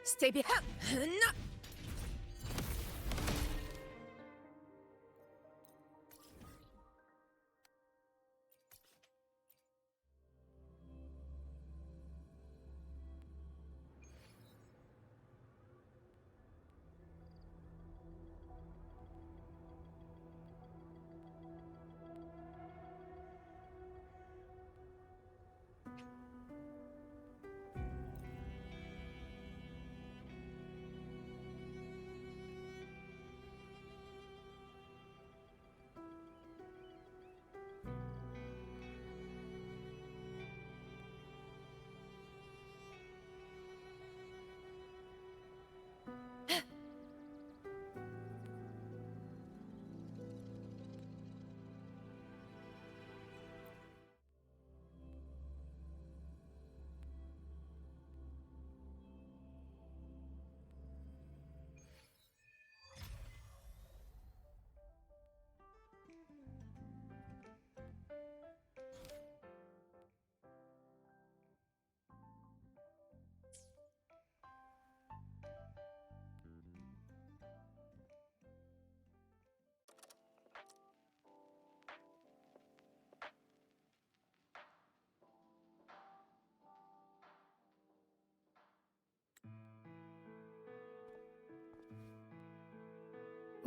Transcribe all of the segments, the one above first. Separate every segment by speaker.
Speaker 1: Stay behind! No!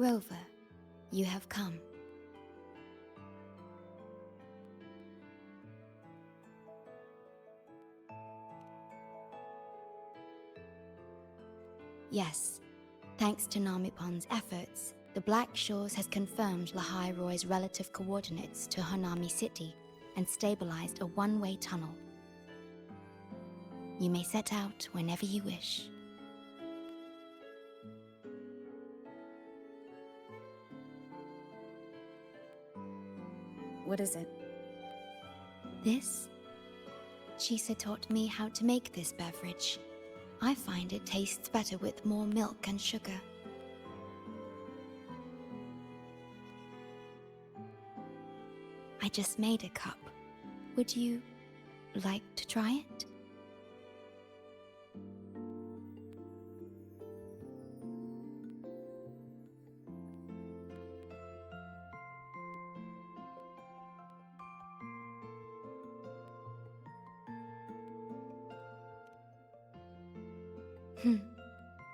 Speaker 2: Rover, you have come. Yes, thanks to Namipon's efforts, the Black Shores has confirmed Lahai-Roi's relative coordinates to Honami City and stabilized a one-way tunnel. You may set out whenever you wish.
Speaker 3: What is it?
Speaker 2: This? Chisa taught me how to make this beverage. I find it tastes better with more milk and sugar. I just made a cup. Would you like to try it?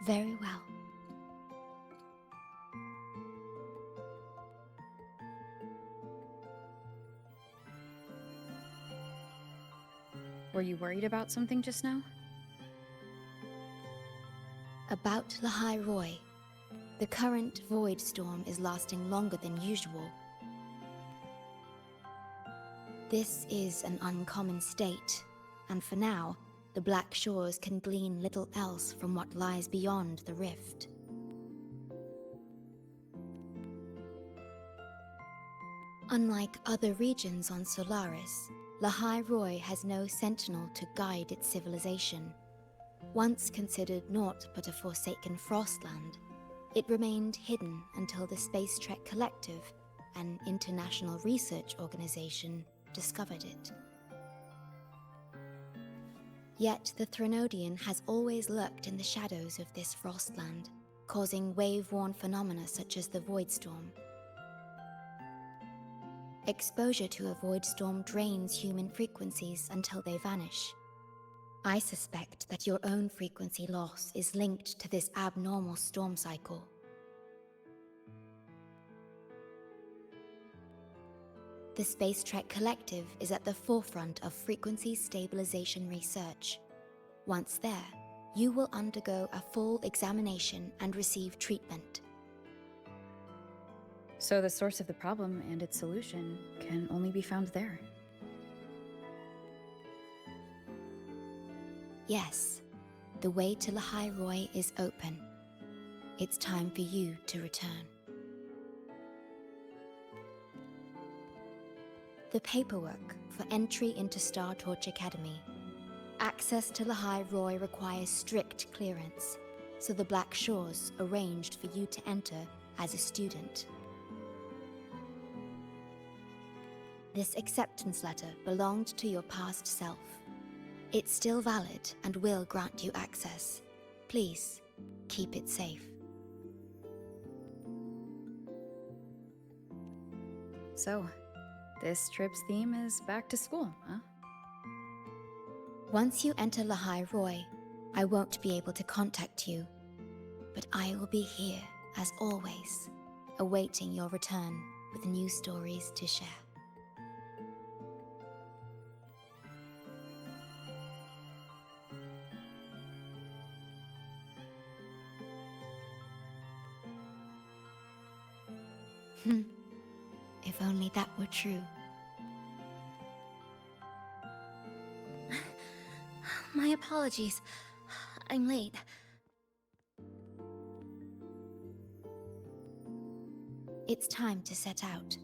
Speaker 2: Very well.
Speaker 3: Were you worried about something just now?
Speaker 2: About Lahai-Roi. The current void storm is lasting longer than usual. This is an uncommon state, and for now, the Black Shores can glean little else from what lies beyond the rift. Unlike other regions on Solaris, Lahai-Roi has no sentinel to guide its civilization. Once considered naught but a forsaken frostland, it remained hidden until the Space Trek Collective, an international research organization, discovered it. Yet the Threnodian has always lurked in the shadows of this frostland, causing wave-worn phenomena such as the void storm. Exposure to a void storm drains human frequencies until they vanish. I suspect that your own frequency loss is linked to this abnormal storm cycle. The Space Trek Collective is at the forefront of frequency stabilization research. Once there, you will undergo a full examination and receive treatment.
Speaker 3: So the source of the problem and its solution can only be found there.
Speaker 2: Yes, the way to Lahai-Roi is open. It's time for you to return. The paperwork for entry into Star Torch Academy. Access to Lahai-Roi requires strict clearance, so the Black Shores arranged for you to enter as a student. This acceptance letter belonged to your past self. It's still valid and will grant you access. Please, keep it safe.
Speaker 3: So, this trip's theme is back to school, huh?
Speaker 2: Once you enter Lahai-Roi, I won't be able to contact you. But I will be here, as always, awaiting your return with new stories to share. If only that were true.
Speaker 1: My apologies. I'm late.
Speaker 2: It's time to set out.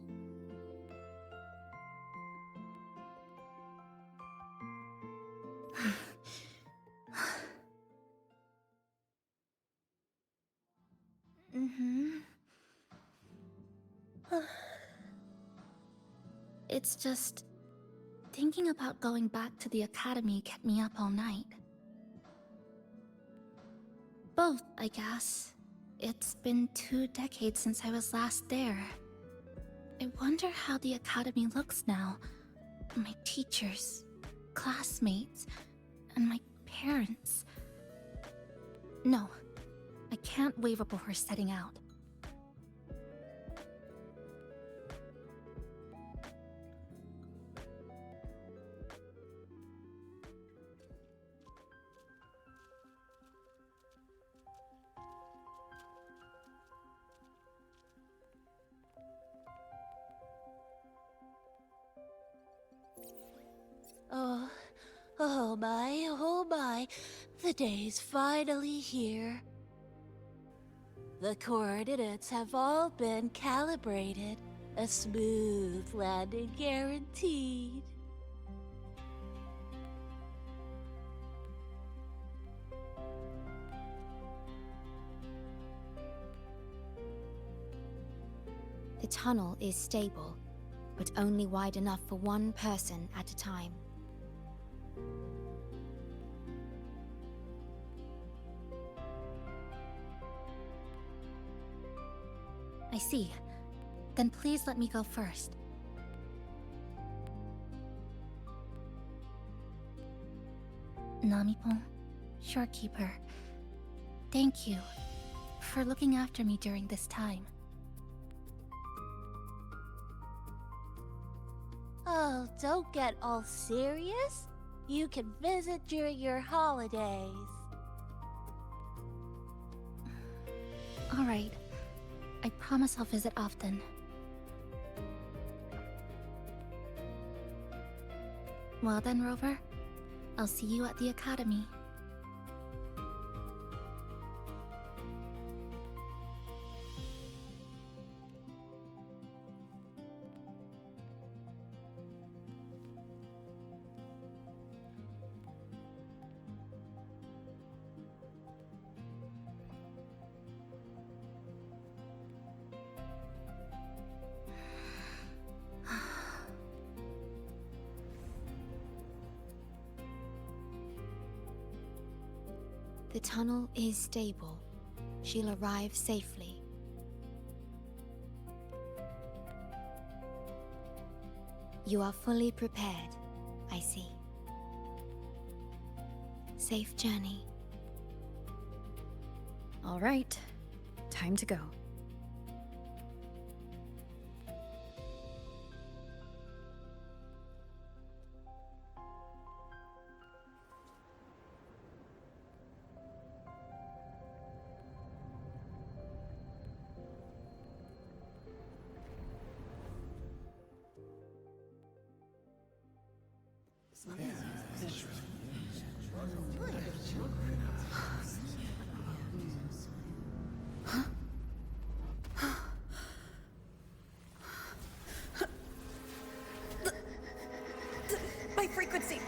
Speaker 1: It's just... thinking about going back to the academy kept me up all night. Both, I guess. It's been 2 decades since I was last there. I wonder how the academy looks now. My teachers, classmates, and my parents. No, I can't waver before setting out. Oh my, the day's finally here. The coordinates have all been calibrated. A smooth landing guaranteed.
Speaker 2: The tunnel is stable, but only wide enough for one person at a time.
Speaker 1: I see. Then please let me go first. Namipon, Shorekeeper, thank you for looking after me during this time.
Speaker 4: Oh, don't get all serious. You can visit during your holidays.
Speaker 1: All right. I promise I'll visit often. Well then, Rover. I'll see you at the academy.
Speaker 2: The tunnel is stable. She'll arrive safely. You are fully prepared, I see. Safe journey.
Speaker 3: All right, time to go.
Speaker 5: My frequency!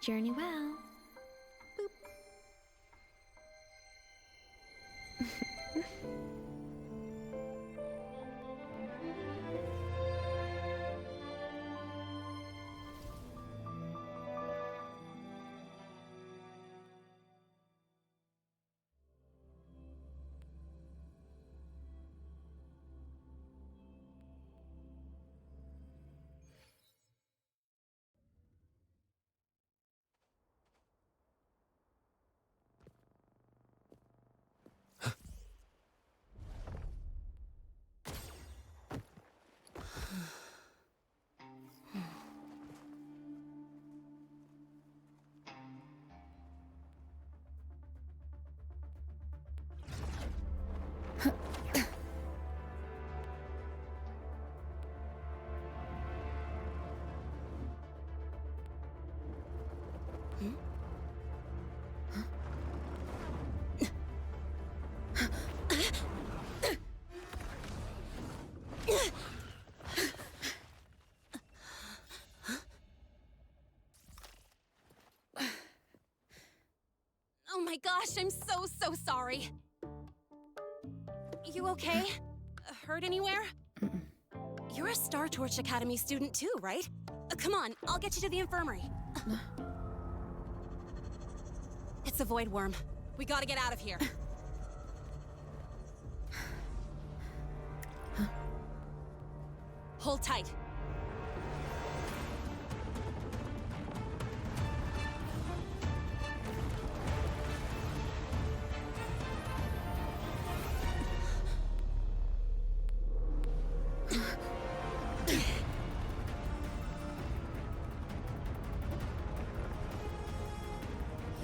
Speaker 2: Journey well.
Speaker 6: Oh my gosh, I'm so sorry. You okay? Hurt anywhere? You're a Star Torch Academy student too, right? Come on, I'll get you to the infirmary. It's a void worm. We gotta get out of here. Hold tight.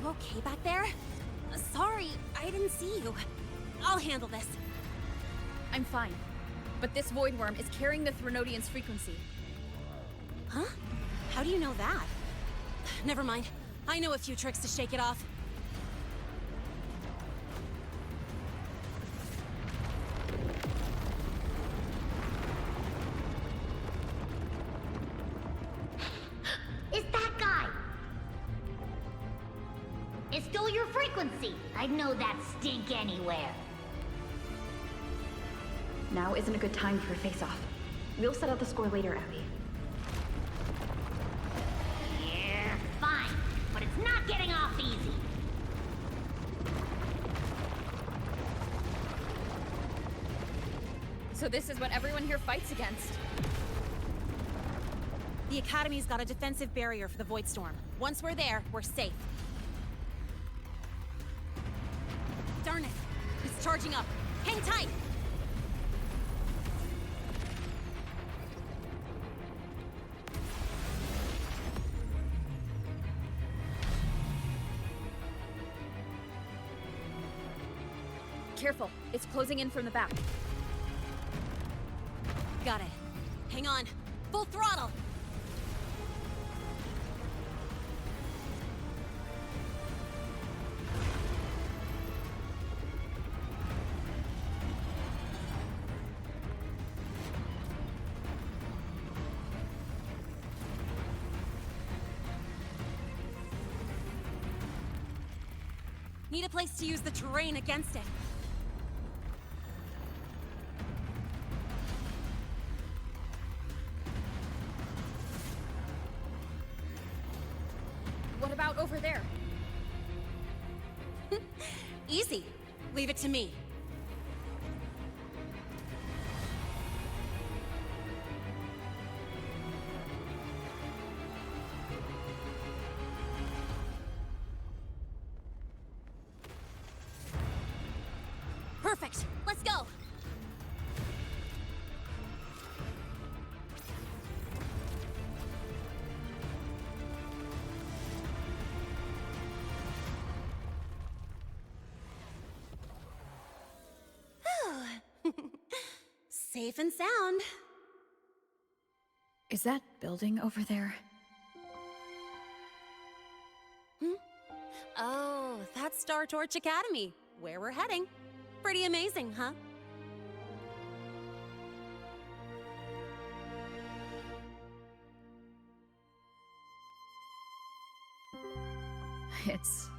Speaker 6: You okay back there? Sorry, I didn't see you. I'll handle this.
Speaker 3: I'm fine. But this void worm is carrying the Threnodian's frequency.
Speaker 6: Huh? How do you know that? Never mind. I know a few tricks to shake it off.
Speaker 7: It's that guy! It stole your frequency! I'd know that stink anywhere.
Speaker 5: Now isn't a good time for a face-off. We'll settle the score later, Abby.
Speaker 7: Yeah, fine. But it's not getting off easy.
Speaker 3: So this is what everyone here fights against.
Speaker 6: The Academy's got a defensive barrier for the Void Storm. Once we're there, we're safe. Darn it! It's charging up. Hang tight!
Speaker 3: Careful, it's closing in from the back.
Speaker 6: Got it. Hang on. Full throttle! Need a place to use the terrain against it.
Speaker 3: What about over there?
Speaker 6: Easy. Leave it to me. Perfect. Let's go. Safe and sound.
Speaker 3: Is that building over there?
Speaker 6: Oh, that's Star Torch Academy, where we're heading. Pretty amazing, huh?
Speaker 3: It's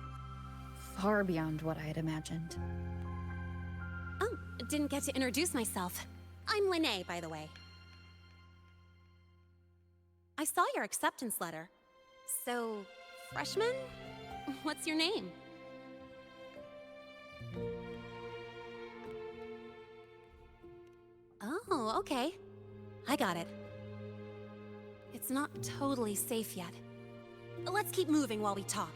Speaker 3: far beyond what I had imagined.
Speaker 6: Oh, didn't get to introduce myself. I'm Lene, by the way. I saw your acceptance letter. So, freshman? What's your name? Oh, okay. I got it. It's not totally safe yet. Let's keep moving while we talk.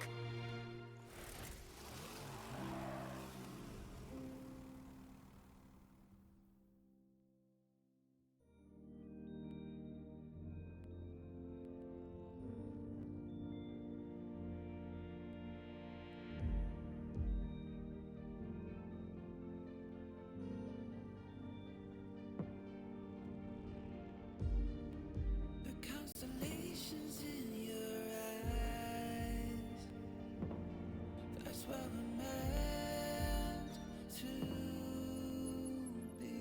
Speaker 8: Constellations in your eyes. That's where we're meant to be.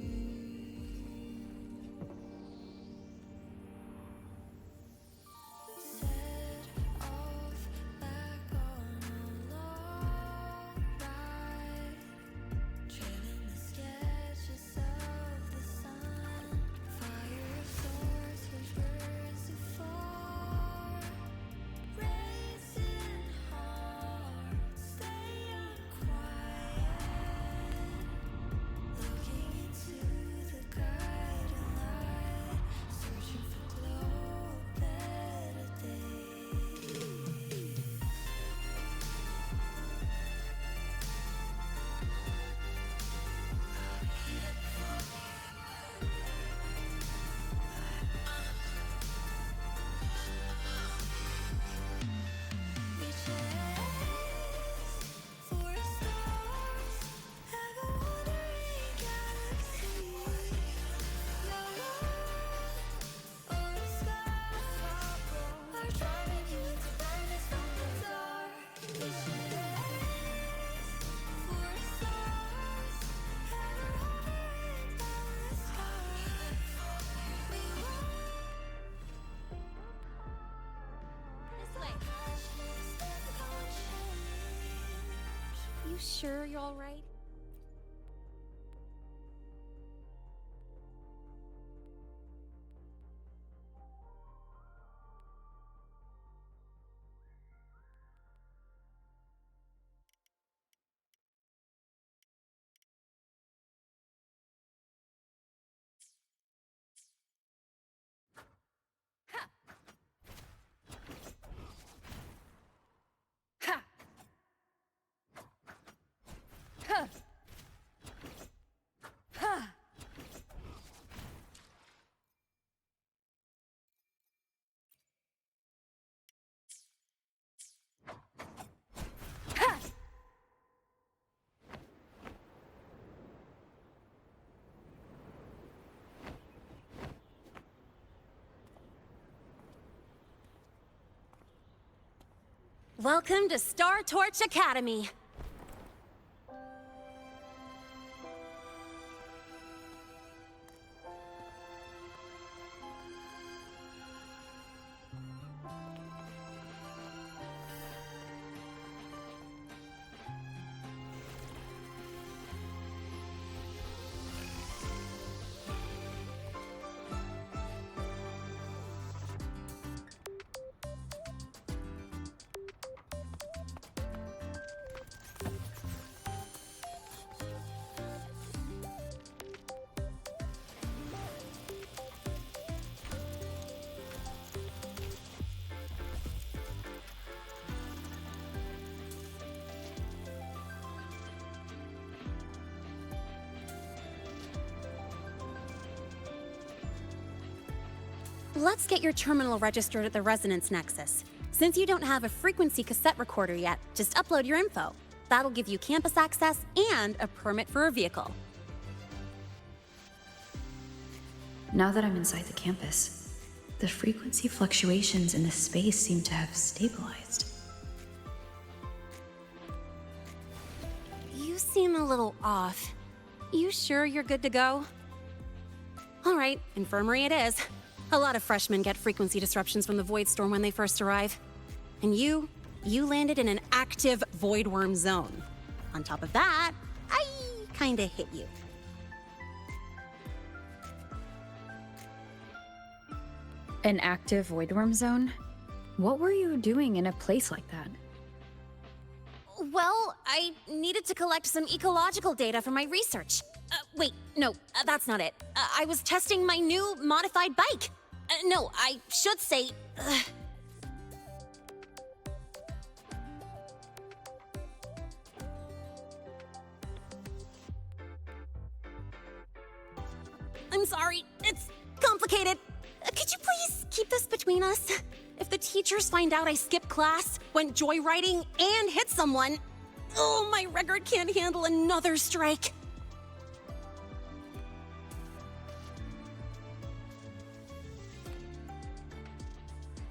Speaker 8: Set off back on a long ride, trailing the sketches of the sun. Fire source which burns too far. Racing hard, stay quiet. Looking into the guiding light, searching for glow, better days. We chase for stars, have a wandering galaxy. No one or a sky are driving you into brightness from the dark. We chase for stars, have a wandering boundless heart. We want
Speaker 6: This way. You sure you're all right?
Speaker 3: Ha! Ha! Ha! Ha!
Speaker 6: Welcome to Star Torch Academy. Let's get your terminal registered at the Resonance Nexus. Since you don't have a frequency cassette recorder yet, just upload your info. That'll give you campus access and a permit for a vehicle.
Speaker 5: Now that I'm inside the campus, the frequency fluctuations in the space seem to have stabilized.
Speaker 6: You seem a little off. You sure you're good to go? All right, infirmary it is. A lot of freshmen get frequency disruptions from the Void Storm when they first arrive. And you you landed in an active void worm zone. On top of that, I kinda hit you.
Speaker 3: An active voidworm zone? What were you doing in a place like that?
Speaker 6: Well, I needed to collect some ecological data for my research. Wait, no, that's not it. I was testing my new modified bike. No, I should say... I'm sorry, it's complicated. Could you please keep this between us? If the teachers find out I skipped class, went joyriding, and hit someone, oh, my record can't handle another strike.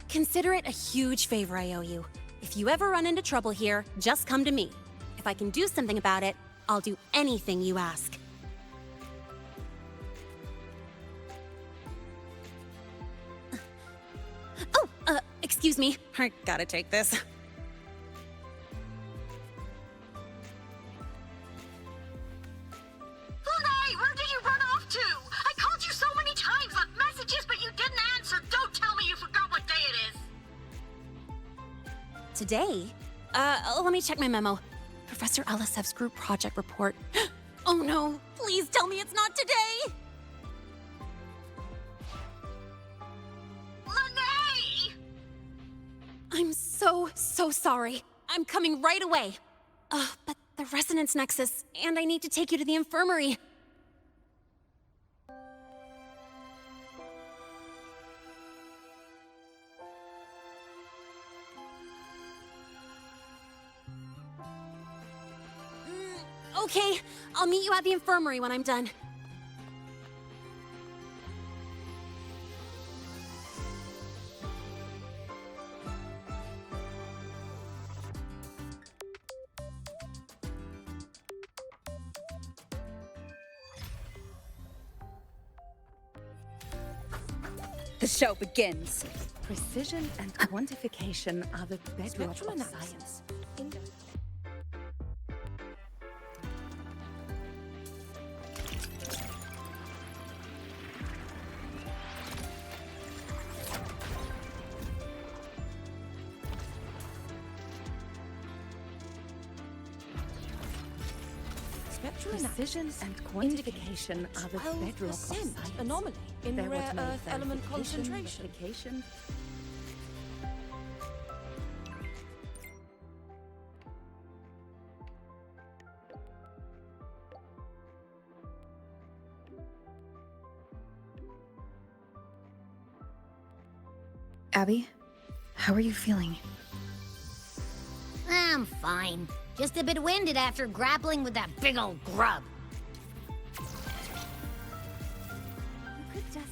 Speaker 6: Consider it a huge favor I owe you. If you ever run into trouble here, just come to me. If I can do something about it, I'll do anything you ask. Excuse me, I gotta take this.
Speaker 7: Lahai, where did you run off to? I called you so many times, left messages, but you didn't answer. Don't tell me you forgot what day it is.
Speaker 6: Today? Let me check my memo. Professor Elisev's group project report. Oh no, please tell me it's not today!
Speaker 7: Lahai!
Speaker 6: I'm so sorry. I'm coming right away. But the resonance nexus, and I need to take you to the infirmary. Okay, I'll meet you at the infirmary when I'm done.
Speaker 9: The show begins. Precision and quantification are the bedrock of science. Precision and quantification are the bedrock of science.
Speaker 10: Anomaly in
Speaker 9: There was
Speaker 10: rare
Speaker 9: no
Speaker 10: earth element
Speaker 9: verification,
Speaker 10: concentration.
Speaker 9: replication.
Speaker 5: Abby, how are you feeling?
Speaker 7: I'm fine. Just a bit winded after grappling with that big old grub.
Speaker 9: You could just...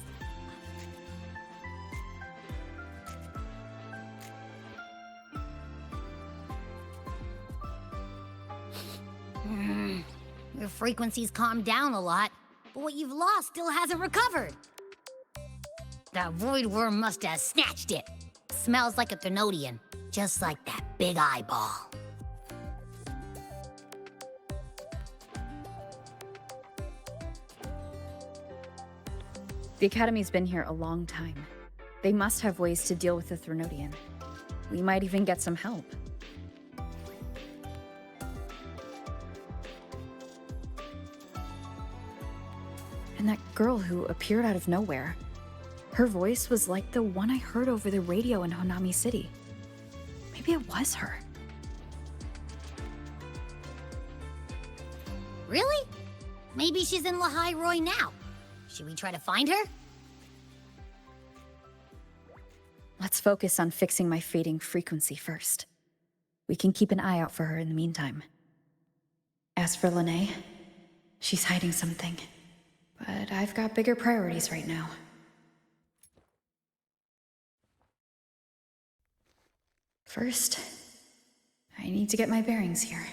Speaker 7: Your frequency's calmed down a lot, but what you've lost still hasn't recovered. That void worm must have snatched it. Smells like a Thenodian, just like that big eyeball.
Speaker 3: The Academy's been here a long time. They must have ways to deal with the Thenodian. We might even get some help. And that girl who appeared out of nowhere. Her voice was like the one I heard over the radio in Honami City. Maybe it was her.
Speaker 7: Really? Maybe she's in Lahai-Roi now. Should we try to find her?
Speaker 3: Let's focus on fixing my fading frequency first. We can keep an eye out for her in the meantime.
Speaker 5: As for Lene, she's hiding something. But I've got bigger priorities right now. First, I need to get my bearings here.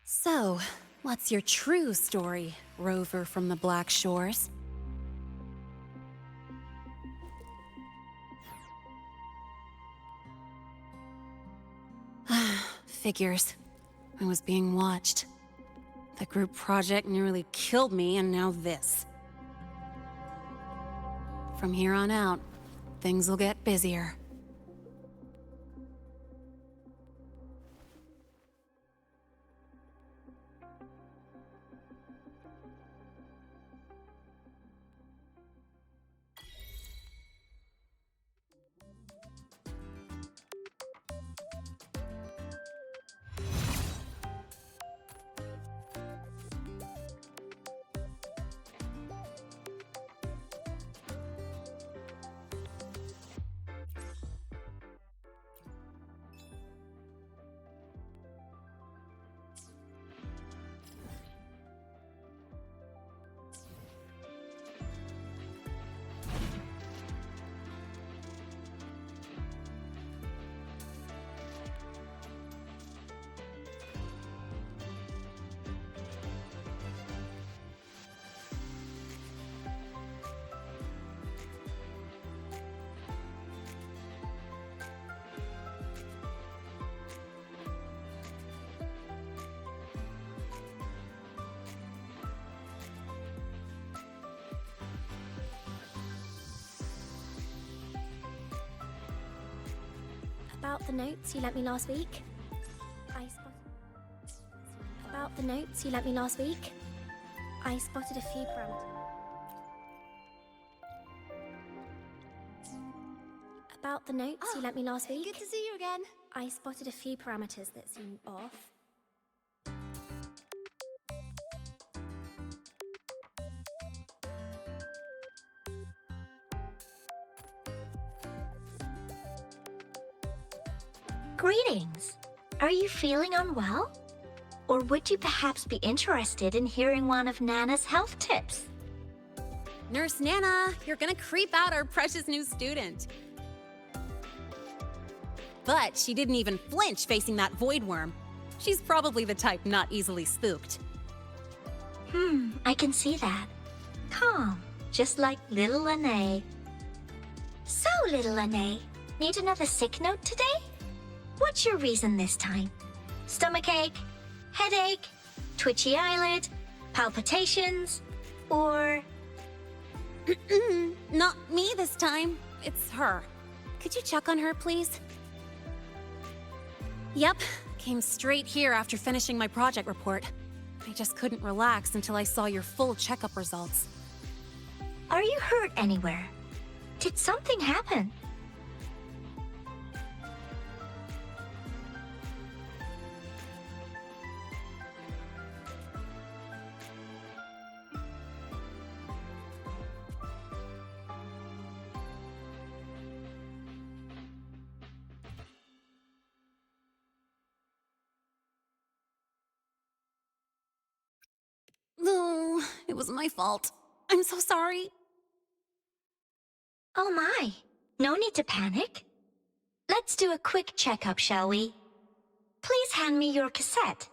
Speaker 6: So, what's your true story, rover from the Black Shores. Figures. I was being watched. The group project nearly killed me, and now this. From here on out, things will get busier.
Speaker 10: About the notes you lent me last week. About the notes you lent me last week. I spotted a few parameters. About the notes you lent me last week.
Speaker 4: Good to see you again.
Speaker 10: I spotted a few parameters that seem off.
Speaker 11: Greetings. Are you feeling unwell? Or would you perhaps be interested in hearing one of Nana's health tips?
Speaker 6: Nurse Nana, you're gonna creep out our precious new student. But she didn't even flinch facing that void worm. She's probably the type not easily spooked.
Speaker 11: I can see that. Calm, just like little Lene. So, little Lene, need another sick note today? What's your reason this time? Stomachache? Headache? Twitchy eyelid? Palpitations? Or...
Speaker 6: Not me this time. It's her. Could you check on her, please? Yep, came straight here after finishing my project report. I just couldn't relax until I saw your full checkup results.
Speaker 11: Are you hurt anywhere? Did something happen?
Speaker 6: No, it was my fault. I'm so sorry.
Speaker 11: Oh my, no need to panic. Let's do a quick checkup, shall we? Please hand me your cassette.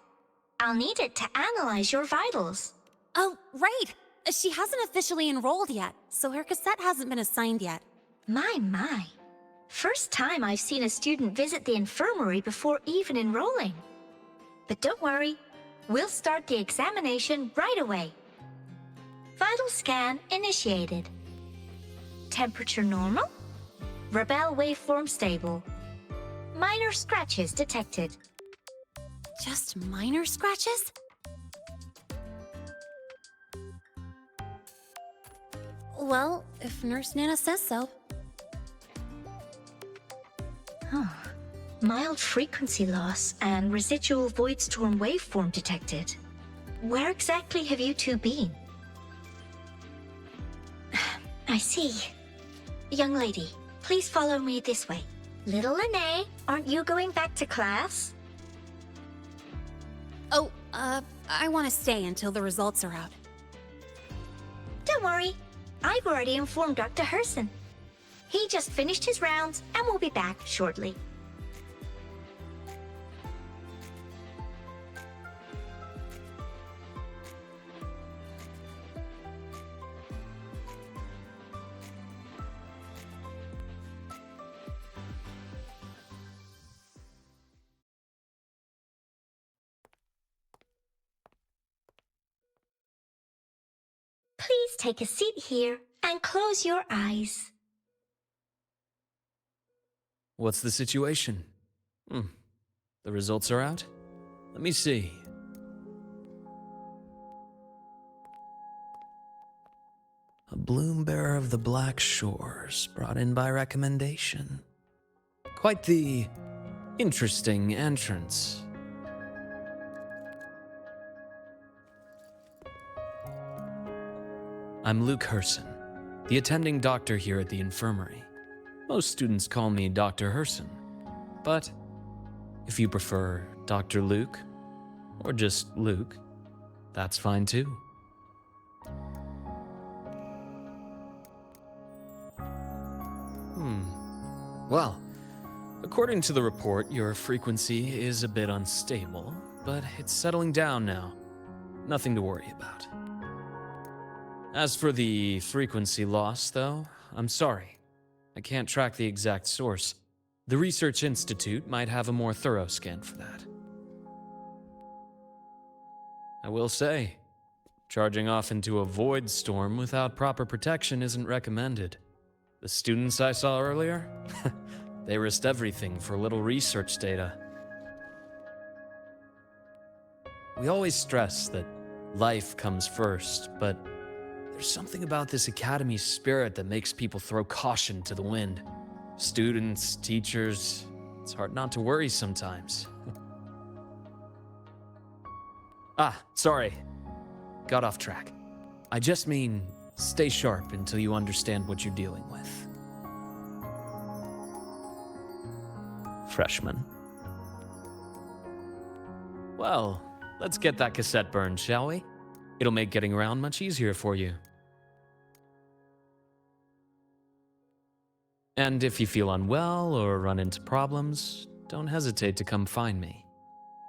Speaker 11: I'll need it to analyze your vitals.
Speaker 6: Oh, right. She hasn't officially enrolled yet, so her cassette hasn't been assigned yet.
Speaker 11: My. First time I've seen a student visit the infirmary before even enrolling. But don't worry, we'll start the examination right away. Vital scan initiated. Temperature normal. Rebel waveform stable. Minor scratches detected.
Speaker 6: Just minor scratches? Well, if Nurse Nana says so.
Speaker 11: Mild frequency loss and residual void storm waveform detected. Where exactly have you two been? I see. Young lady, please follow me this way. Little Lene, aren't you going back to class?
Speaker 6: Oh, I want to stay until the results are out.
Speaker 11: Don't worry, I've already informed Dr. Herson. He just finished his rounds and will be back shortly. Please take a seat here and close your eyes.
Speaker 12: What's the situation? The results are out? Let me see. A bloom bearer of the Black Shores, brought in by recommendation. Quite the interesting entrance. I'm Luke Herson, the attending doctor here at the infirmary. Most students call me Dr. Herson, but if you prefer Dr. Luke, or just Luke, that's fine too. Well, according to the report, your frequency is a bit unstable, but it's settling down now. Nothing to worry about. As for the frequency loss, though, I'm sorry. I can't track the exact source. The Research Institute might have a more thorough scan for that. I will say, charging off into a void storm without proper protection isn't recommended. The students I saw earlier, they risked everything for a little research data. We always stress that life comes first, but there's something about this academy spirit that makes people throw caution to the wind. Students, teachers, it's hard not to worry sometimes. Sorry. Got off track. I just mean, stay sharp until you understand what you're dealing with. Freshman. Well, let's get that cassette burned, shall we? It'll make getting around much easier for you. And if you feel unwell or run into problems, don't hesitate to come find me.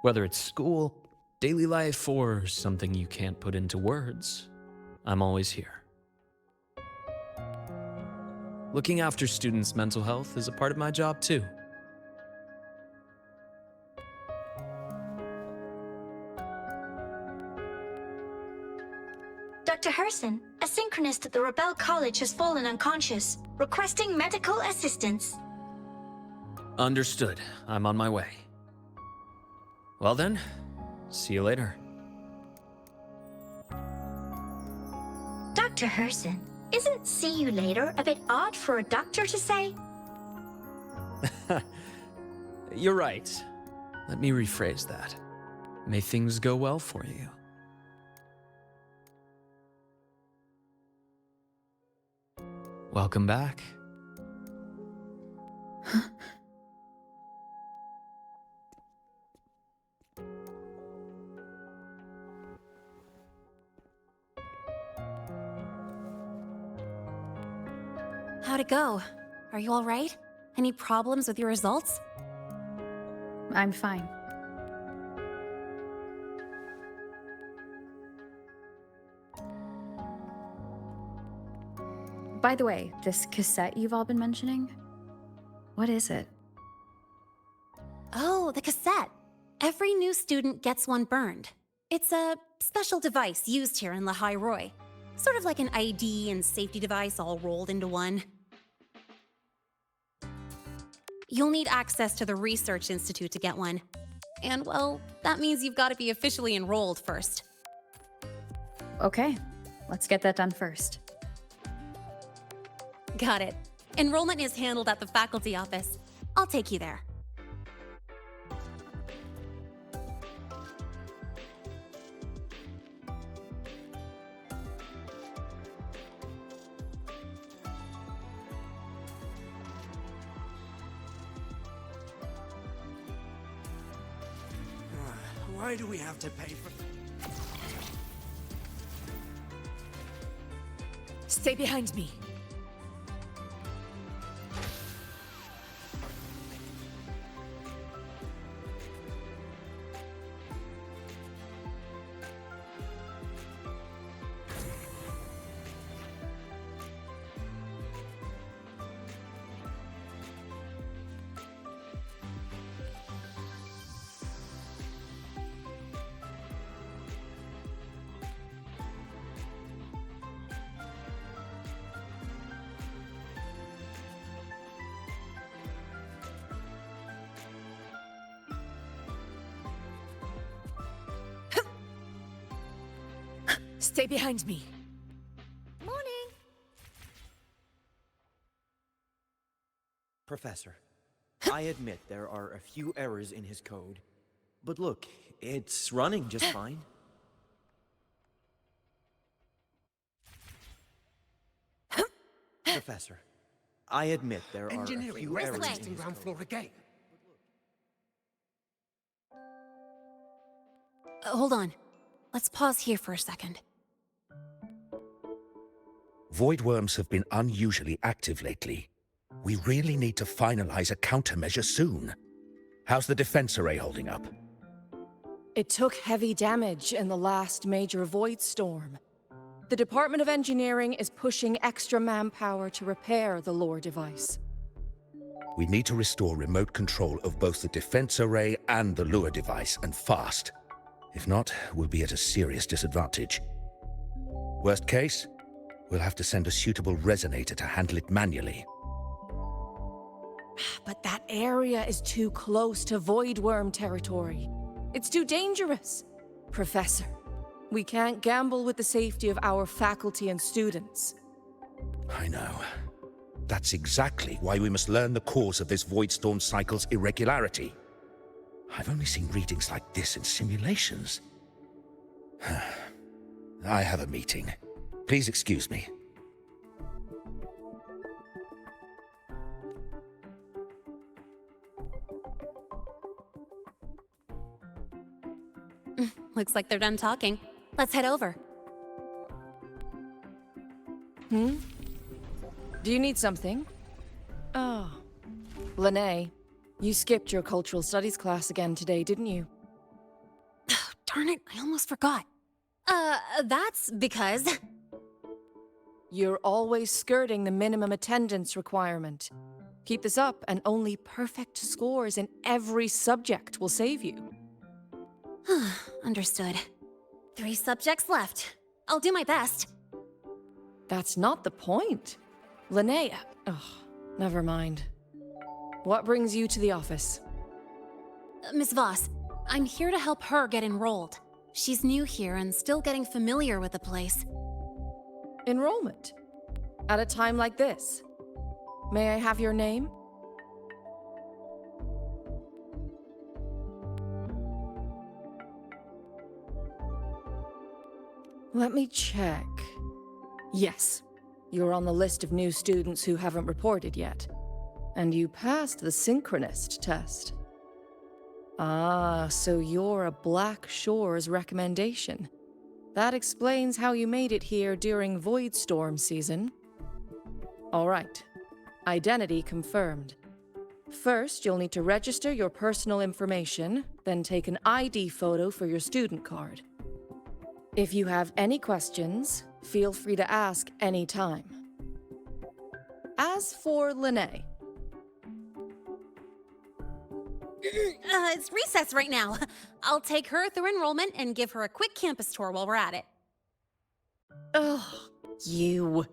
Speaker 12: Whether it's school, daily life, or something you can't put into words, I'm always here. Looking after students' mental health is a part of my job too.
Speaker 11: Dr. Herson, a synchronist at the Rebel College has fallen unconscious, requesting medical assistance.
Speaker 12: Understood. I'm on my way. Well then, see you later.
Speaker 11: Dr. Herson, isn't see you later a bit odd for a doctor to say?
Speaker 12: You're right. Let me rephrase that. May things go well for you. Welcome back.
Speaker 6: How'd it go? Are you all right? Any problems with your results?
Speaker 3: I'm fine. By the way, this cassette you've all been mentioning, what is it?
Speaker 6: Oh, the cassette. Every new student gets one burned. It's a special device used here in Lahai-Roi. Sort of like an ID and safety device all rolled into one. You'll need access to the Research Institute to get one. And, well, that means you've got to be officially enrolled first.
Speaker 3: Okay, let's get that done first.
Speaker 6: Got it. Enrollment is handled at the faculty office. I'll take you there.
Speaker 13: Why do we have to pay for...
Speaker 9: Stay behind me.
Speaker 14: Stay behind me.
Speaker 10: Morning.
Speaker 13: Professor, I admit there are a few errors in his code. But look, it's running just fine. Professor, I admit there are a
Speaker 15: Engineering
Speaker 13: few errors in
Speaker 15: testing
Speaker 13: his
Speaker 15: ground
Speaker 13: code.
Speaker 15: floor again.
Speaker 6: Hold on. Let's pause here for a second.
Speaker 15: Void worms have been unusually active lately. We really need to finalize a countermeasure soon. How's the defense array holding up?
Speaker 16: It took heavy damage in the last major void storm. The Department of Engineering is pushing extra manpower to repair the lore device.
Speaker 15: We need to restore remote control of both the defense array and the lure device, and fast. If not, we'll be at a serious disadvantage. Worst case, we'll have to send a suitable resonator to handle it manually.
Speaker 16: But that area is too close to void worm territory. It's too dangerous. Professor, we can't gamble with the safety of our faculty and students.
Speaker 15: I know. That's exactly why we must learn the cause of this void storm cycle's irregularity. I've only seen readings like this in simulations. I have a meeting. Please excuse me.
Speaker 6: Looks like they're done talking. Let's head over.
Speaker 16: Do you need something? Oh. Lene, you skipped your cultural studies class again today, didn't you?
Speaker 6: Darn it, I almost forgot. That's because...
Speaker 16: You're always skirting the minimum attendance requirement. Keep this up, and only perfect scores in every subject will save you.
Speaker 6: Understood. 3 subjects left. I'll do my best.
Speaker 16: That's not the point. Linnea. Ugh, never mind. What brings you to the office?
Speaker 6: Miss Voss, I'm here to help her get enrolled. She's new here and still getting familiar with the place.
Speaker 16: Enrollment? At a time like this? May I have your name? Let me check. Yes, you're on the list of new students who haven't reported yet. And you passed the synchronist test. Ah, so you're a Black Shores recommendation. That explains how you made it here during Void Storm season. All right. Identity confirmed. First, you'll need to register your personal information, then take an ID photo for your student card. If you have any questions, feel free to ask any time. As for Lene...
Speaker 6: It's recess right now. I'll take her through enrollment and give her a quick campus tour while we're at it.
Speaker 16: Ugh, you.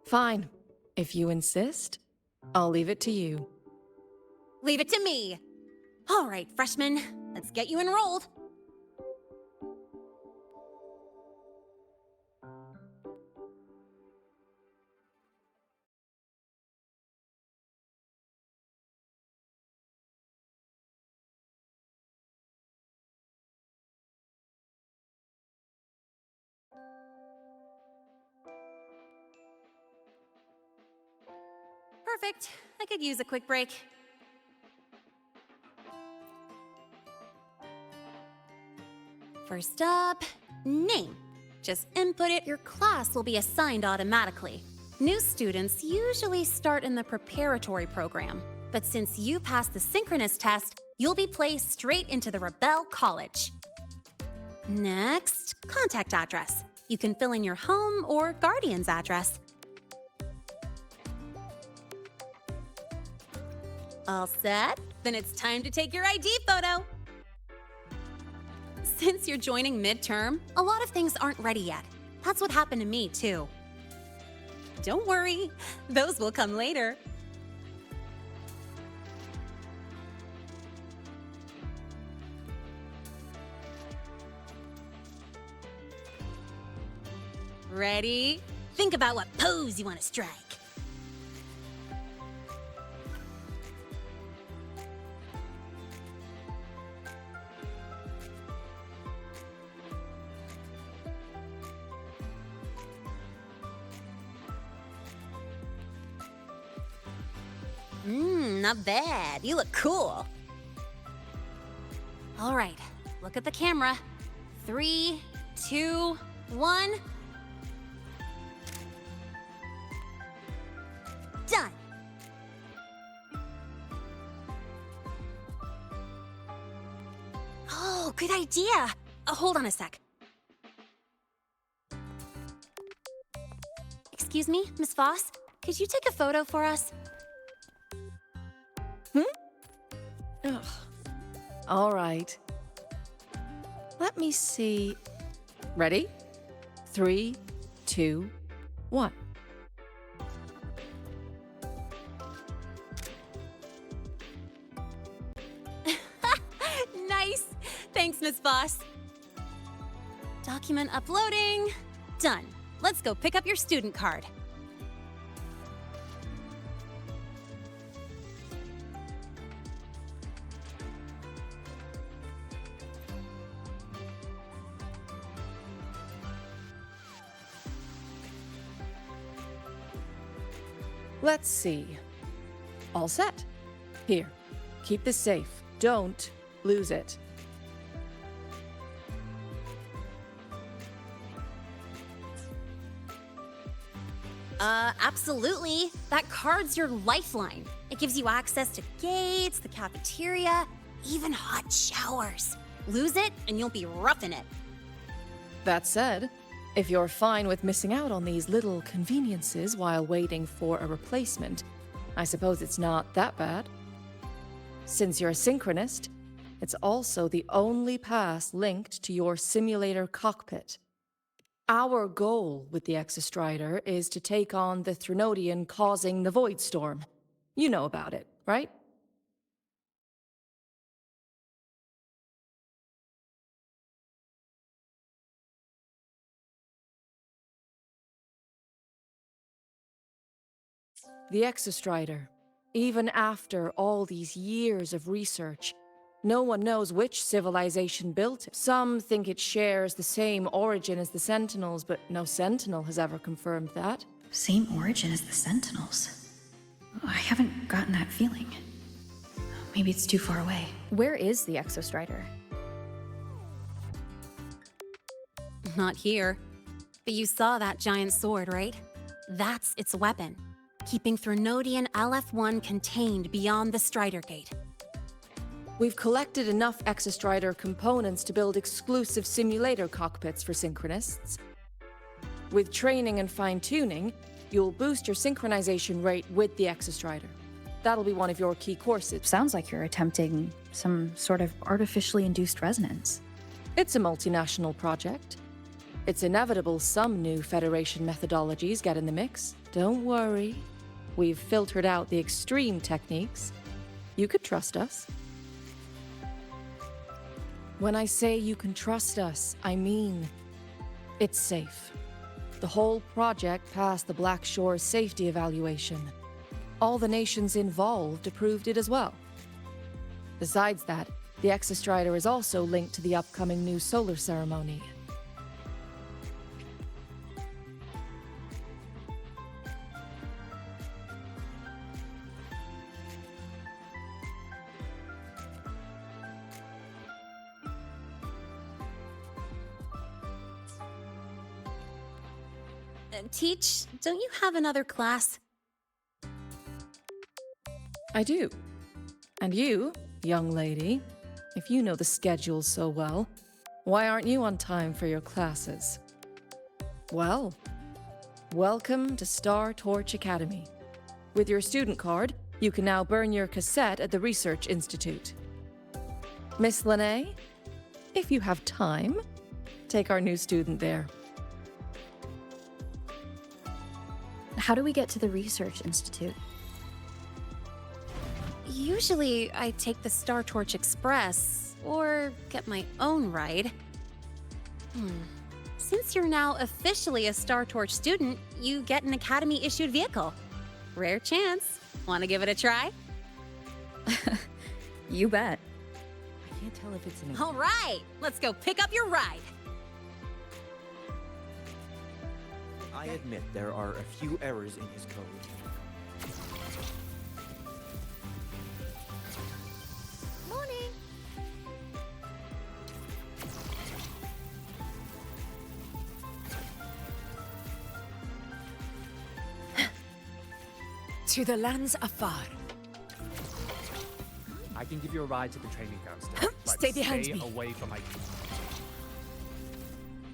Speaker 16: Fine. If you insist, I'll leave it to you.
Speaker 6: Leave it to me. All right, freshmen, let's get you enrolled. Perfect. I could use a quick break. First up, name. Just input it, your class will be assigned automatically. New students usually start in the preparatory program, but since you passed the synchronous test, you'll be placed straight into the Rebel College. Next, contact address. You can fill in your home or guardian's address. All set? Then it's time to take your ID photo. Since you're joining midterm, a lot of things aren't ready yet. That's what happened to me, too. Don't worry, those will come later. Ready? Think about what pose you want to strike. Not bad. You look cool. All right, look at the camera. 3, 2, 1. Done. Oh, good idea. Hold on a sec. Excuse me, Miss Voss? Could you take a photo for us?
Speaker 16: Ugh. All right. Let me see. Ready? 3, 2, 1.
Speaker 6: Nice. Thanks, Miss Voss. Document uploading. Done. Let's go pick up your student card.
Speaker 16: Let's see. All set. Here, keep this safe. Don't lose it.
Speaker 6: Absolutely. That card's your lifeline. It gives you access to gates, the cafeteria, even hot showers. Lose it, and you'll be roughing it.
Speaker 16: That said, if you're fine with missing out on these little conveniences while waiting for a replacement, I suppose it's not that bad. Since you're a synchronist, it's also the only pass linked to your simulator cockpit. Our goal with the Exostrider is to take on the Threnodian causing the Void Storm. You know about it, right? The Exostrider. Even after all these years of research, no one knows which civilization built it. Some think it shares the same origin as the Sentinels, but no Sentinel has ever confirmed that.
Speaker 5: Same origin as the Sentinels? I haven't gotten that feeling. Maybe it's too far away.
Speaker 3: Where is the Exostrider?
Speaker 6: Not here. But you saw that giant sword, right? That's its weapon, keeping Threnodian LF1 contained beyond the Strider Gate.
Speaker 16: We've collected enough Exostrider components to build exclusive simulator cockpits for synchronists. With training and fine-tuning, you'll boost your synchronization rate with the Exostrider. That'll be one of your key courses.
Speaker 3: Sounds like you're attempting some sort of artificially induced resonance.
Speaker 16: It's a multinational project. It's inevitable some new Federation methodologies get in the mix. Don't worry. We've filtered out the extreme techniques. You could trust us. When I say you can trust us, I mean it's safe. The whole project passed the Black Shore's safety evaluation. All the nations involved approved it as well. Besides that, the Exostrider is also linked to the upcoming new solar ceremony.
Speaker 6: Teach, don't you have another class?
Speaker 16: I do. And you, young lady, if you know the schedule so well, why aren't you on time for your classes? Well, welcome to Star Torch Academy. With your student card, you can now burn your cassette at the Research Institute. Miss Lene, if you have time, take our new student there.
Speaker 3: How do we get to the Research Institute?
Speaker 6: Usually, I take the Star Torch Express, or get my own ride. since you're now officially a Star Torch student, you get an Academy-issued vehicle. Rare chance. Want to give it a try?
Speaker 3: You bet.
Speaker 9: I can't tell if it's an...
Speaker 6: All right, let's go pick up your ride.
Speaker 13: I admit there are a few errors in his code.
Speaker 4: Morning.
Speaker 14: To the lands afar.
Speaker 17: I can give you a ride to the training ground still, but
Speaker 14: Stay behind me.
Speaker 17: away from my...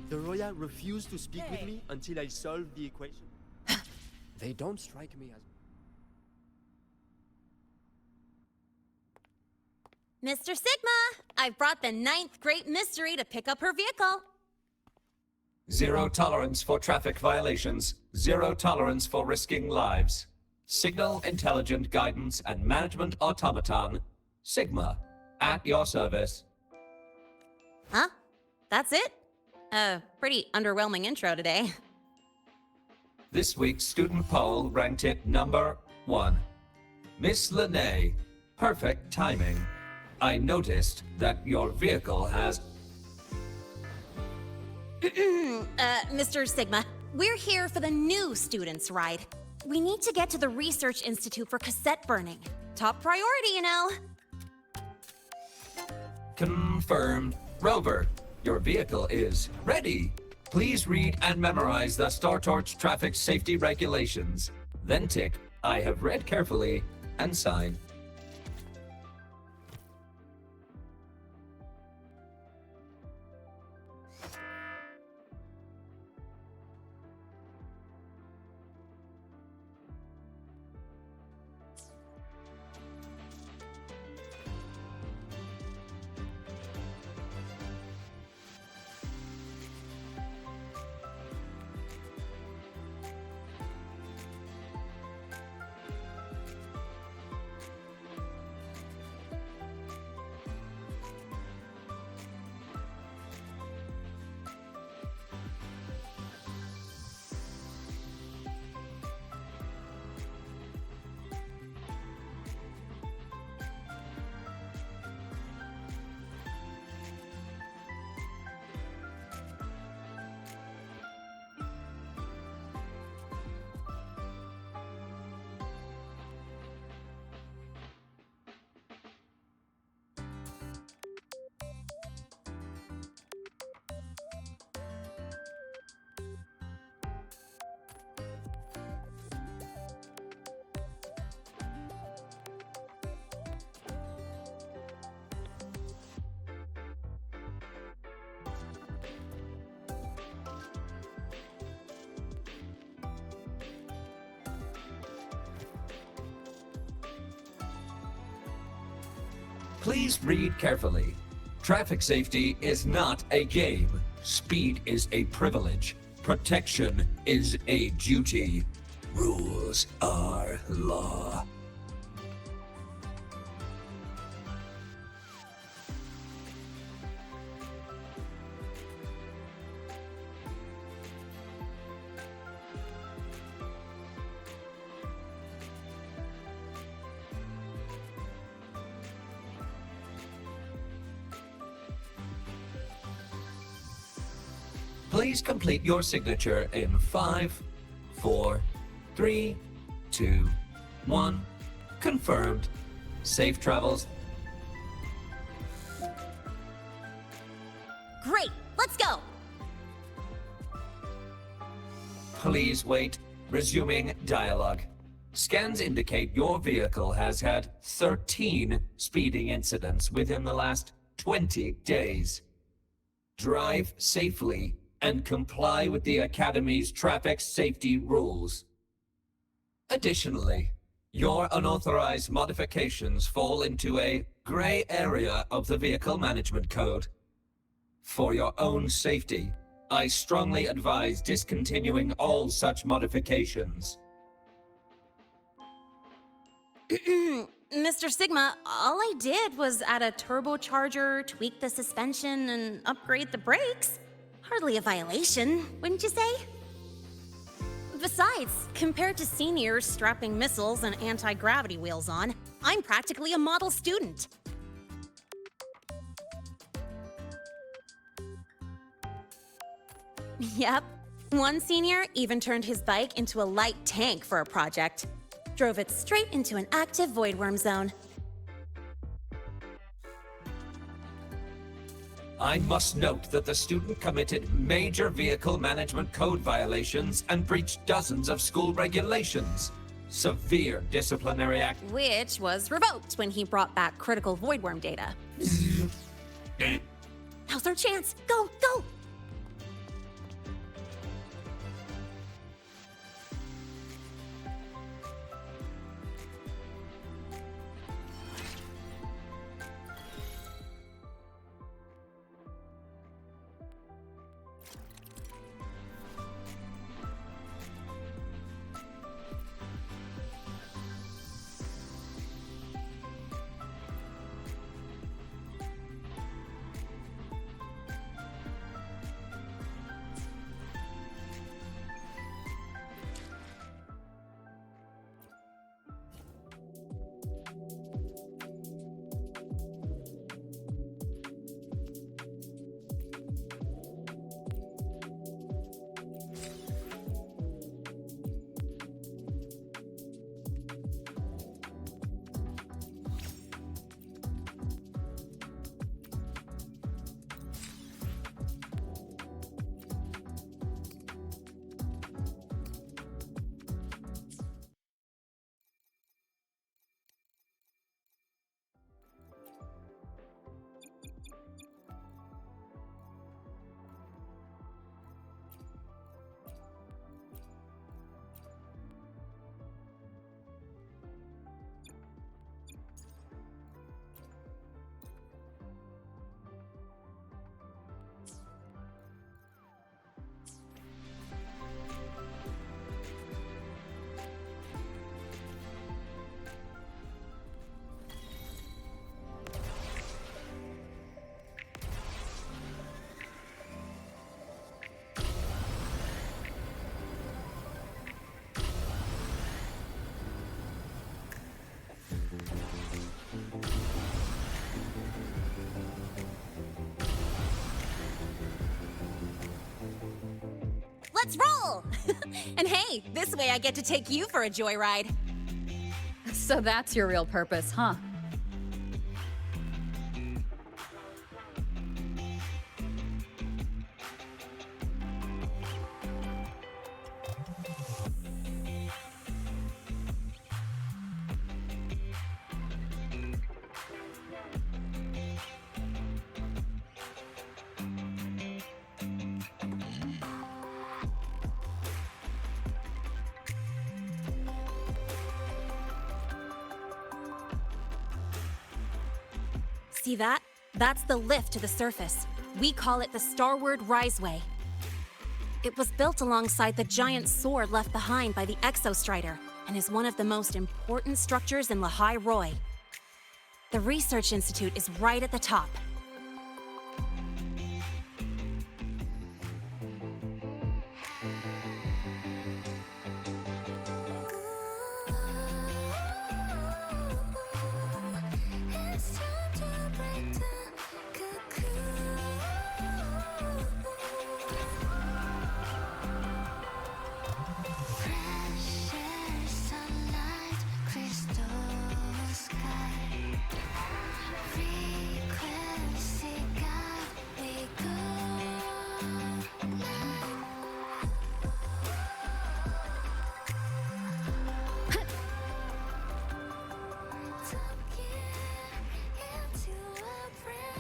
Speaker 18: The Roya refused to speak with me until I solved the equation.
Speaker 17: They don't strike me as...
Speaker 6: Mr. Sigma, I've brought the 9th Great Mystery to pick up her vehicle.
Speaker 19: Zero tolerance for traffic violations. Zero tolerance for risking lives. Signal Intelligent Guidance and Management Automaton. Sigma, at your service.
Speaker 6: Huh? That's it? Pretty underwhelming intro today.
Speaker 19: This week's student poll ranked it number 1. Miss Lene, perfect timing. I noticed that your vehicle has...
Speaker 6: Mr. Sigma, we're here for the new students' ride. We need to get to the Research Institute for cassette burning. Top priority, you know.
Speaker 19: Confirmed. Rover, your vehicle is ready. Please read and memorize the Star Torch traffic safety regulations. Then tick, I have read carefully, and sign. Please read carefully. Traffic safety is not a game. Speed is a privilege. Protection is a duty. Rules are law. Please complete your signature in 5, 4, 3, 2, 1. Confirmed. Safe travels.
Speaker 6: Great, let's go.
Speaker 19: Please wait. Resuming dialogue. Scans indicate your vehicle has had 13 speeding incidents within the last 20 days. Drive safely and comply with the Academy's traffic safety rules. Additionally, your unauthorized modifications fall into a gray area of the Vehicle Management Code. For your own safety, I strongly advise discontinuing all such modifications.
Speaker 6: Mr. Sigma, all I did was add a turbocharger, tweak the suspension, and upgrade the brakes. Hardly a violation, wouldn't you say? Besides, compared to seniors strapping missiles and anti-gravity wheels on, I'm practically a model student. Yep. One senior even turned his bike into a light tank for a project. Drove it straight into an active voidworm zone.
Speaker 19: I must note that the student committed major vehicle management code violations and breached dozens of school regulations. Severe disciplinary act.
Speaker 6: Which was revoked when he brought back critical voidworm data. Now's our chance. Go, go! Let's roll! And hey, this way I get to take you for a joyride.
Speaker 3: So that's your real purpose, huh?
Speaker 6: See that? That's the lift to the surface. We call it the Starward Riseway. It was built alongside the giant sword left behind by the Exostrider and is one of the most important structures in Lahai-Roi. The Research Institute is right at the top.
Speaker 8: It's time to break the cocoon. Fresh air, sunlight, crystal sky. Frequency guide, we go. Into a brand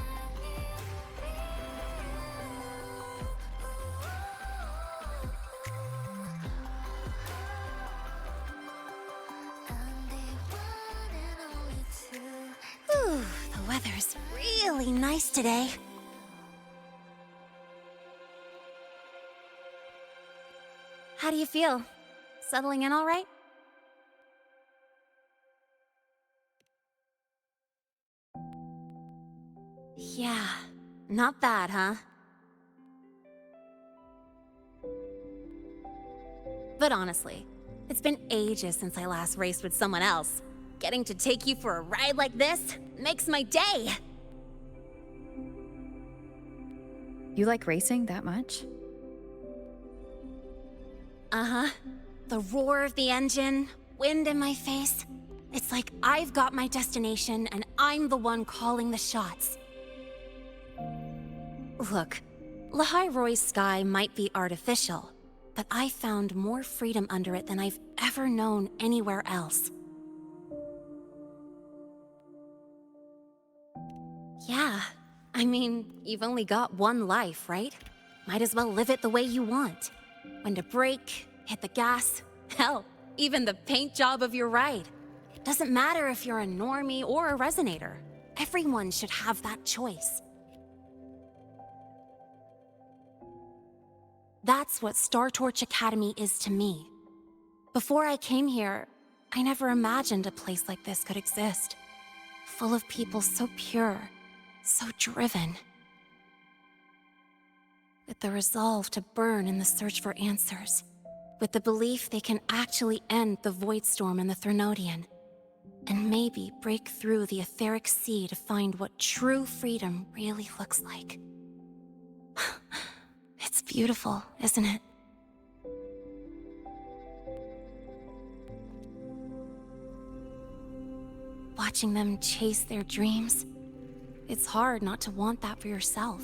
Speaker 6: Ooh, the weather's really nice today. How do you feel? Settling in all right? Yeah, not bad, huh? But honestly, it's been ages since I last raced with someone else. Getting to take you for a ride like this makes my day!
Speaker 3: You like racing that much?
Speaker 6: Uh-huh. The roar of the engine, wind in my face. It's like I've got my destination and I'm the one calling the shots. Look, Lahai-Roi's sky might be artificial, but I found more freedom under it than I've ever known anywhere else. Yeah, I mean, you've only got one life, right? Might as well live it the way you want. When to brake, hit the gas, hell, even the paint job of your ride. Doesn't matter if you're a normie or a resonator. Everyone should have that choice. That's what Star Torch Academy is to me. Before I came here, I never imagined a place like this could exist. Full of people so pure, so driven. With the resolve to burn in the search for answers. With the belief they can actually end the Void Storm and the Threnodian. And maybe break through the etheric sea to find what true freedom really looks like. It's beautiful, isn't it? Watching them chase their dreams, it's hard not to want that for yourself.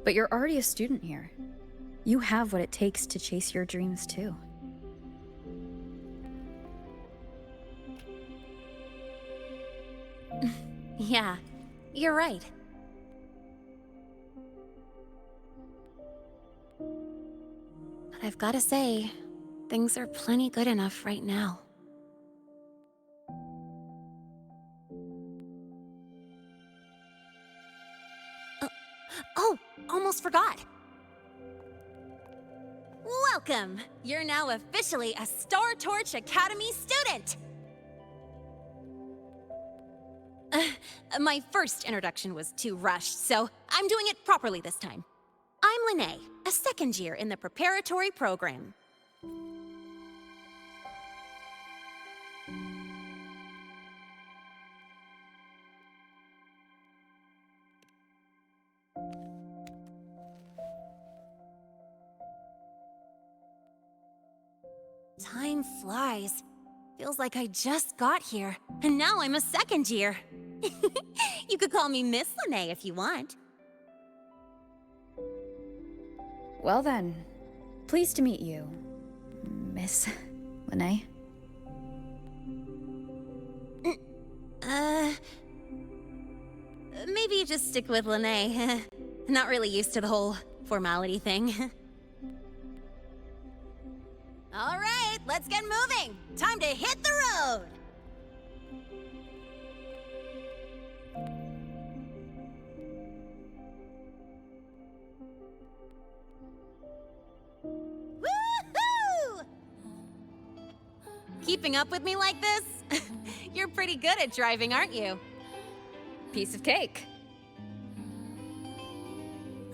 Speaker 3: But you're already a student here. You have what it takes to chase your dreams too.
Speaker 6: Yeah, you're right. But I've gotta say, things are plenty good enough right now. Oh, almost forgot. Welcome! You're now officially a Star Torch Academy student! My first introduction was too rushed, so I'm doing it properly this time. I'm Lene, a second year in the preparatory program. Time flies. Feels like I just got here, and now I'm a second year. You could call me Miss Lene if you want.
Speaker 3: Well then, pleased to meet you, Miss Lene.
Speaker 6: Maybe just stick with Lene. Not really used to the whole formality thing. All right, let's get moving. Time to hit the road. Woohoo! Keeping up with me like this? You're pretty good at driving, aren't you?
Speaker 3: Piece of cake.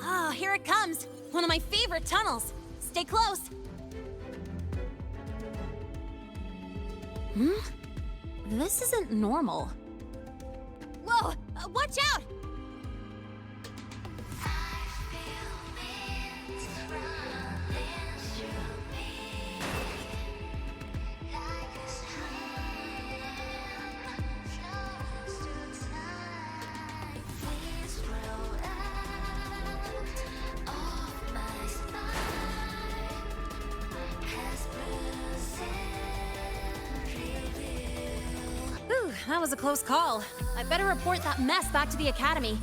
Speaker 6: Ah, here it comes. One of my favorite tunnels. Stay close. This isn't normal. Whoa! Watch out! That was a close call. I better report that mess back to the academy.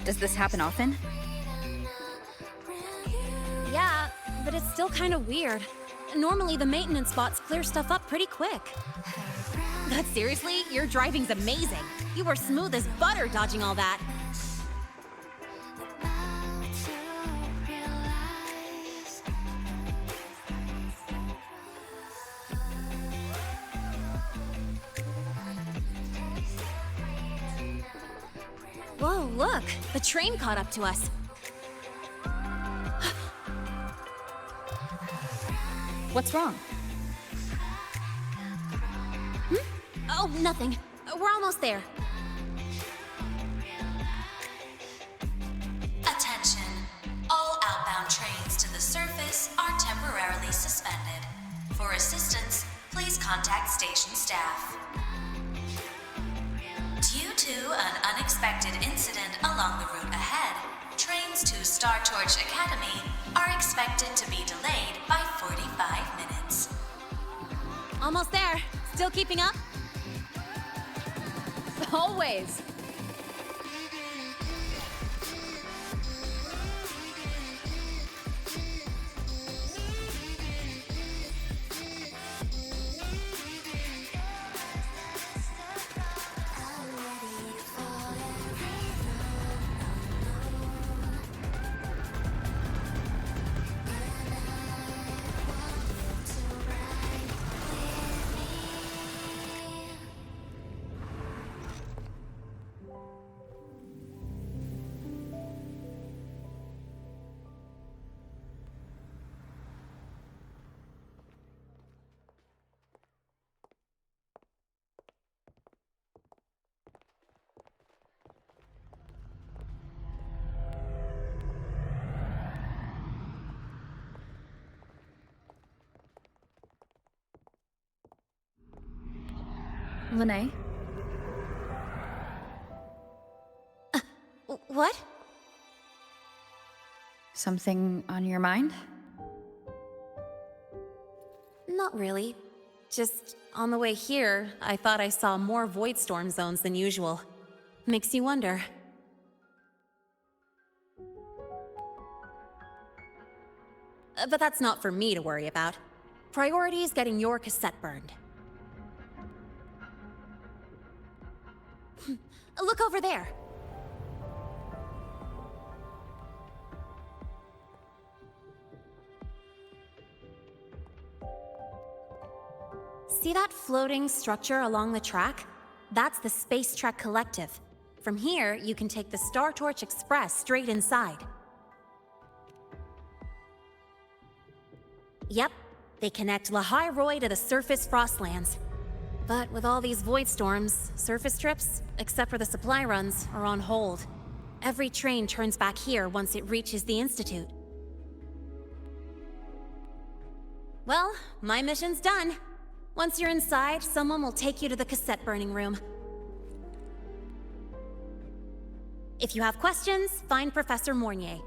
Speaker 3: Does this happen often?
Speaker 6: Yeah, but it's still kind of weird. Normally the maintenance bots clear stuff up pretty quick. But seriously, your driving's amazing. You were smooth as butter dodging all that. Whoa, look! The train caught up to us.
Speaker 3: What's wrong?
Speaker 6: Oh, nothing. We're almost there.
Speaker 14: Attention. All outbound trains to the surface are temporarily suspended. For assistance, please contact station staff. Due to an unexpected incident along the route ahead, trains to Star Torch Academy are expected to be delayed by 45 minutes.
Speaker 6: Almost there. Still keeping up?
Speaker 3: Always. Lene?
Speaker 6: What?
Speaker 3: Something on your mind?
Speaker 6: Not really. Just on the way here, I thought I saw more void storm zones than usual. Makes you wonder. But that's not for me to worry about. Priority is getting your cassette burned. Look over there. See that floating structure along the track? That's the Space Trek Collective. From here, you can take the Star Torch Express straight inside. Yep, they connect Lahai-Roi to the surface Frostlands. But with all these void storms, surface trips, except for the supply runs, are on hold. Every train turns back here once it reaches the Institute. Well, my mission's done. Once you're inside, someone will take you to the cassette burning room. If you have questions, find Professor Mornier.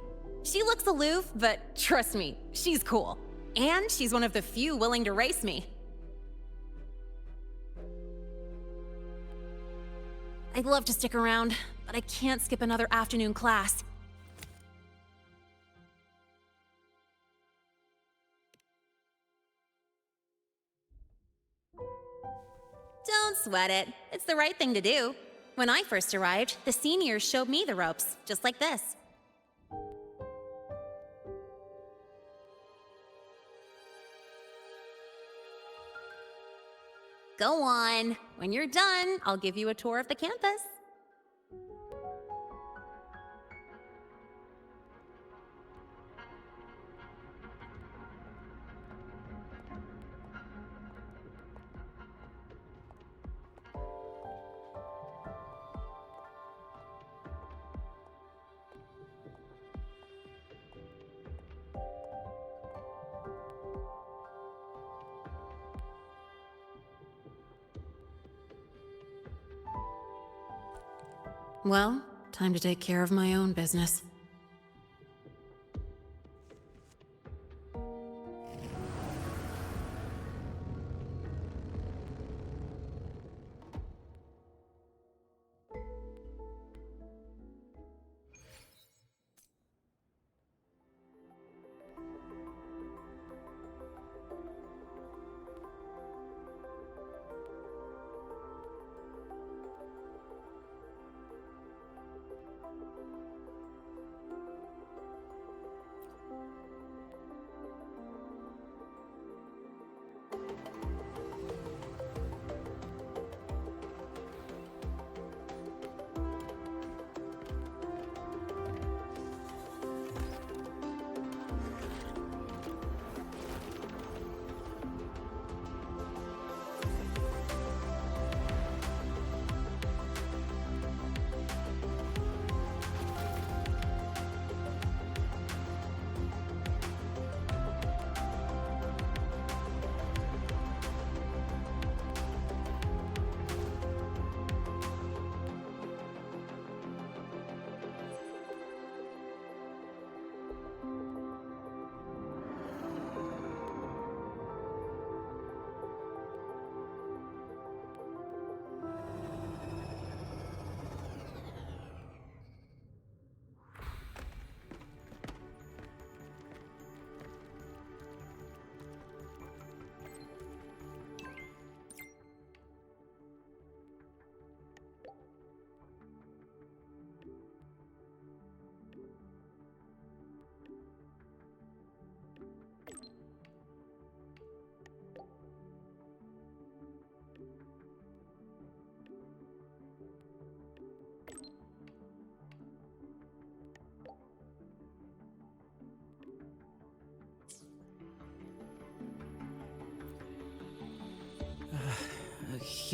Speaker 6: She looks aloof, but trust me, she's cool. And she's one of the few willing to race me. I'd love to stick around, but I can't skip another afternoon class. Don't sweat it. It's the right thing to do. When I first arrived, the seniors showed me the ropes, just like this. Go on. When you're done, I'll give you a tour of the campus. Well, time to take care of my own business.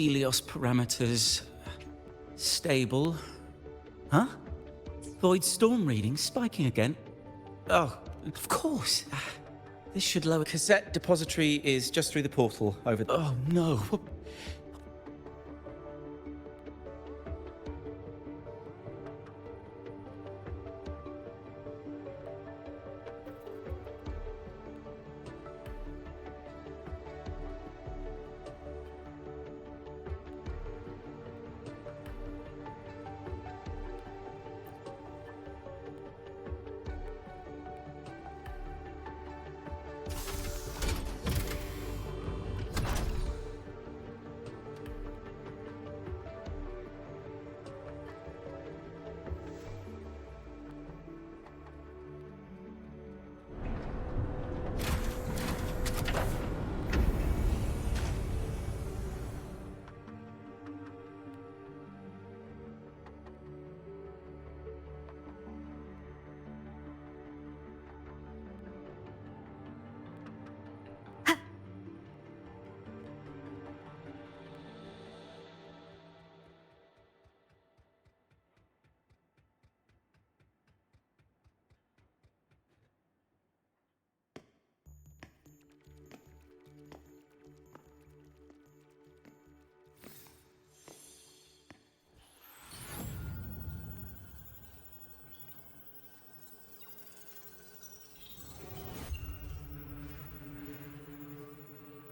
Speaker 20: Helios parameters stable. Huh? Void storm readings spiking again? Oh, of course. This should lower...
Speaker 21: Cassette depository is just through the portal over there.
Speaker 20: Oh, no.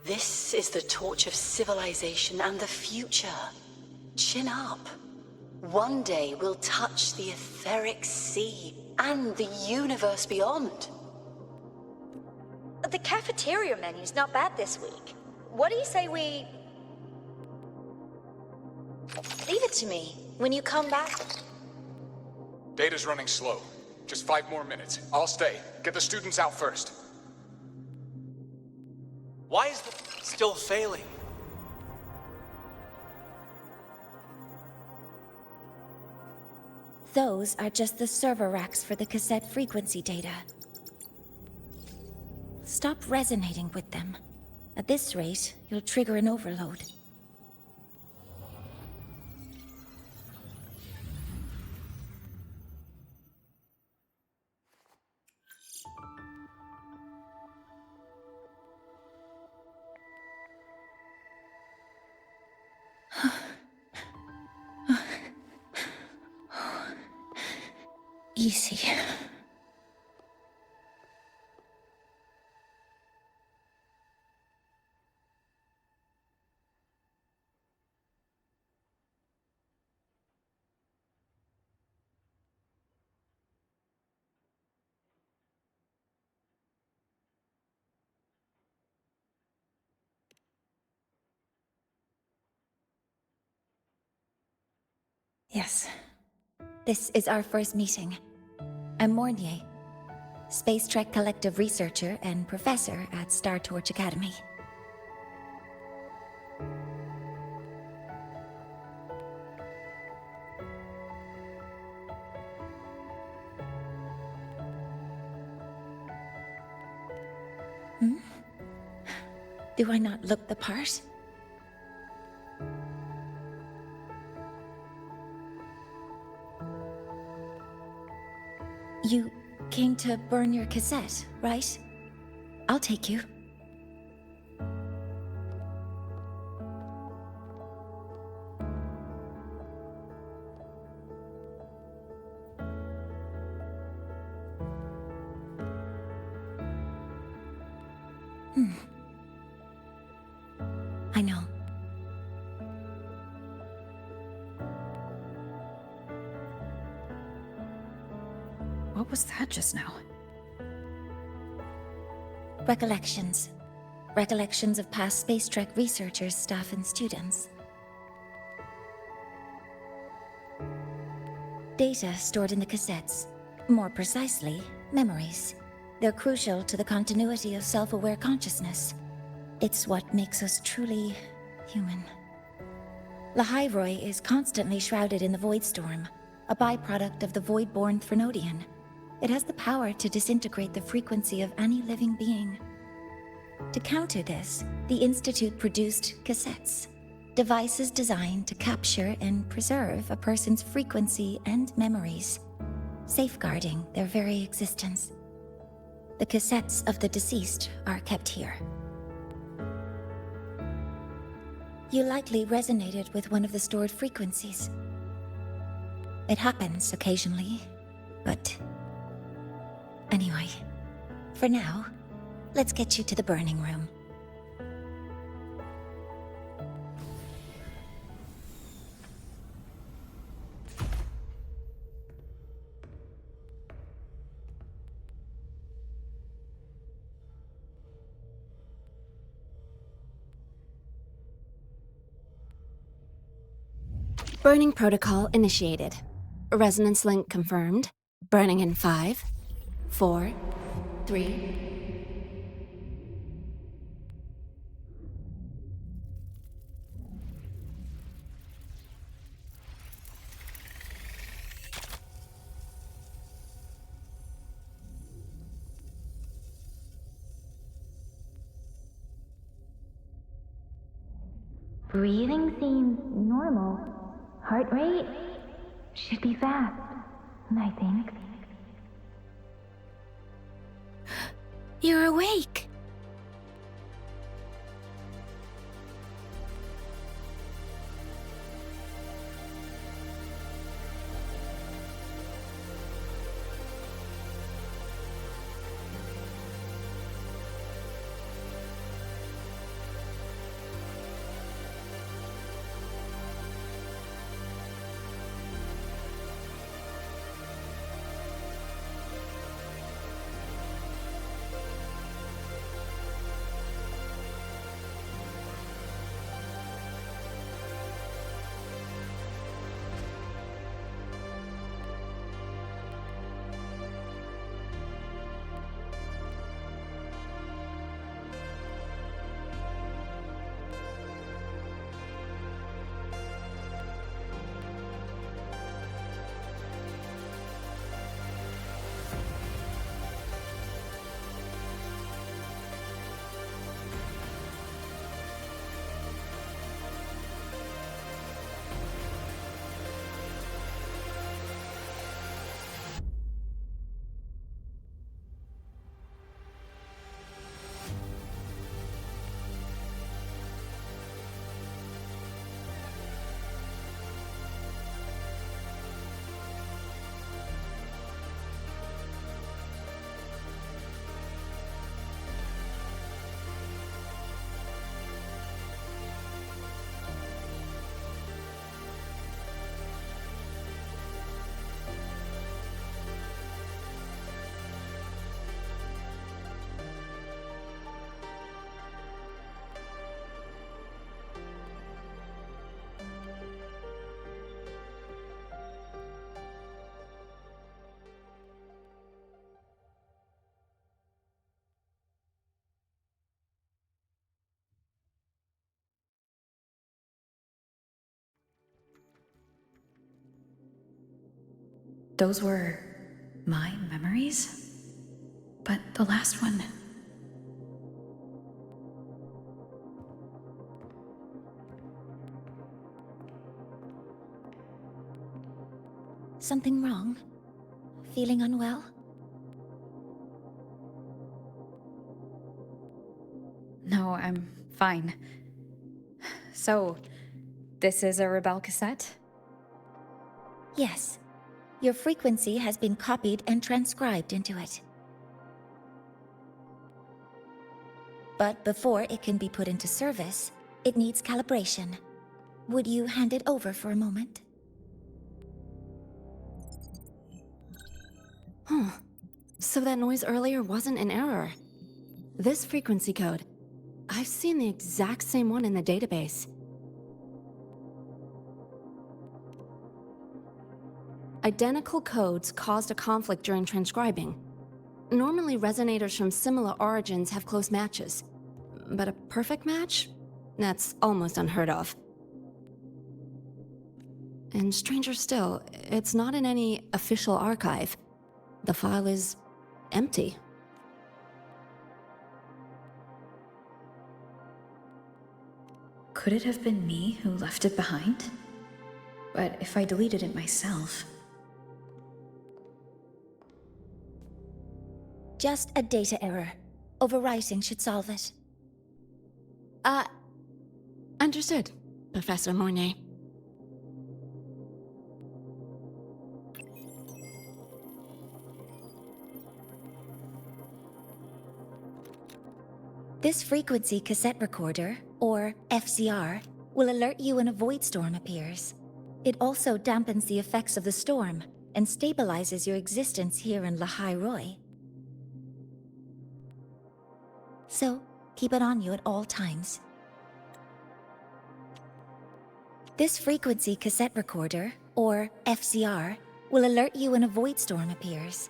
Speaker 22: This is the torch of civilization and the future. Chin up. One day we'll touch the etheric sea and the universe beyond.
Speaker 11: The cafeteria menu's not bad this week. What do you say we... Leave it to me. When you come back...
Speaker 23: Data's running slow. Just 5 more minutes. I'll stay. Get the students out first.
Speaker 24: Why is the still failing?
Speaker 25: Those are just the server racks for the cassette frequency data. Stop resonating with them. At this rate, you'll trigger an overload. Easy. Yes. This is our first meeting. I'm Mornier, Space Trek Collective researcher and professor at Star Torch Academy. Do I not look the part? You came to burn your cassette, right? I'll take you. I know.
Speaker 3: What was that just now?
Speaker 25: Recollections. Recollections of past Space Trek researchers, staff, and students. Data stored in the cassettes. More precisely, memories. They're crucial to the continuity of self-aware consciousness. It's what makes us truly human. Lahai-Roi is constantly shrouded in the Void Storm, a byproduct of the Void-born Threnodian. It has the power to disintegrate the frequency of any living being. To counter this, the Institute produced cassettes, Devices designed to capture and preserve a person's frequency and memories, safeguarding their very existence. The cassettes of the deceased are kept here. You likely resonated with one of the stored frequencies. It happens occasionally, but... Anyway, for now, let's get you to the burning room.
Speaker 6: Burning protocol initiated. Resonance link confirmed. Burning in 5, 4, 3...
Speaker 11: Breathing seems normal. Heart rate should be fast, I think.
Speaker 6: You're awake!
Speaker 5: Those were my memories? But the last one...
Speaker 25: Something wrong? Feeling unwell?
Speaker 3: No, I'm fine. So, this is a Rebel cassette?
Speaker 25: Yes. Your frequency has been copied and transcribed into it. But before it can be put into service, it needs calibration. Would you hand it over for a moment?
Speaker 6: Huh. So that noise earlier wasn't an error. This frequency code, I've seen the exact same one in the database. Identical codes caused a conflict during transcribing. Normally, resonators from similar origins have close matches. But a perfect match? That's almost unheard of. And stranger still, it's not in any official archive. The file is empty.
Speaker 5: Could it have been me who left it behind? But if I deleted it myself...
Speaker 25: Just a data error. Overwriting should solve it.
Speaker 6: Understood, Professor Mornay.
Speaker 25: This frequency cassette recorder, or FCR, will alert you when a void storm appears. It also dampens the effects of the storm and stabilizes your existence here in Lahai-Roi. So, keep it on you at all times. This frequency cassette recorder, or FCR, will alert you when a void storm appears.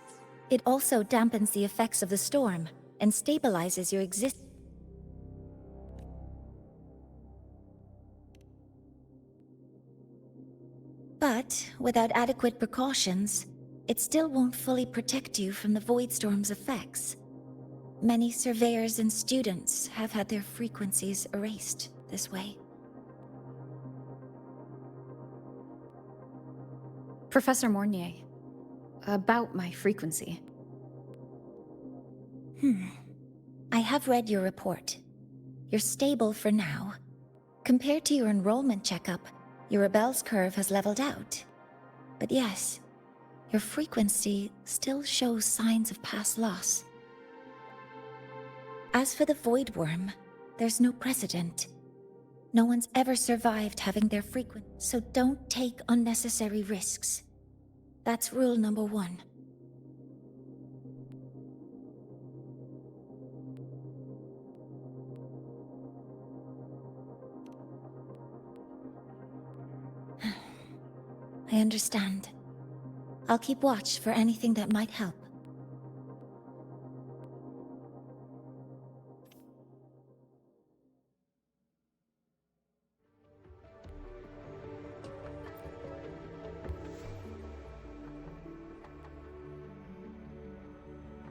Speaker 25: It also dampens the effects of the storm and stabilizes your existence. But without adequate precautions, it still won't fully protect you from the void storm's effects. Many surveyors and students have had their frequencies erased this way.
Speaker 3: Professor Mornier, about my frequency.
Speaker 25: I have read your report. You're stable for now. Compared to your enrollment checkup, your rebel's curve has leveled out. But yes, your frequency still shows signs of past loss. As for the Void Worm, there's no precedent. No one's ever survived having their frequency, so don't take unnecessary risks. That's rule number 1. I understand. I'll keep watch for anything that might help.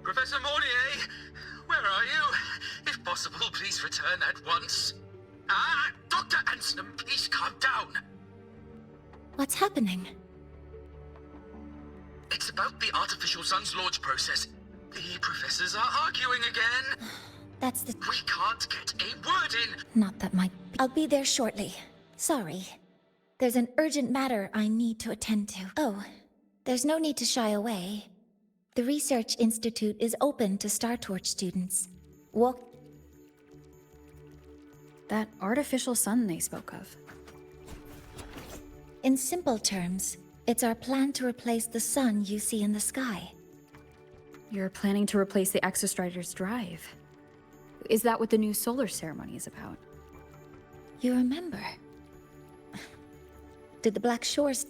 Speaker 1: Professor Mornier, where are you? If possible, please return at once. Dr. Anselm, please calm down.
Speaker 25: What's happening?
Speaker 1: It's about the artificial sun's launch process. The professors are arguing again.
Speaker 25: That's the...
Speaker 1: We can't get a word in.
Speaker 25: Not that my... I'll be there shortly. Sorry. There's an urgent matter I need to attend to. Oh, there's no need to shy away. The Research Institute is open to Star Torch students. Walk...
Speaker 3: That artificial sun they spoke of.
Speaker 25: In simple terms, it's our plan to replace the sun you see in the sky.
Speaker 3: You're planning to replace the Exostrider's drive. Is that what the new solar ceremony is about?
Speaker 25: You remember? Did the Black Shores...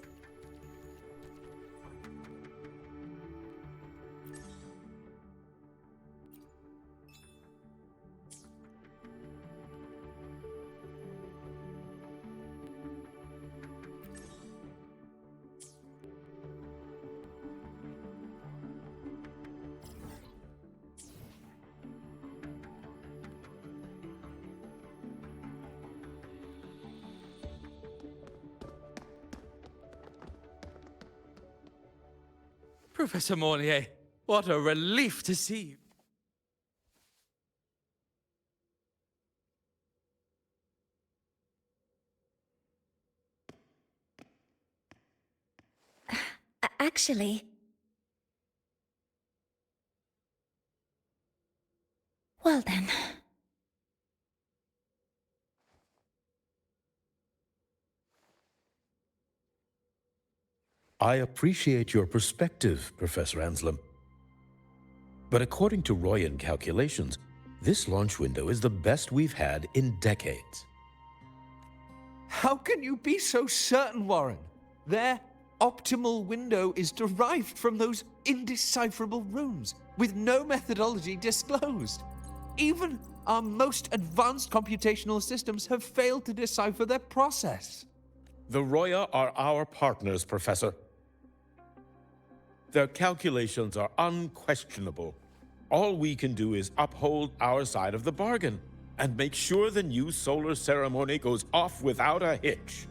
Speaker 1: Professor Mornier, what a relief to see you.
Speaker 25: Actually... Well then...
Speaker 15: I appreciate your perspective, Professor Anselm. But according to Royan calculations, this launch window is the best we've had in decades.
Speaker 19: How can you be so certain, Warren? Their optimal window is derived from those indecipherable runes, with no methodology disclosed. Even our most advanced computational systems have failed to decipher their process.
Speaker 15: The Roya are our partners, Professor. Their calculations are unquestionable. All we can do is uphold our side of the bargain.
Speaker 2: and make sure the new solar ceremony goes off without a hitch.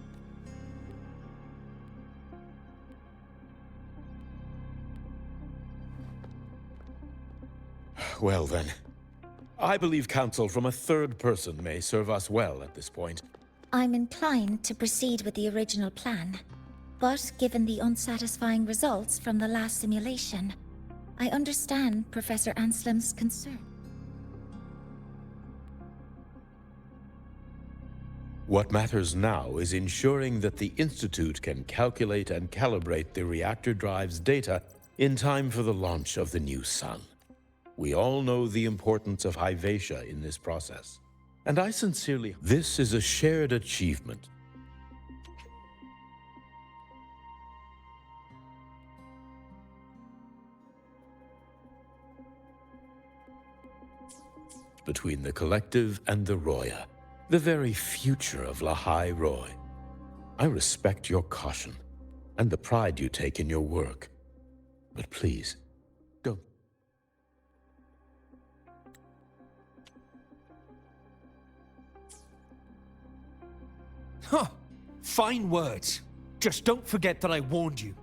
Speaker 2: Well then, I believe counsel from a third person may serve us well at this point.
Speaker 25: I'm inclined to proceed with the original plan, but given the unsatisfying results from the last simulation, I understand Professor Anslim's concern.
Speaker 2: What matters now is ensuring that the Institute can calculate and calibrate the reactor drive's data in time for the launch of the new sun. We all know the importance of Hyvatia in this process, and I sincerely... This is a shared achievement. Between the Collective and the Roya, the very future of Lahai-Roi. I respect your caution and the pride you take in your work, but please, don't.
Speaker 7: Huh. Fine words. Just don't forget that I warned you.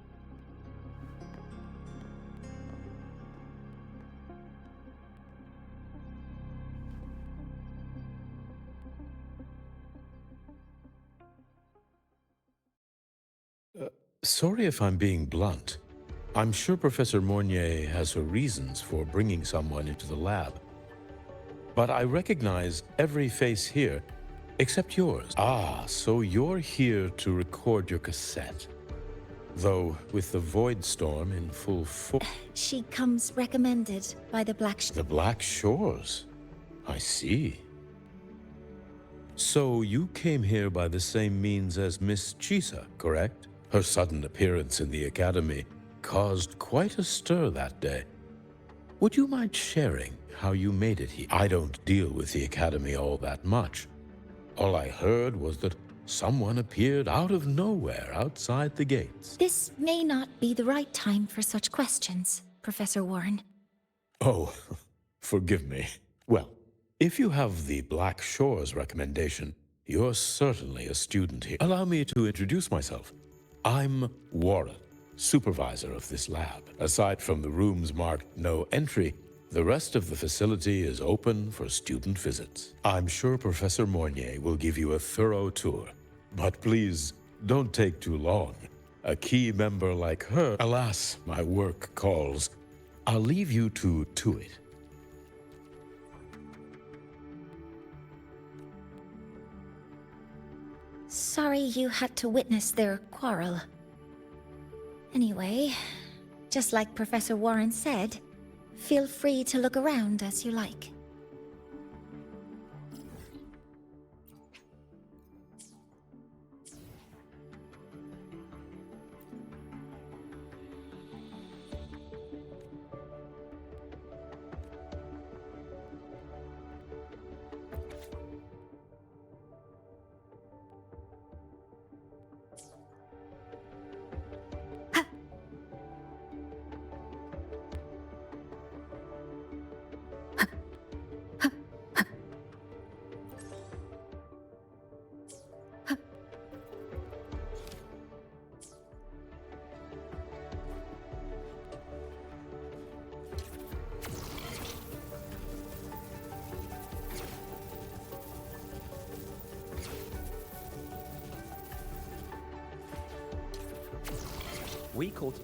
Speaker 2: Sorry if I'm being blunt. I'm sure Professor Mornier has her reasons for bringing someone into the lab. But I recognize every face here, except yours. Ah, so you're here to record your cassette. Though, with the Void Storm in full force...
Speaker 25: She comes recommended by the Black...
Speaker 2: The Black Shores? I see. So you came here by the same means as Miss Chisa, correct? Her sudden appearance in the Academy caused quite a stir that day. Would you mind sharing how you made it here? I don't deal with the Academy all that much. All I heard was that someone appeared out of nowhere outside the gates.
Speaker 25: This may not be the right time for such questions, Professor Warren.
Speaker 2: Oh, forgive me. Well, if you have the Black Shores recommendation, you're certainly a student here. Allow me to introduce myself. I'm Warren, supervisor of this lab. Aside from the rooms marked no entry, the rest of the facility is open for student visits. I'm sure Professor Mornier will give you a thorough tour. But please, don't take too long. A key member like her, alas, my work calls. I'll leave you to it.
Speaker 25: Sorry you had to witness their quarrel. Anyway, just like Professor Warren said, feel free to look around as you like.
Speaker 17: We called...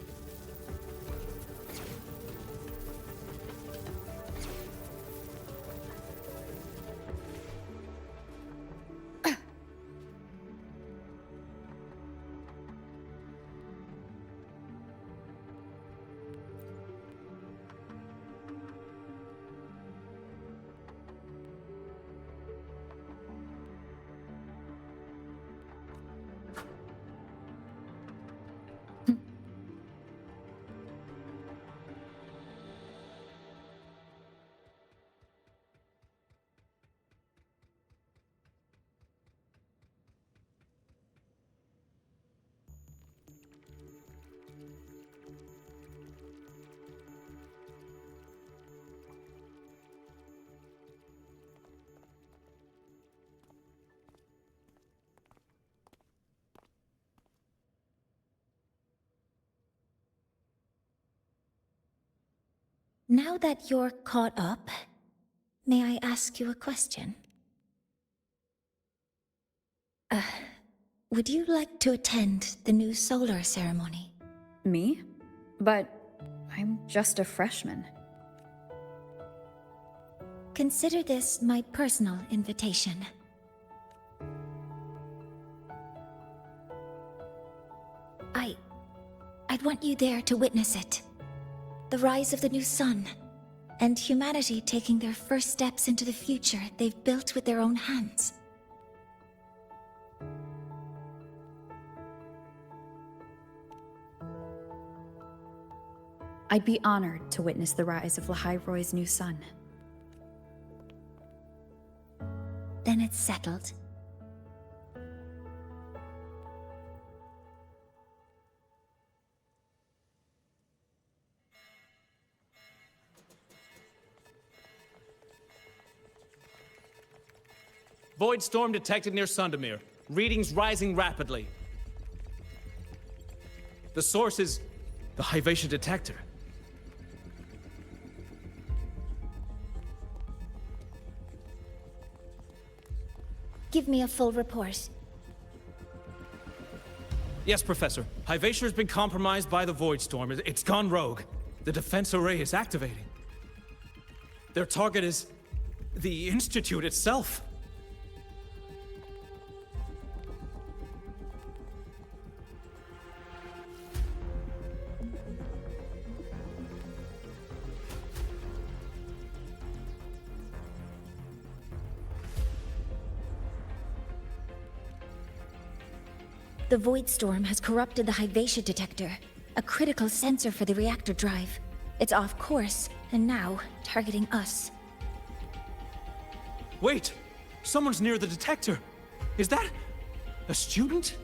Speaker 25: Now that you're caught up, may I ask you a question? Would you like to attend the new solar ceremony?
Speaker 3: Me? But I'm just a freshman.
Speaker 25: Consider this my personal invitation. I'd want you there to witness it. The rise of the new sun, and humanity taking their first steps into the future they've built with their own hands.
Speaker 3: I'd be honored to witness the rise of Lahai-Roi's new sun.
Speaker 25: Then it's settled.
Speaker 9: Void storm detected near Sundamir. Readings rising rapidly. The source is the Hivatia detector.
Speaker 25: Give me a full report.
Speaker 9: Yes, Professor. Hivatia has been compromised by the Void Storm. It's gone rogue. The defense array is activating. Their target is the Institute itself.
Speaker 25: The Void Storm has corrupted the Hivatia detector, a critical sensor for the reactor drive. It's off course, and now targeting us.
Speaker 9: Wait! Someone's near the detector! Is that a student?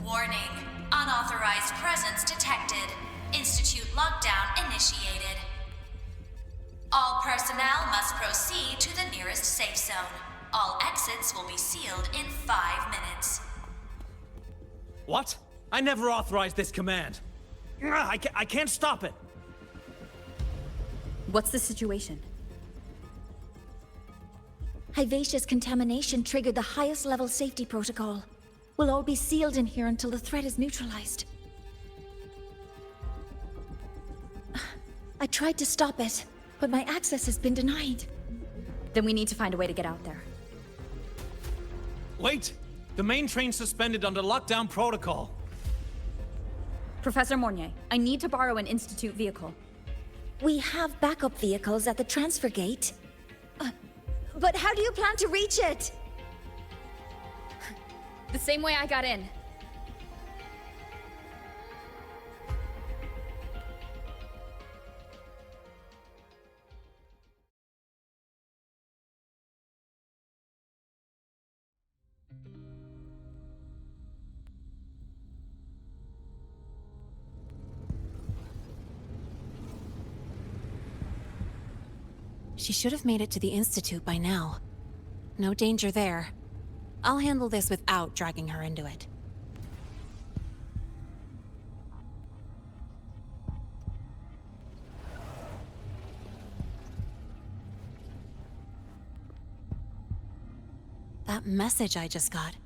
Speaker 14: Warning. Unauthorized presence detected. Institute lockdown initiated. All personnel must proceed to the nearest safe zone. All exits will be sealed in 5 minutes.
Speaker 9: What? I never authorized this command. I can't stop it.
Speaker 3: What's the situation?
Speaker 25: Hivatia's contamination triggered the highest level safety protocol. We'll all be sealed in here until the threat is neutralized. I tried to stop it, but my access has been denied.
Speaker 3: Then we need to find a way to get out there.
Speaker 9: Wait! The main train's suspended under lockdown protocol.
Speaker 3: Professor Mornier, I need to borrow an Institute vehicle.
Speaker 25: We have backup vehicles at the transfer gate. But how do you plan to reach it?
Speaker 3: The same way I got in.
Speaker 6: She should have made it to the Institute by now. No danger there. I'll handle this without dragging her into it. That message I just got,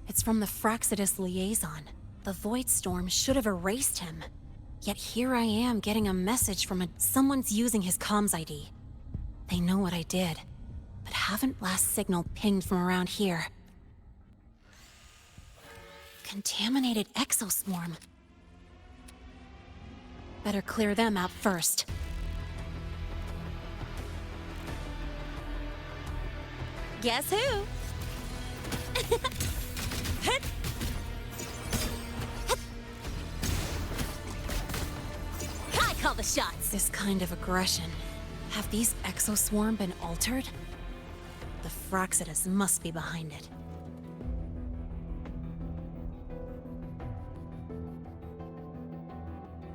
Speaker 6: it's from the Fraxidus liaison. The Void Storm should have erased him. Yet here I am getting a message from someone's using his comms ID. They know what I did, but haven't last signal pinged from around here. Contaminated exoswarm. Better clear them out first. Guess who? I call the shots. This kind of aggression. Have these exoswarm been altered? The Fraxidus must be behind it.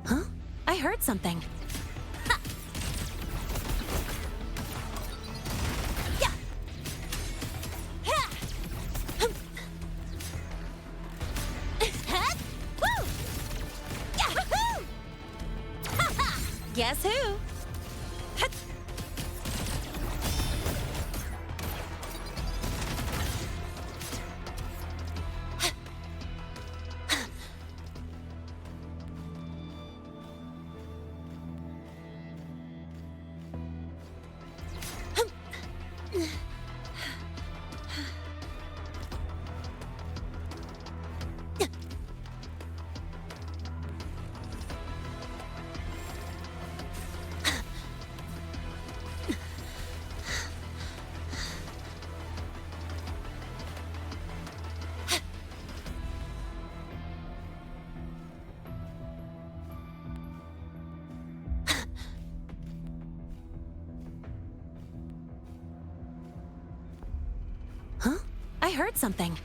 Speaker 6: Huh? I heard something. Ha! Yeah! Ha! Hum. Ha! Woo! Yahoo! Ha ha! Guess who? Ha! Huh? I heard something.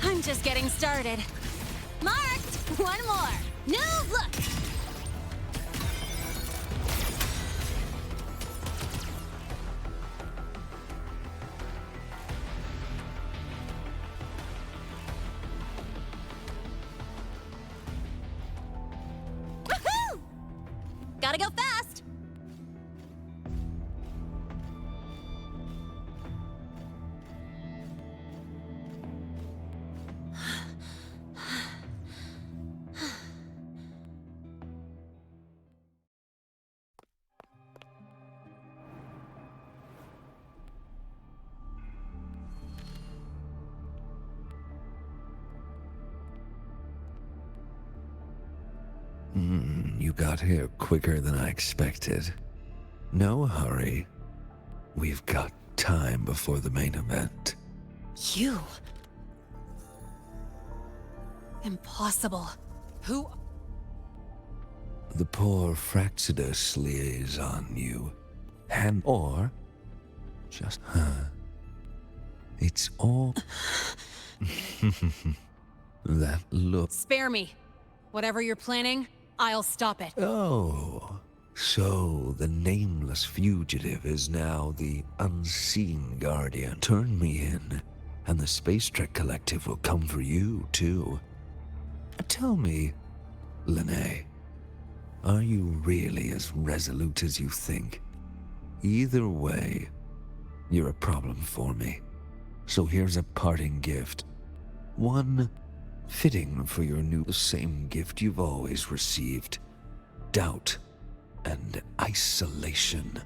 Speaker 6: I'm just getting started. Marked! One more. New look! Woohoo! Gotta go fast!
Speaker 15: You got here quicker than I expected. No hurry. We've got time before the main event.
Speaker 6: You? Impossible. Who?
Speaker 15: The poor Fraxidus liaison you. Or just her. It's all... that look...
Speaker 6: Spare me. Whatever you're planning, I'll stop it.
Speaker 15: Oh, so the nameless fugitive is now the unseen guardian. Turn me in, and the Space Trek Collective will come for you, too. Tell me, Lahai, are you really as resolute as you think? Either way, you're a problem for me. So here's a parting gift. One fitting for your new, the same gift you've always received. Doubt and isolation.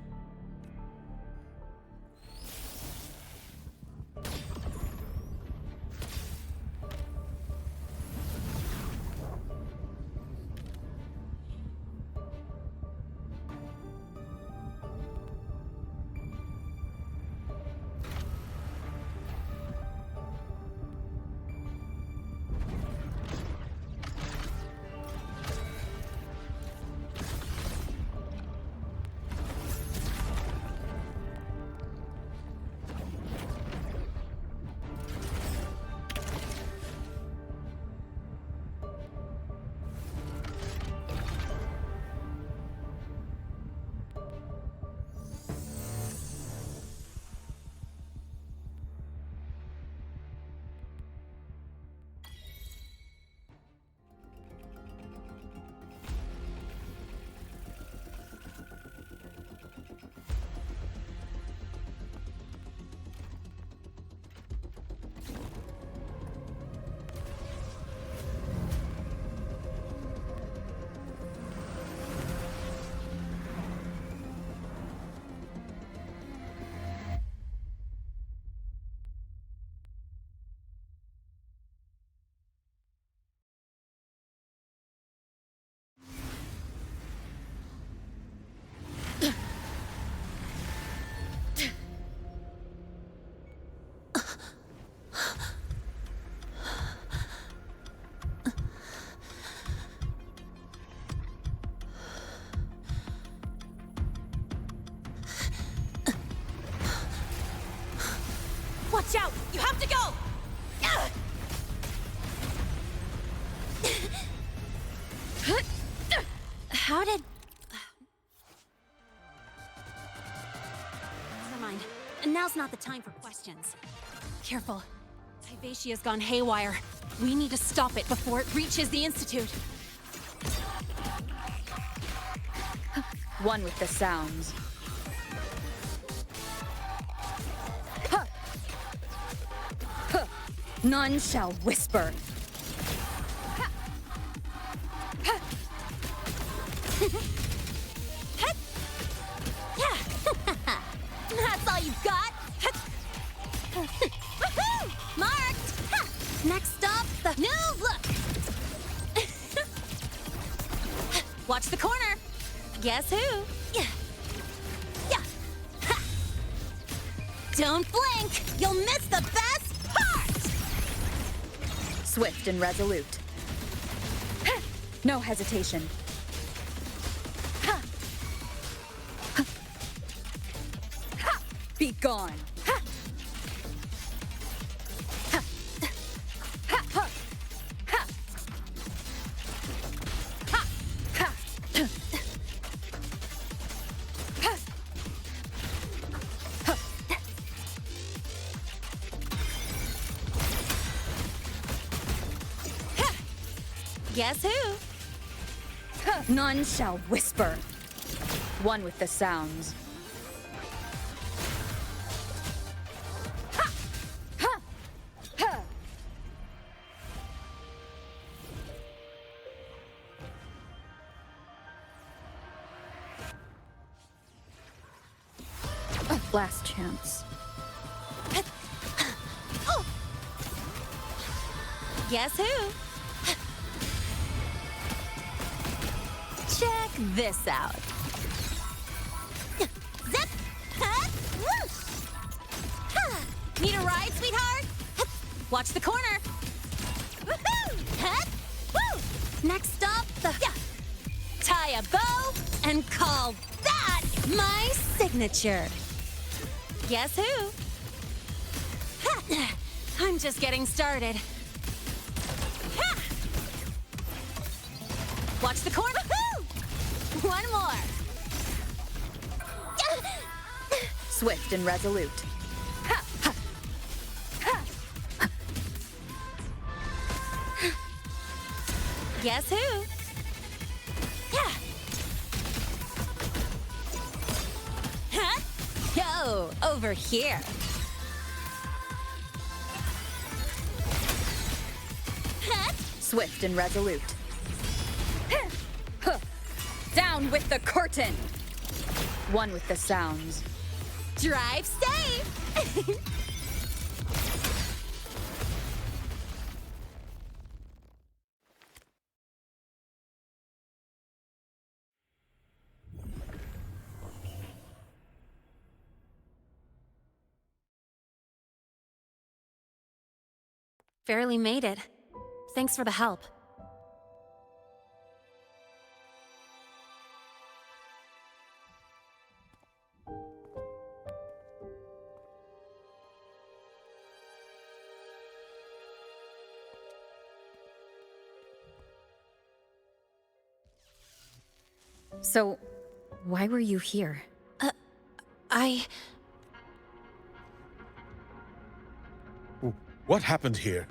Speaker 6: Watch out! You have to go! How did... Never mind. Now's not the time for questions. Careful. Hyvatia's gone haywire. We need to stop it before it reaches the Institute.
Speaker 3: One with the sounds. Huh. Huh. None shall whisper.
Speaker 6: That's all you've got? Woohoo! Marked! Next stop, the new look! Watch the corner! Guess who? Yeah. Ha. Don't blink! You'll miss the best part!
Speaker 3: Swift and resolute. No hesitation. Be gone.
Speaker 6: Guess who?
Speaker 3: None shall whisper. One with the sounds. Last chance.
Speaker 6: Guess who? Check this out. Zip! Hut! Whoosh! Ha! Need a ride, sweetheart? Watch the corner. Woohoo! Hut! Woo! Next stop, the... Tie a bow and call that my signature. Guess who? Ha! I'm just getting started. Ha! Watch the corner. Woohoo! One more.
Speaker 3: Swift and resolute. Ha! Ha! Ha!
Speaker 6: Guess who? Yeah. Huh? Yo, over here. Huh?
Speaker 3: Swift and resolute. Down with the curtain! One with the sounds.
Speaker 6: Drive safe! Barely made it. Thanks for the help.
Speaker 3: So, why were you here?
Speaker 2: What happened here?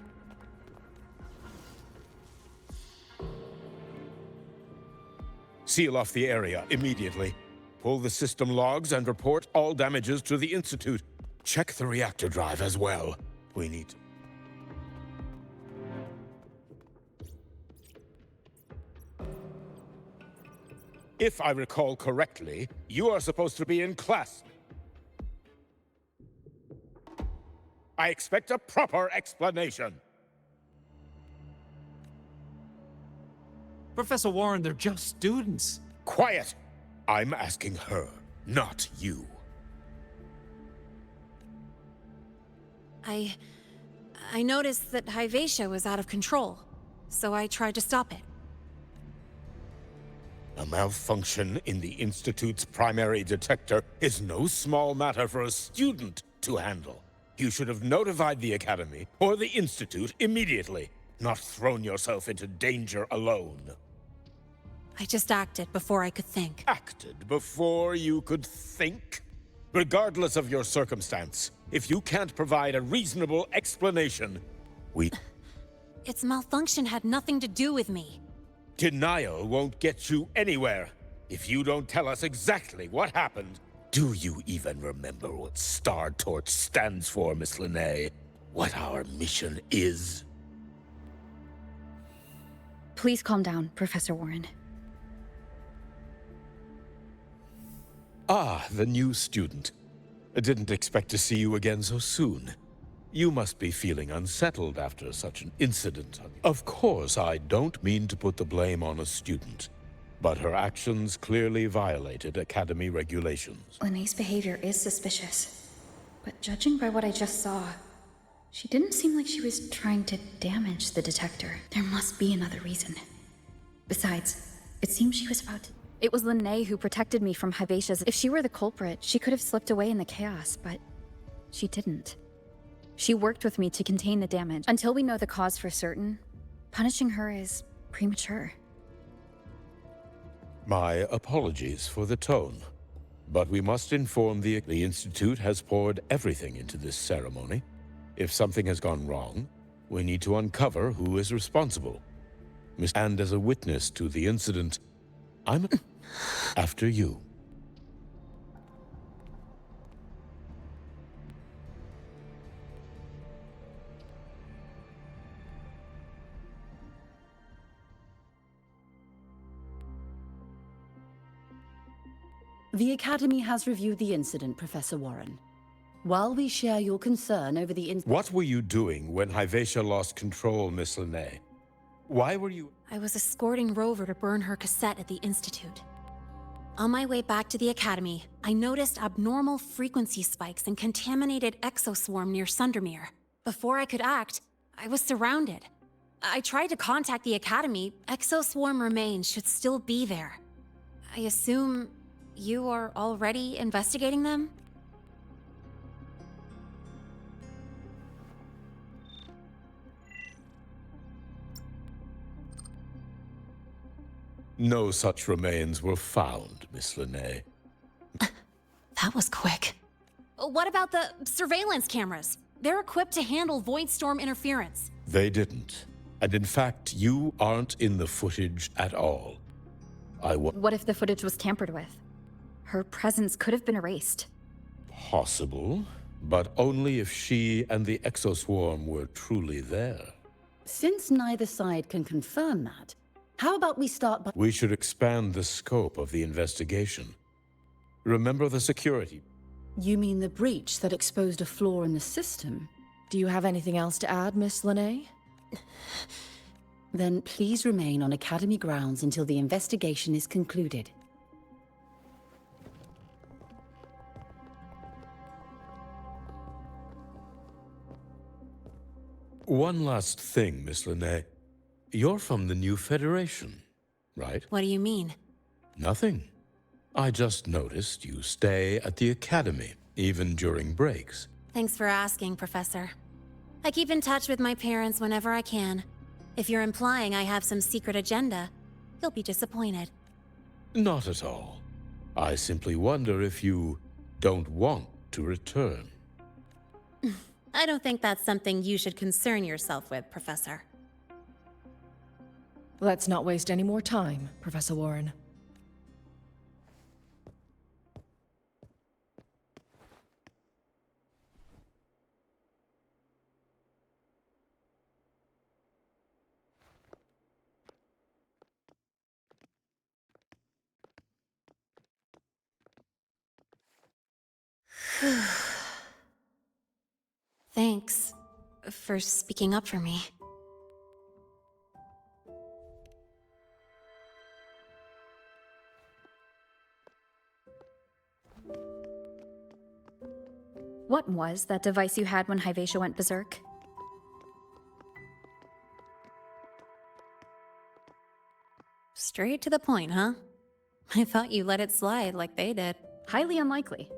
Speaker 2: Seal off the area immediately. Pull the system logs and report all damages to the Institute. Check the reactor drive as well. We need... If I recall correctly, you are supposed to be in class. I expect a proper explanation.
Speaker 9: Professor Warren, they're just students.
Speaker 2: Quiet! I'm asking her, not you.
Speaker 6: I noticed that Hyvatia was out of control, so I tried to stop it.
Speaker 2: A malfunction in the Institute's primary detector is no small matter for a student to handle. You should have notified the Academy or the Institute immediately, not thrown yourself into danger alone.
Speaker 6: I just acted before I could think.
Speaker 2: Acted before you could think? Regardless of your circumstance, if you can't provide a reasonable explanation,
Speaker 6: Its malfunction had nothing to do with me.
Speaker 2: Denial won't get you anywhere. If you don't tell us exactly what happened, do you even remember what Star Torch stands for, Miss Linnae? What our mission is?
Speaker 3: Please calm down, Professor Warren.
Speaker 2: Ah, the new student. I didn't expect to see you again so soon. You must be feeling unsettled after such an incident. Of course, I don't mean to put the blame on a student, but her actions clearly violated Academy regulations.
Speaker 3: Linnae's behavior is suspicious, but judging by what I just saw, she didn't seem like she was trying to damage the detector. There must be another reason. Besides, it seems she was about to... It was Linnae who protected me from Hivatia's. If she were the culprit, she could have slipped away in the chaos, but she didn't. She worked with me to contain the damage. Until we know the cause for certain, punishing her is premature.
Speaker 2: My apologies for the tone, but we must inform the Institute has poured everything into this ceremony. If something has gone wrong, we need to uncover who is responsible. And as a witness to the incident, I'm after you.
Speaker 4: The Academy has reviewed the incident, Professor Warren. While we share your concern over the
Speaker 2: What were you doing when Hivatia lost control, Miss Linnae? Why were you...
Speaker 6: I was escorting Rover to burn her cassette at the Institute. On my way back to the Academy, I noticed abnormal frequency spikes and contaminated exoswarm near Sundermere. Before I could act, I was surrounded. I tried to contact the Academy. Exoswarm remains should still be there. I assume you are already investigating them?
Speaker 2: No such remains were found, Miss Linnae.
Speaker 6: That was quick. What about the surveillance cameras? They're equipped to handle void storm interference.
Speaker 2: They didn't. And in fact, you aren't in the footage at all.
Speaker 3: What if the footage was tampered with? Her presence could have been erased.
Speaker 2: Possible, but only if she and the exoswarm were truly there.
Speaker 4: Since neither side can confirm that, how about we start by...
Speaker 2: We should expand the scope of the investigation. Remember the security.
Speaker 10: You mean the breach that exposed a flaw in the system? Do you have anything else to add, Miss Linnae?
Speaker 4: Then please remain on Academy grounds until the investigation is concluded.
Speaker 2: One last thing, Miss Linnae. You're from the new Federation, right?
Speaker 6: What do you mean?
Speaker 2: Nothing. I just noticed you stay at the Academy, even during breaks.
Speaker 6: Thanks for asking, Professor. I keep in touch with my parents whenever I can. If you're implying I have some secret agenda, you'll be disappointed.
Speaker 2: Not at all. I simply wonder if you don't want to return.
Speaker 6: I don't think that's something you should concern yourself with, Professor.
Speaker 10: Let's not waste any more time, Professor Warren.
Speaker 6: Thanks for speaking up for me.
Speaker 3: What was that device you had when Hivatia went berserk?
Speaker 6: Straight to the point, huh? I thought you let it slide like they did.
Speaker 3: Highly unlikely.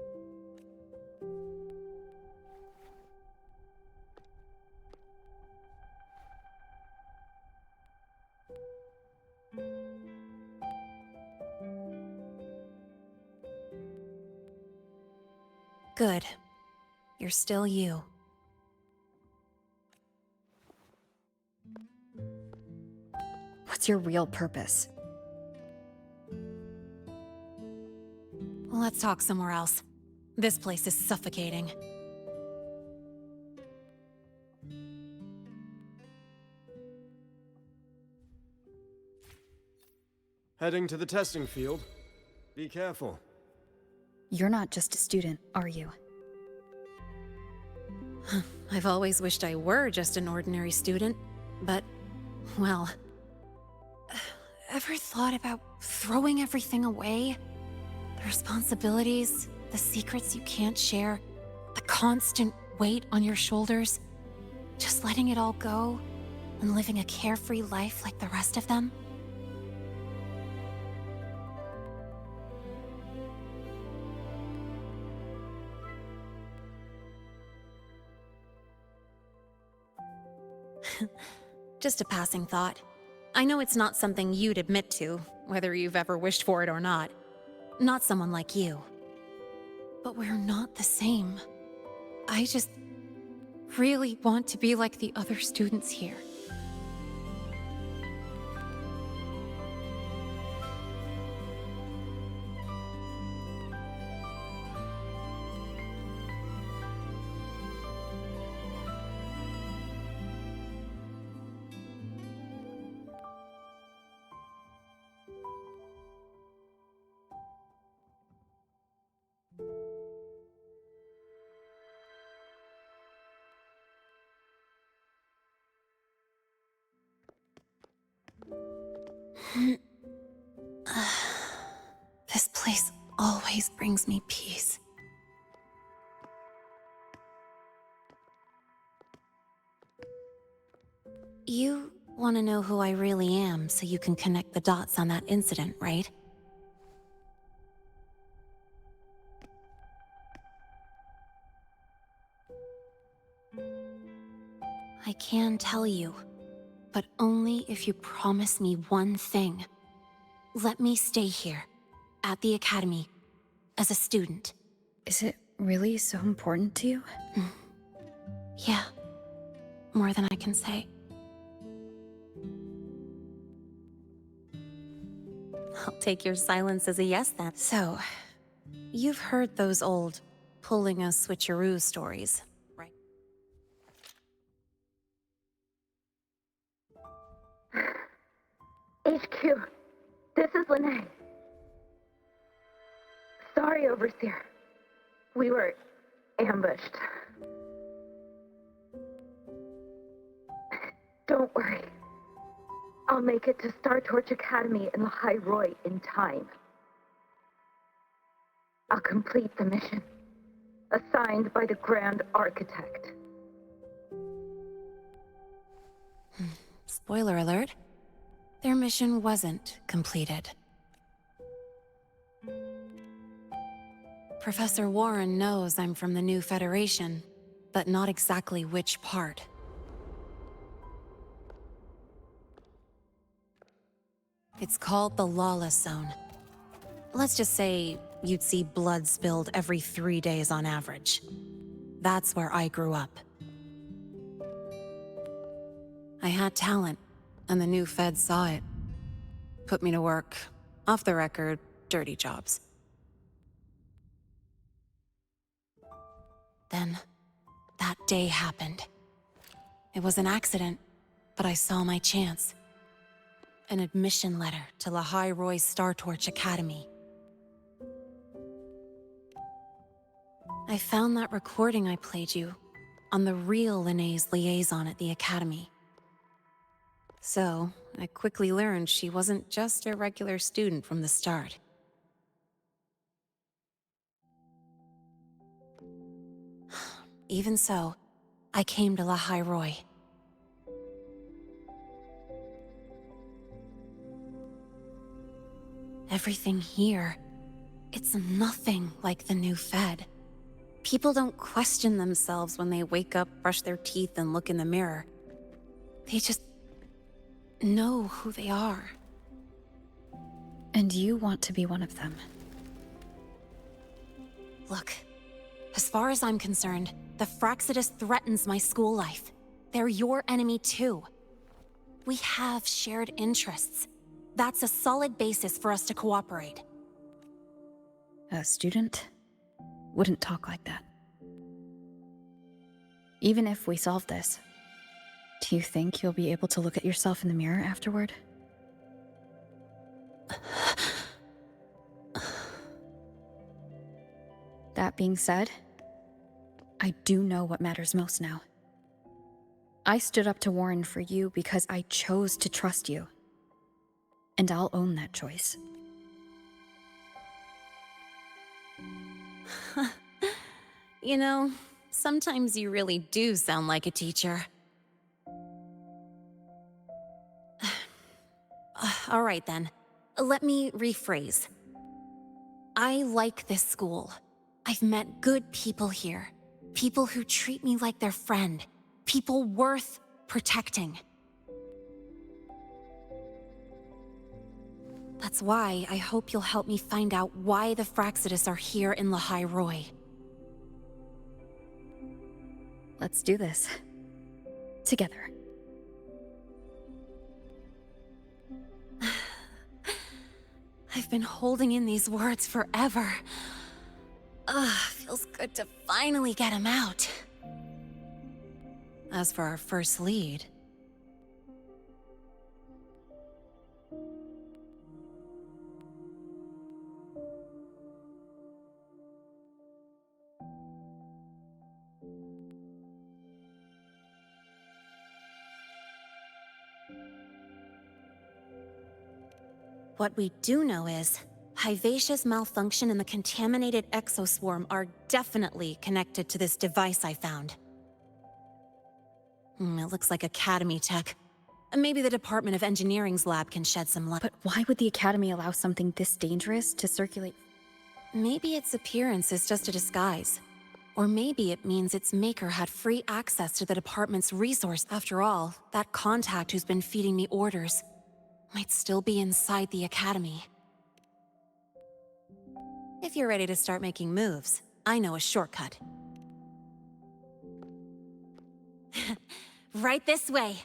Speaker 6: Good. You're still you.
Speaker 3: What's your real purpose?
Speaker 6: Let's talk somewhere else. This place is suffocating.
Speaker 8: Heading to the testing field. Be careful.
Speaker 3: You're not just a student, are you?
Speaker 6: I've always wished I were just an ordinary student, but, well... Ever thought about throwing everything away? The responsibilities, the secrets you can't share, the constant weight on your shoulders? Just letting it all go and living a carefree life like the rest of them? Just a passing thought. I know it's not something you'd admit to, whether you've ever wished for it or not. Not someone like you. But we're not the same. I just really want to be like the other students here. This place always brings me peace. You want to know who I really am so you can connect the dots on that incident, right? I can tell you, but only if you promise me one thing. Let me stay here, at the Academy, as a student.
Speaker 3: Is it really so important to you?
Speaker 6: Yeah, more than I can say. I'll take your silence as a yes then. So, you've heard those old pulling a switcheroo stories, right?
Speaker 12: HQ, this is Lene. Sorry, Overseer. We were ambushed. Don't worry. I'll make it to Star Torch Academy in Lahai-Roi in time. I'll complete the mission, assigned by the Grand Architect.
Speaker 6: Spoiler alert. Their mission wasn't completed. Professor Warren knows I'm from the new Federation, but not exactly which part. It's called the Lawless Zone. Let's just say you'd see blood spilled every 3 days on average. That's where I grew up. I had talent, and the new Fed saw it. Put me to work, off the record, dirty jobs. Then, that day happened. It was an accident, but I saw my chance. An admission letter to Lahai-Roi Star Torch Academy. I found that recording I played you on the real Lene's liaison at the Academy. So, I quickly learned she wasn't just a regular student from the start. Even so, I came to Lahai-Roi. Everything here, it's nothing like the new Fed. People don't question themselves when they wake up, brush their teeth, and look in the mirror. They just know who they are.
Speaker 3: And you want to be one of them.
Speaker 6: Look, As far as I'm concerned, the Fraxidus threatens my school life. They're your enemy too. We have shared interests. That's a solid basis for us to cooperate.
Speaker 5: A student wouldn't talk like that. Even if we solve this, do you think you'll be able to look at yourself in the mirror afterward? That being said, I do know what matters most now. I stood up to Warren for you because I chose to trust you. And I'll own that choice.
Speaker 6: You know, sometimes you really do sound like a teacher. All right then, let me rephrase. I like this school. I've met good people here. People who treat me like their friend. People worth protecting. That's why I hope you'll help me find out why the Fraxidus are here in Lahai-Roi.
Speaker 5: Let's do this. Together.
Speaker 6: I've been holding in these words forever. Feels good to finally get him out. As for our first lead... What we do know is, Hivacia's malfunction and the contaminated exoswarm are definitely connected to this device I found. It looks like Academy tech. Maybe the Department of Engineering's lab can shed some light.
Speaker 5: But why would the Academy allow something this dangerous to circulate?
Speaker 6: Maybe its appearance is just a disguise. Or maybe it means its maker had free access to the department's resource. After all, that contact who's been feeding me orders might still be inside the Academy. If you're ready to start making moves, I know a shortcut. Right this way.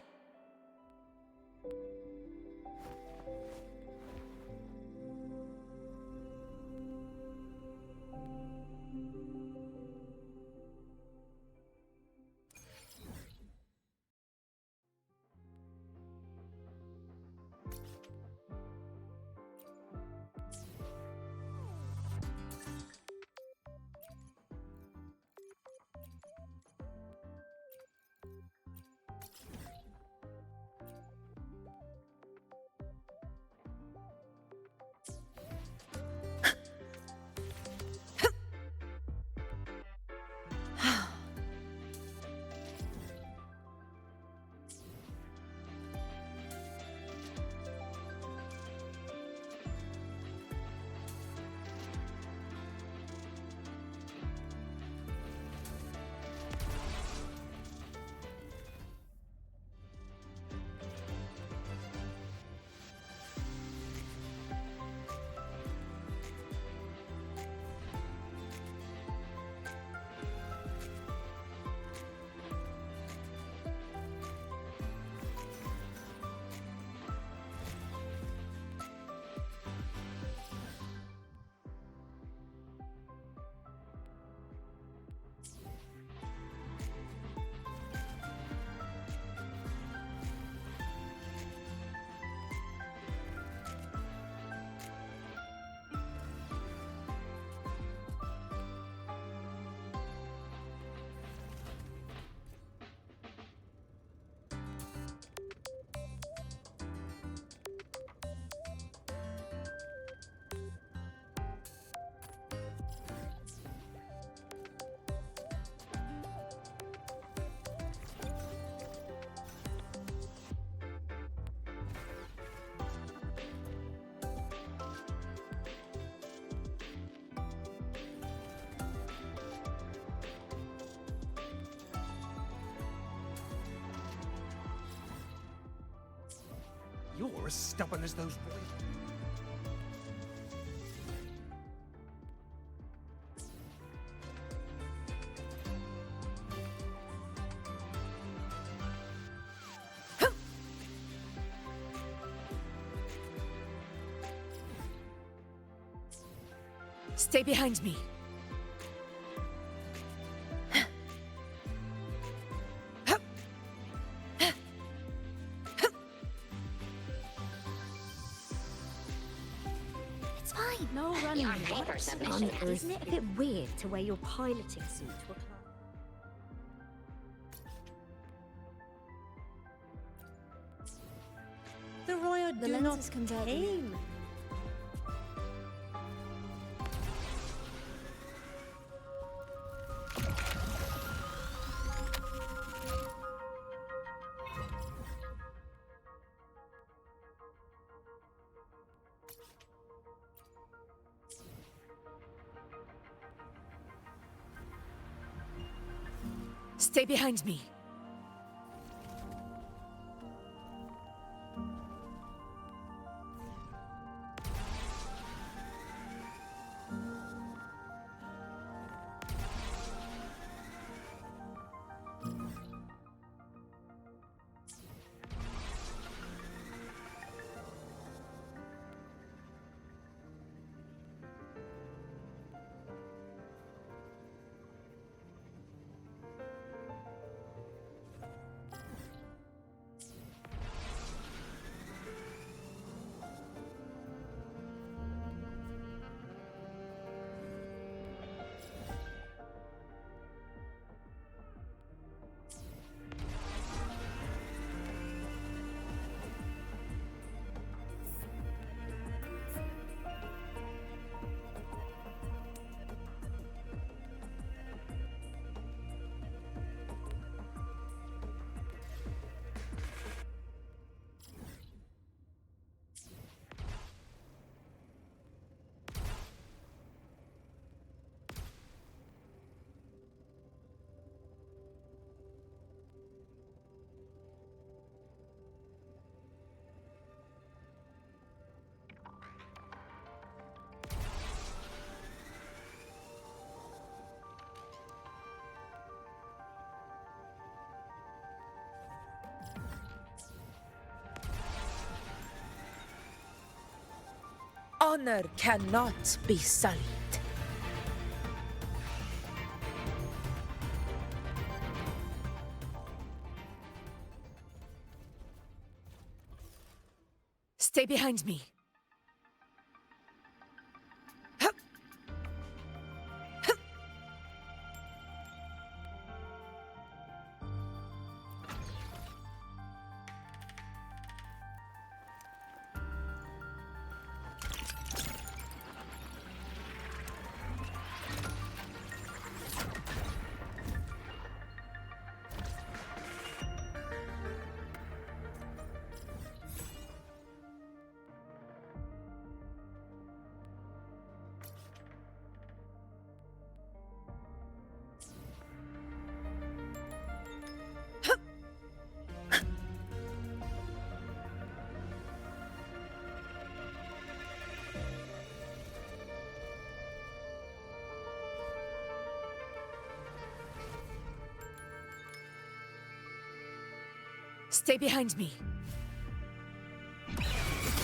Speaker 7: You're as stubborn as those boys.
Speaker 10: Stay behind me.
Speaker 11: It's fine.
Speaker 13: No running.
Speaker 11: On paper, isn't it a bit weird to wear your piloting suit to a class?
Speaker 13: The Royal
Speaker 11: The
Speaker 13: do not
Speaker 11: lenses convert me.
Speaker 13: tame.
Speaker 10: Stay behind me. Honor cannot be sullied. Stay behind me. Stay behind me.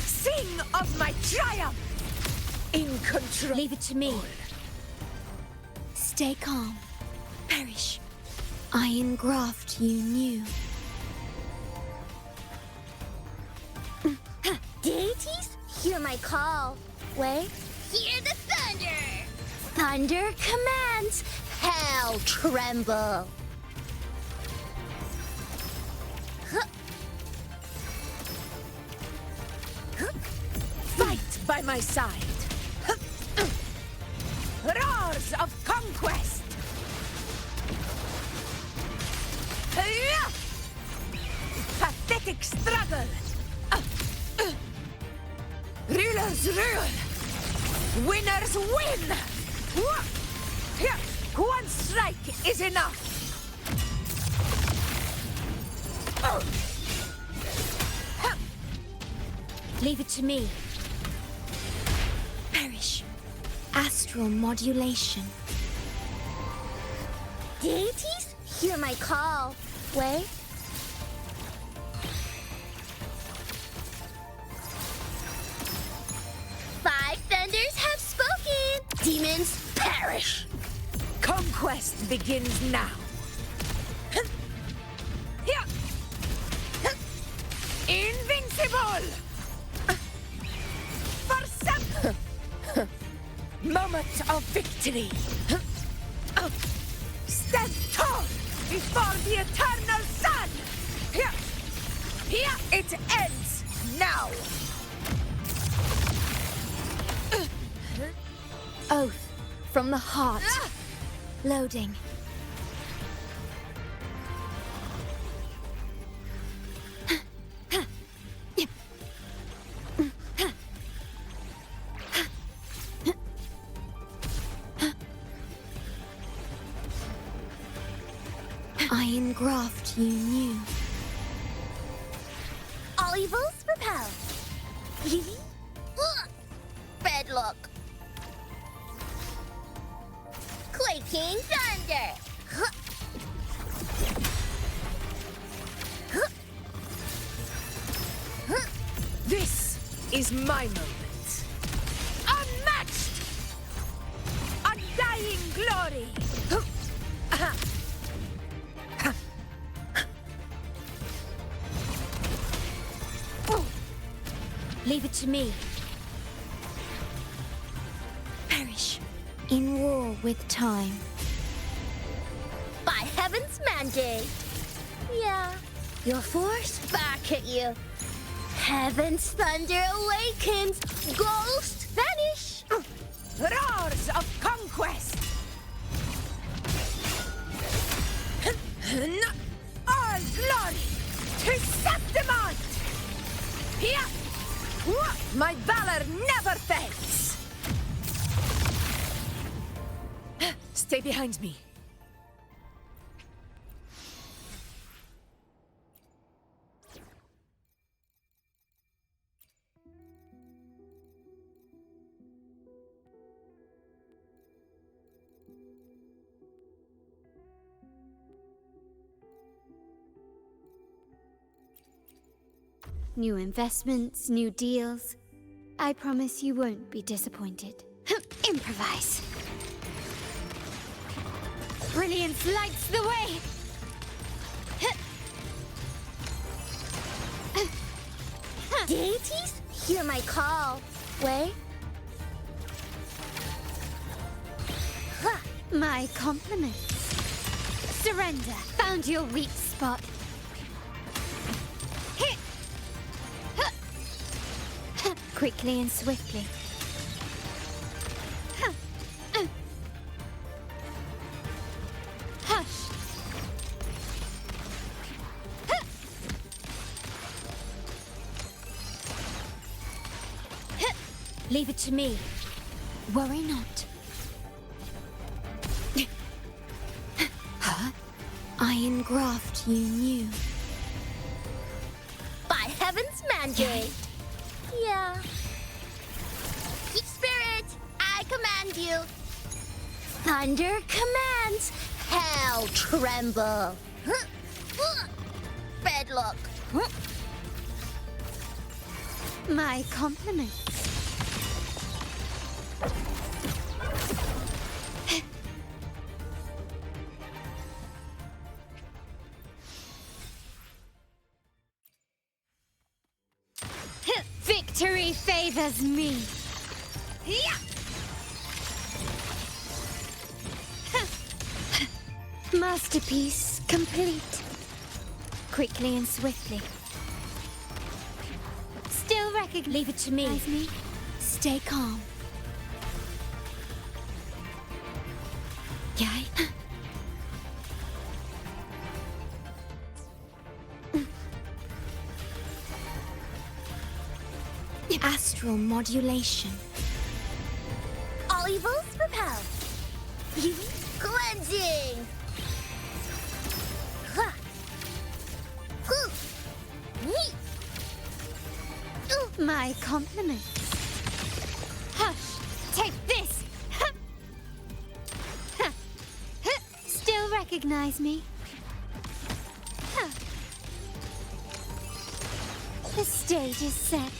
Speaker 10: Sing of my triumph! In control.
Speaker 11: Leave it to me. Stay calm. Perish. Iron graft you knew. Deities, hear my call. Wait. Hear the thunder. Thunder commands. Hell tremble.
Speaker 10: Fight by my side. Roars of conquest. Pathetic struggle. Rulers rule. Winners win. One strike is enough.
Speaker 11: Leave it to me. Perish. Astral modulation. Deities, hear my call. Wait. Five thunders have spoken.
Speaker 13: Demons, perish!
Speaker 16: Conquest begins now. Invincible! For some moment of victory. Stand tall before the eternal sun! It ends now!
Speaker 5: Oath from the heart. Loading. Iron graft you knew.
Speaker 13: All evils repel. Bedlock. Quaking thunder.
Speaker 16: This is my moment. Unmatched! Undying glory!
Speaker 13: Leave it to me. Perish in war with time. By heaven's mandate. Yeah. Your force back at you. Heaven's thunder awakens. Ghosts vanish.
Speaker 16: Roars of conquest! All glory to Septimont! Here! My valor never fades! Stay behind me.
Speaker 13: New investments, new deals. I promise you won't be disappointed. Improvise. Brilliance lights the way! Deities, hear my call. Way? My compliments. Surrender. Found your weak spot. Quickly and swiftly. Hush. Leave it to me. Worry not. Huh? Iron graft you knew. By heaven's mandate. Yeah. Spirit, I command you. Thunder commands. Hell tremble. Bedlock. My compliments. Victory favors me. Masterpiece complete. Quickly and swiftly. Still recognize. Leave it to me. Stay calm. Yay. Astral modulation. All evils repel. Cleansing. My compliments. Hush. Take this. Still recognize me? The stage is set.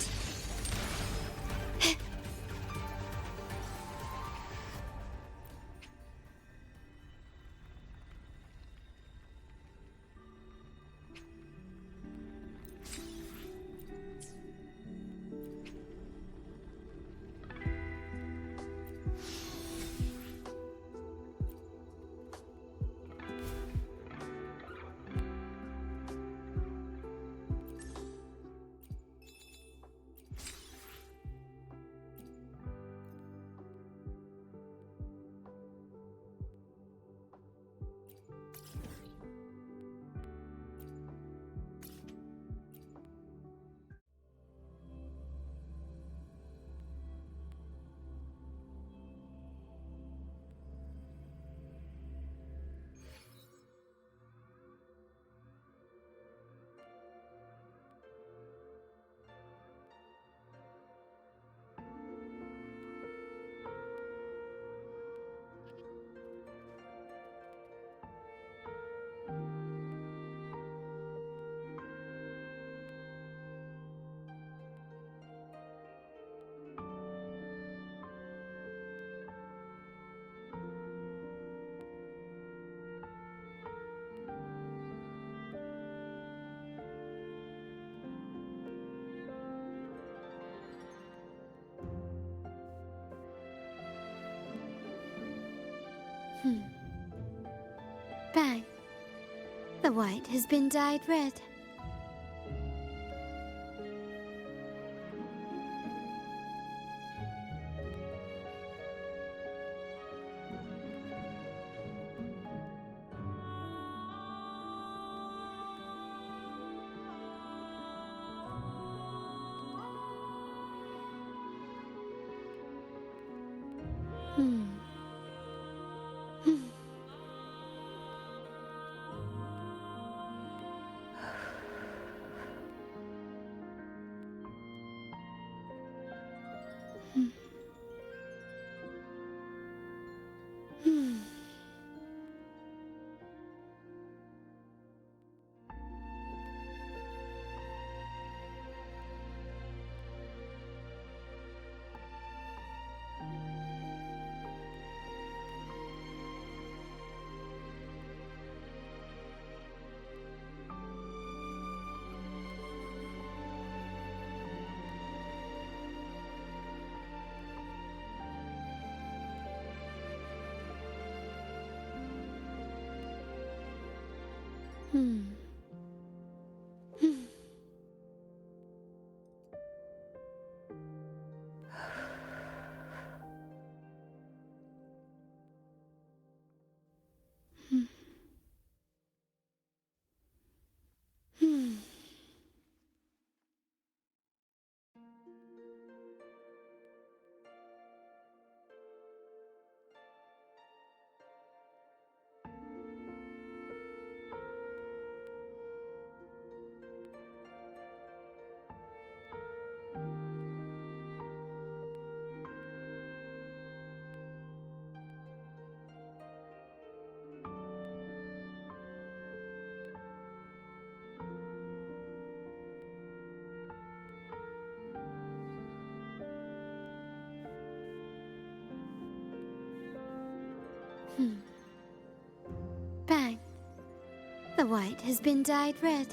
Speaker 13: Bang. The white has been dyed red. Bang. The white has been dyed red.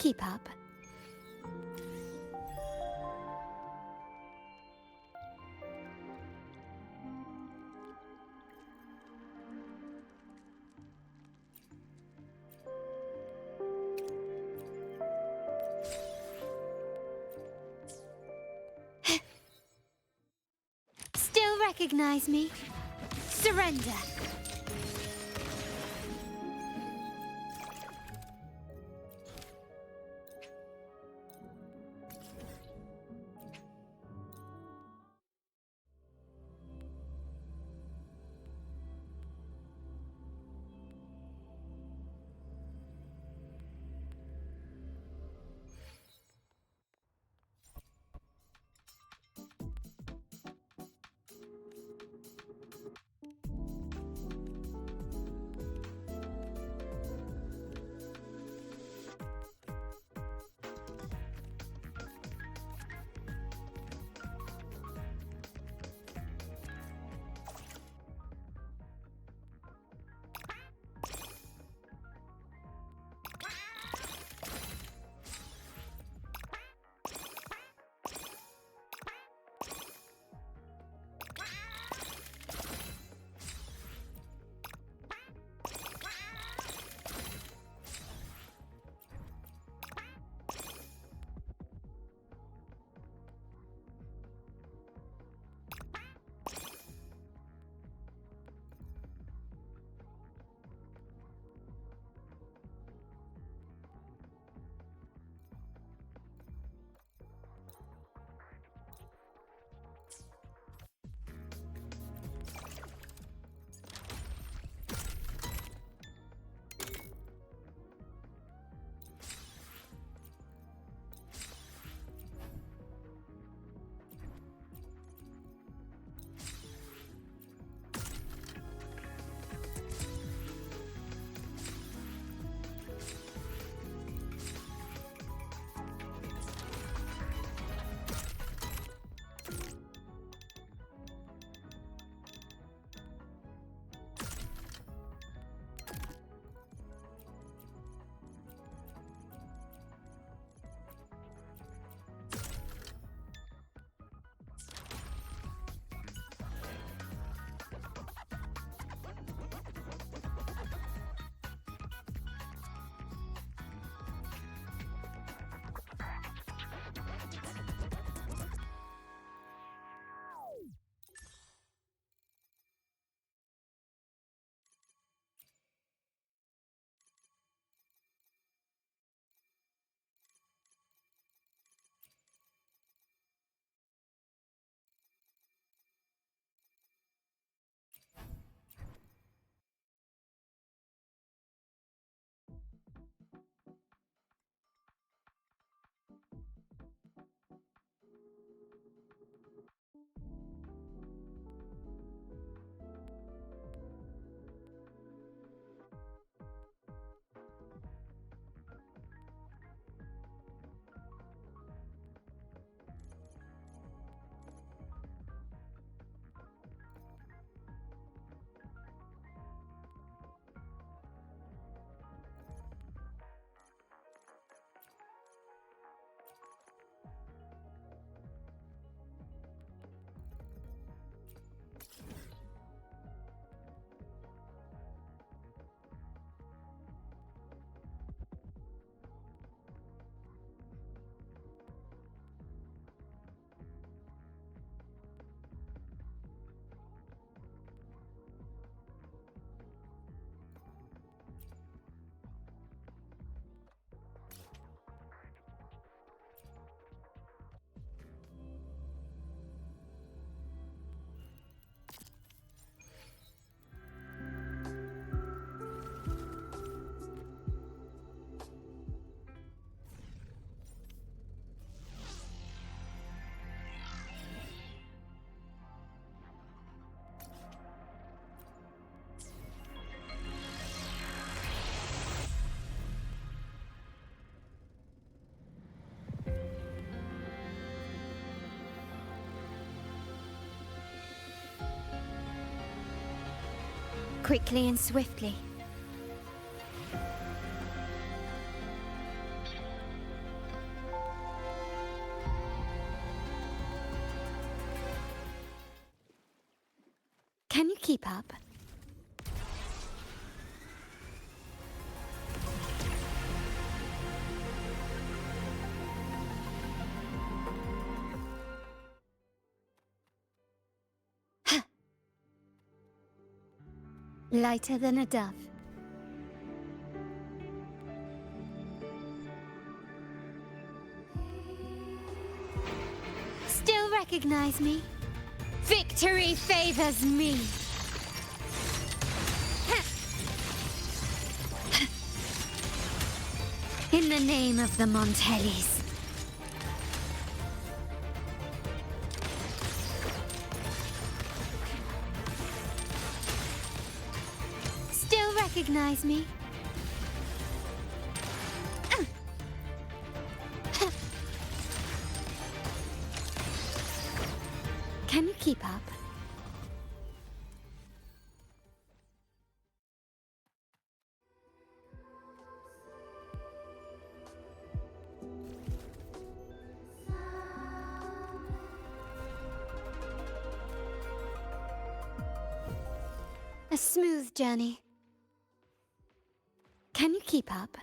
Speaker 13: Keep up. Still recognize me? Surrender! Quickly and swiftly. keep up? Lighter than a dove. Still recognize me? Victory favors me! In the name of the Montellis. Still recognize me? Can you keep up? A smooth journey. Can you keep up?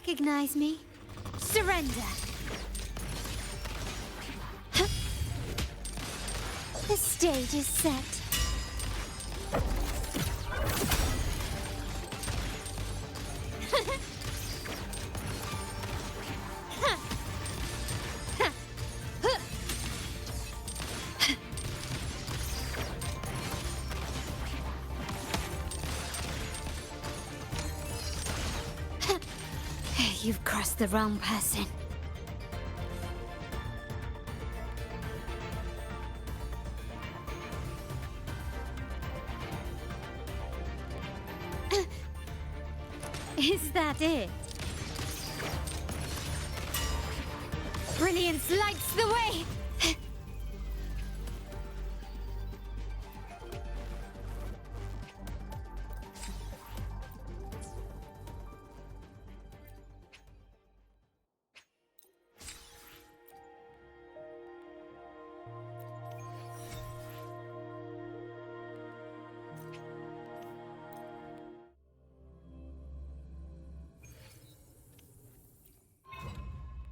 Speaker 13: recognize me? Surrender. Huh. The stage is set. You've crossed the wrong person. Is that it? Brilliance lights the way!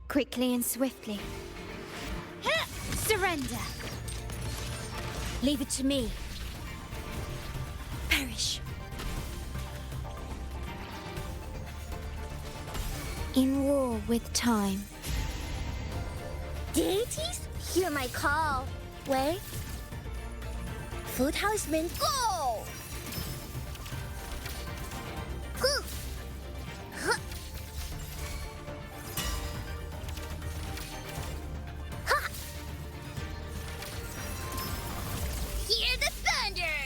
Speaker 13: Quickly and swiftly. Surrender!
Speaker 11: Leave it to me. Perish. In war with time. Deities, hear my call. Wait. Food housemen, go! Go! Huh. Ha! Hear the thunder!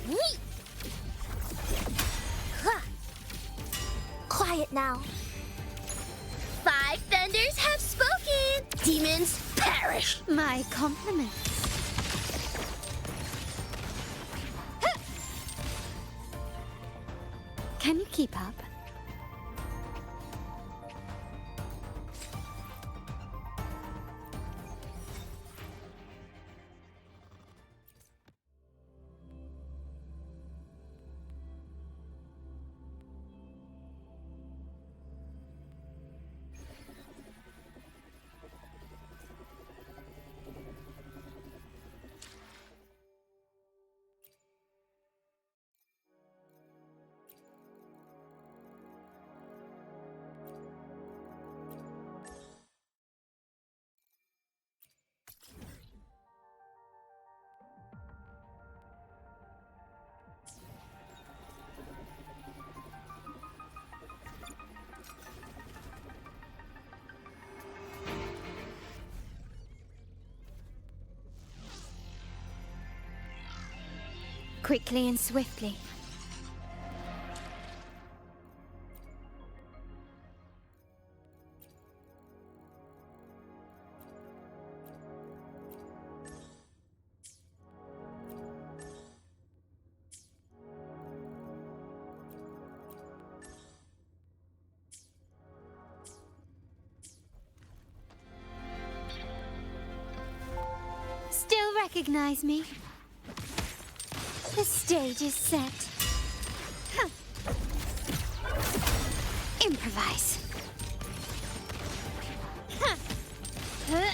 Speaker 11: Wait! Ha! Quiet now. 5 thunders have spoken! Demons, perish!
Speaker 13: My compliments. Can you keep up? Quickly and swiftly. Still recognize me? The stage is set. Huh. Improvise. Huh. Huh.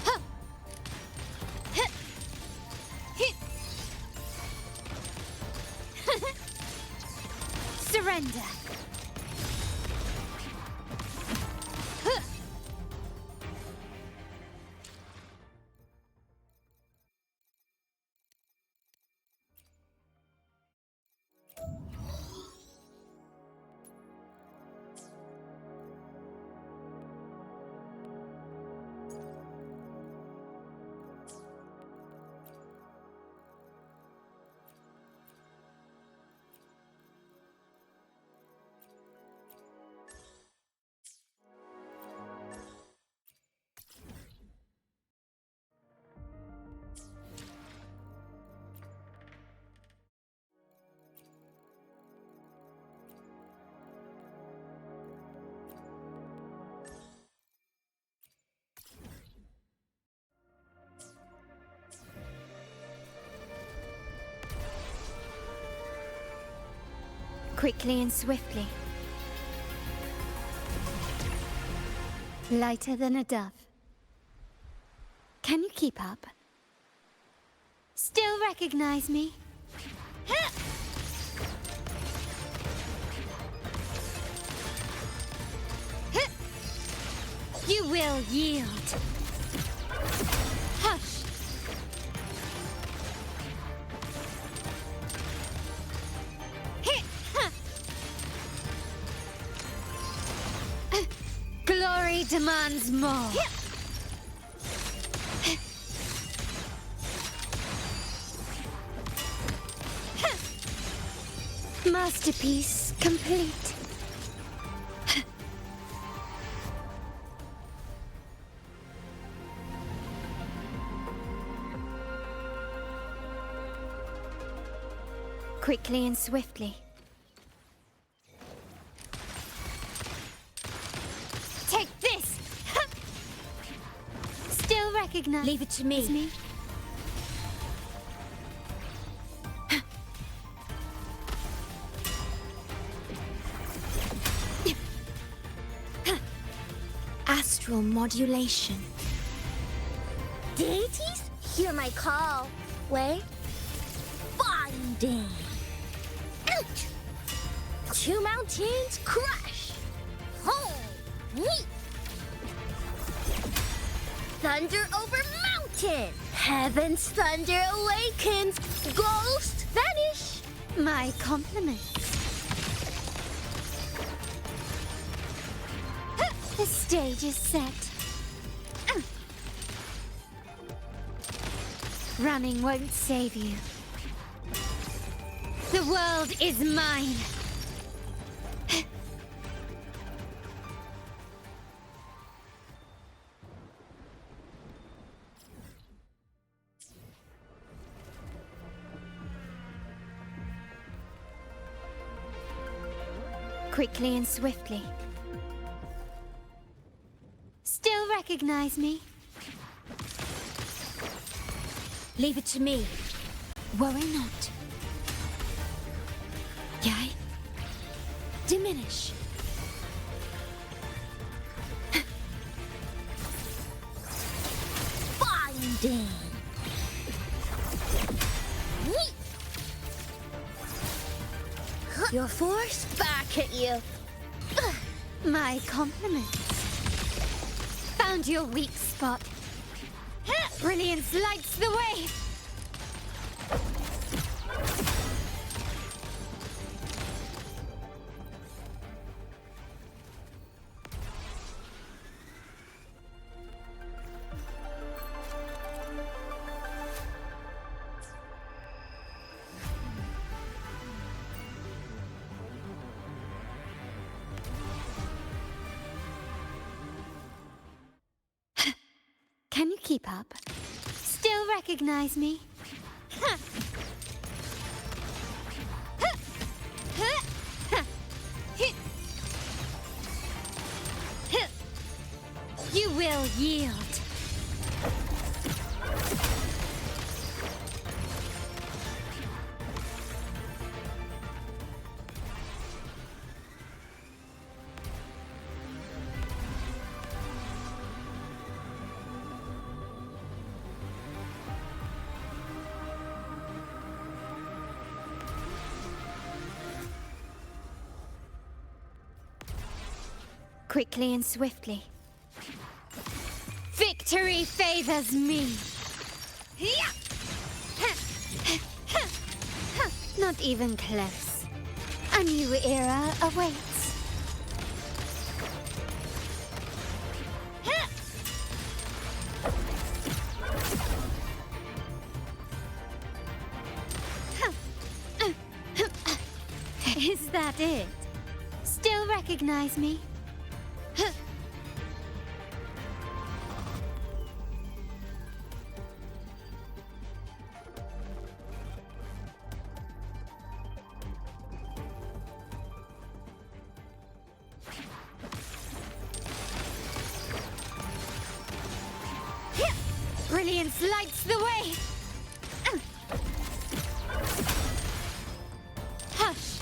Speaker 13: Huh. Huh. Hit. Surrender. Huh. Quickly and swiftly. Lighter than a dove. Can you keep up? Still recognize me? You will yield. Hush. Glory demands more. Masterpiece complete. Quickly and swiftly. Take this! Still recognize.
Speaker 25: Leave it to me. Astral modulation.
Speaker 11: Deities, hear my call. Wait. Binding. Out! Two mountains crush. Home. Meet. Thunder over mountain. Heaven's thunder awakens. Ghost vanish.
Speaker 13: My compliments. The stage is set. Running won't save you. The world is mine. Quickly and swiftly. Still recognize me?
Speaker 25: Leave it to me.
Speaker 13: Worry not. Yea? Diminish.
Speaker 11: Binding. Meet. Your force back at you.
Speaker 13: My compliments. Found your weak spot. Brilliance lights the way! Can you keep up? Still recognize me? You will yield. Quickly and swiftly. Victory favors me. Not even close. A new era awaits. Is that it? Still recognize me? Brilliance lights the way! Hush!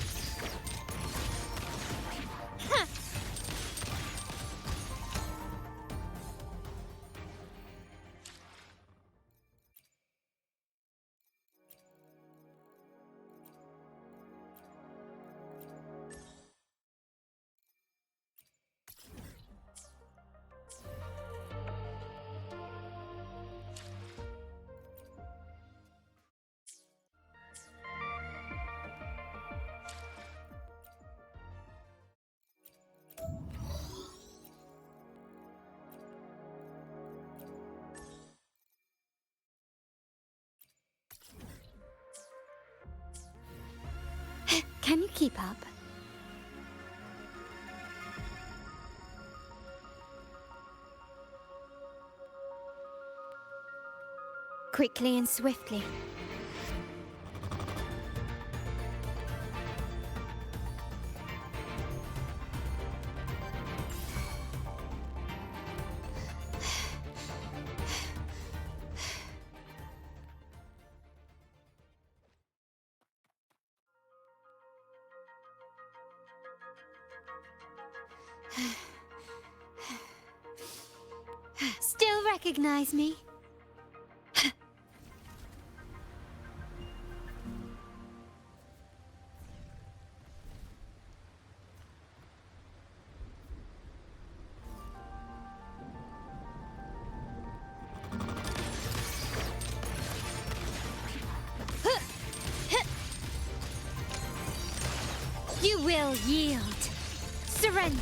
Speaker 13: Keep up. Quickly and swiftly. Still recognize me? You will yield. Surrender.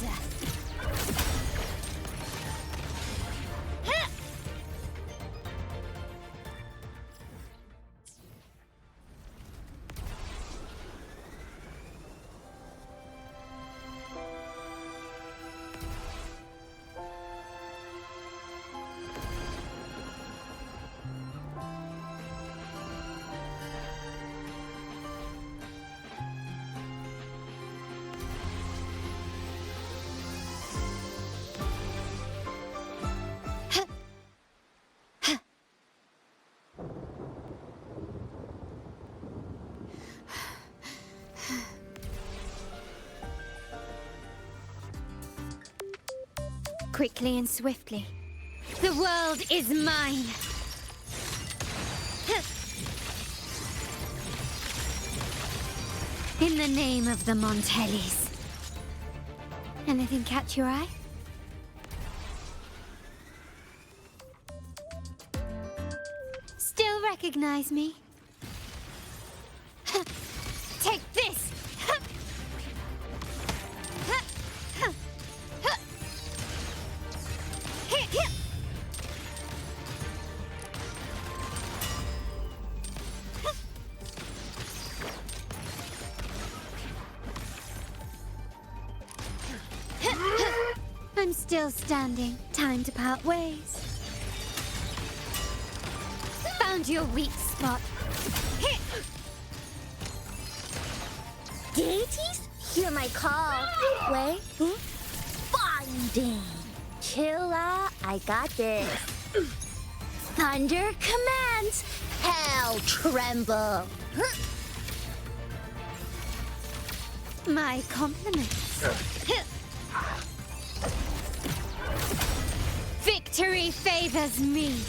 Speaker 13: Quickly and swiftly. The world is mine! In the name of the Montellis. Anything catch your eye? Still recognize me? Take this! I'm still standing. Time to part ways. Found your weak spot.
Speaker 11: Deities, hear my call. Wait. Finding. Chilla, I got this. Thunder commands. Hell tremble.
Speaker 13: My compliments. Victory favors me.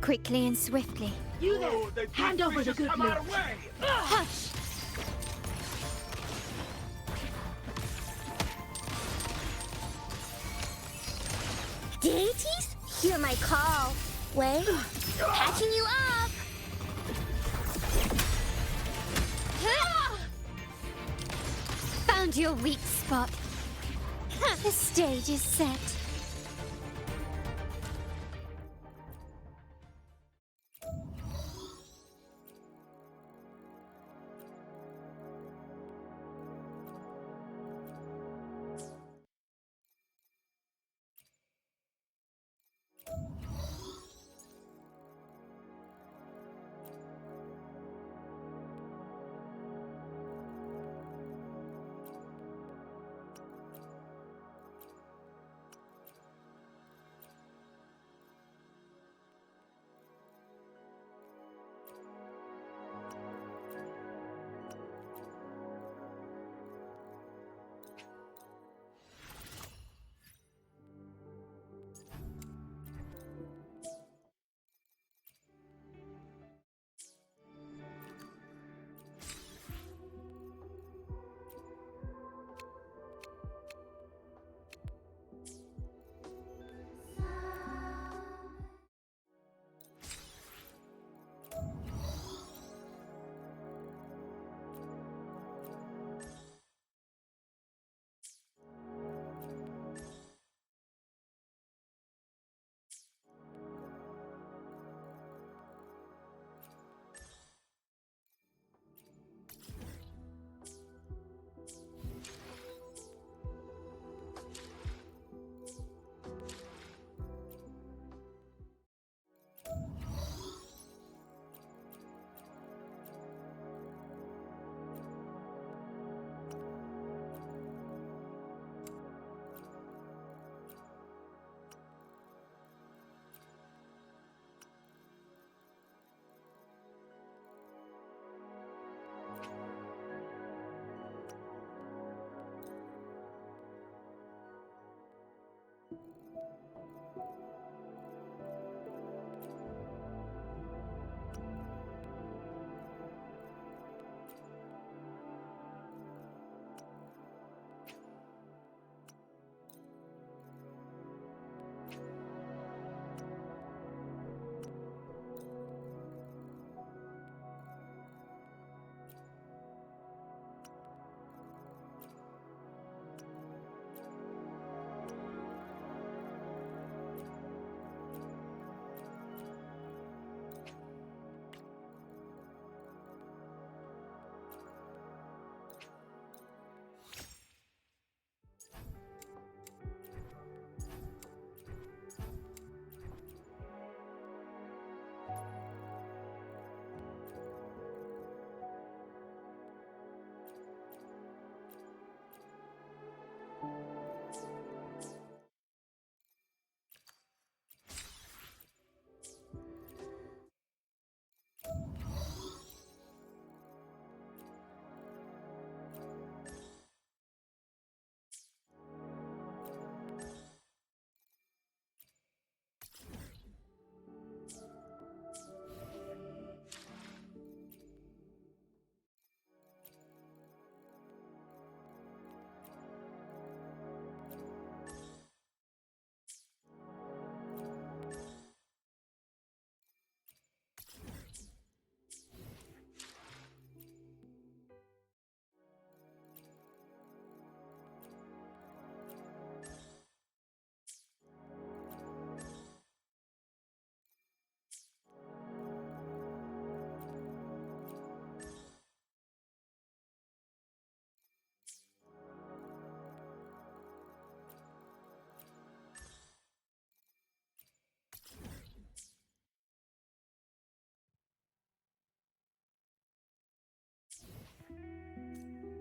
Speaker 13: Quickly and swiftly.
Speaker 16: You there! Hand over the good loot!
Speaker 13: Hush!
Speaker 11: Deities, hear my call. Wait. Catching you up.
Speaker 13: Found your weak spot. The stage is set.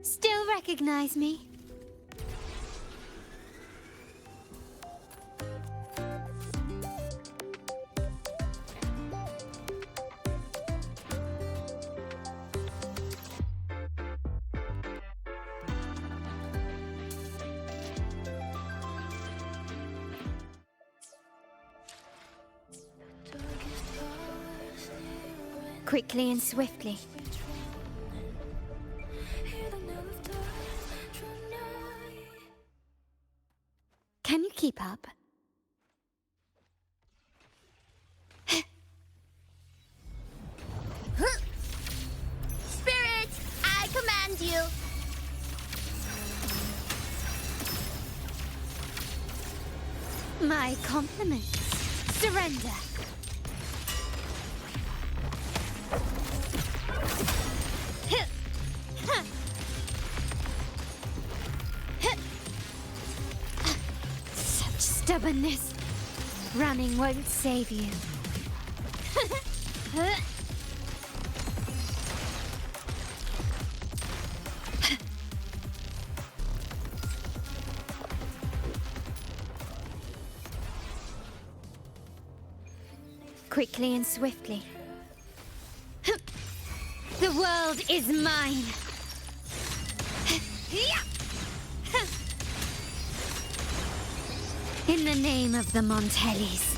Speaker 13: Still recognize me? Quickly and swiftly. Can you keep up?
Speaker 18: Spirit, I command you.
Speaker 13: My compliments. Surrender. Such stubbornness. Running won't save you. Quickly and swiftly. The world is mine. In the name of the Montellis.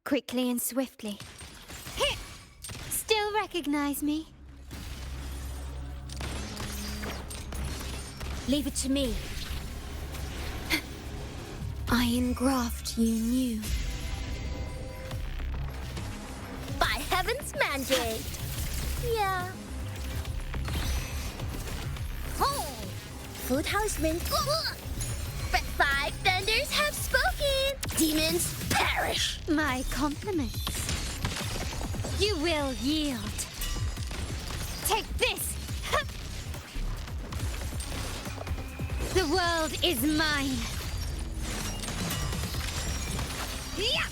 Speaker 13: Quickly and swiftly. Hit! Still recognize me?
Speaker 25: Leave it to me.
Speaker 13: I engraft you new.
Speaker 11: By heaven's mandate! Yeah. Oh! Food housemen. But five thunders have spoken! Demons perish!
Speaker 13: My compliments. You will yield. Take this! The world is mine. Yeah!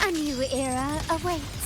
Speaker 13: A new era awaits.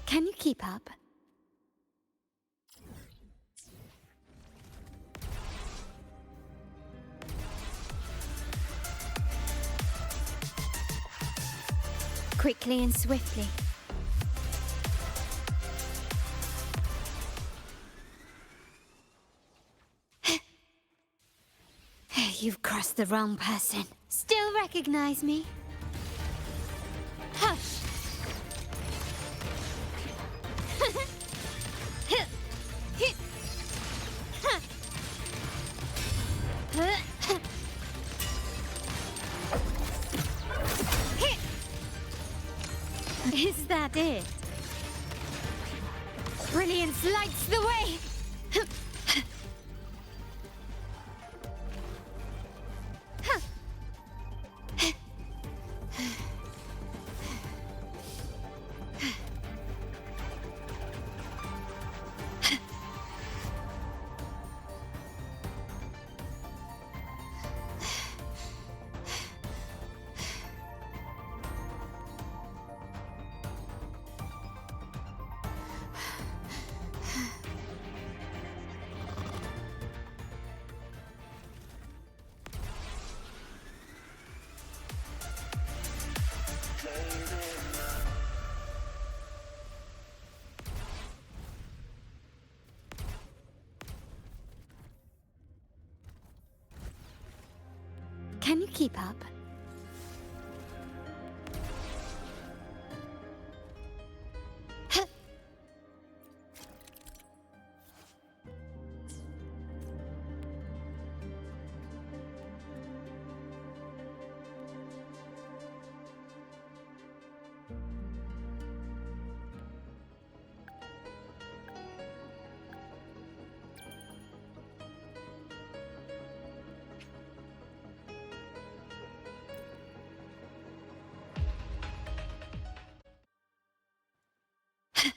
Speaker 13: Can you keep up? Quickly and swiftly. You've crossed the wrong person. Still recognize me? Hush! Is that it? Brilliance lights the way! Can you keep up?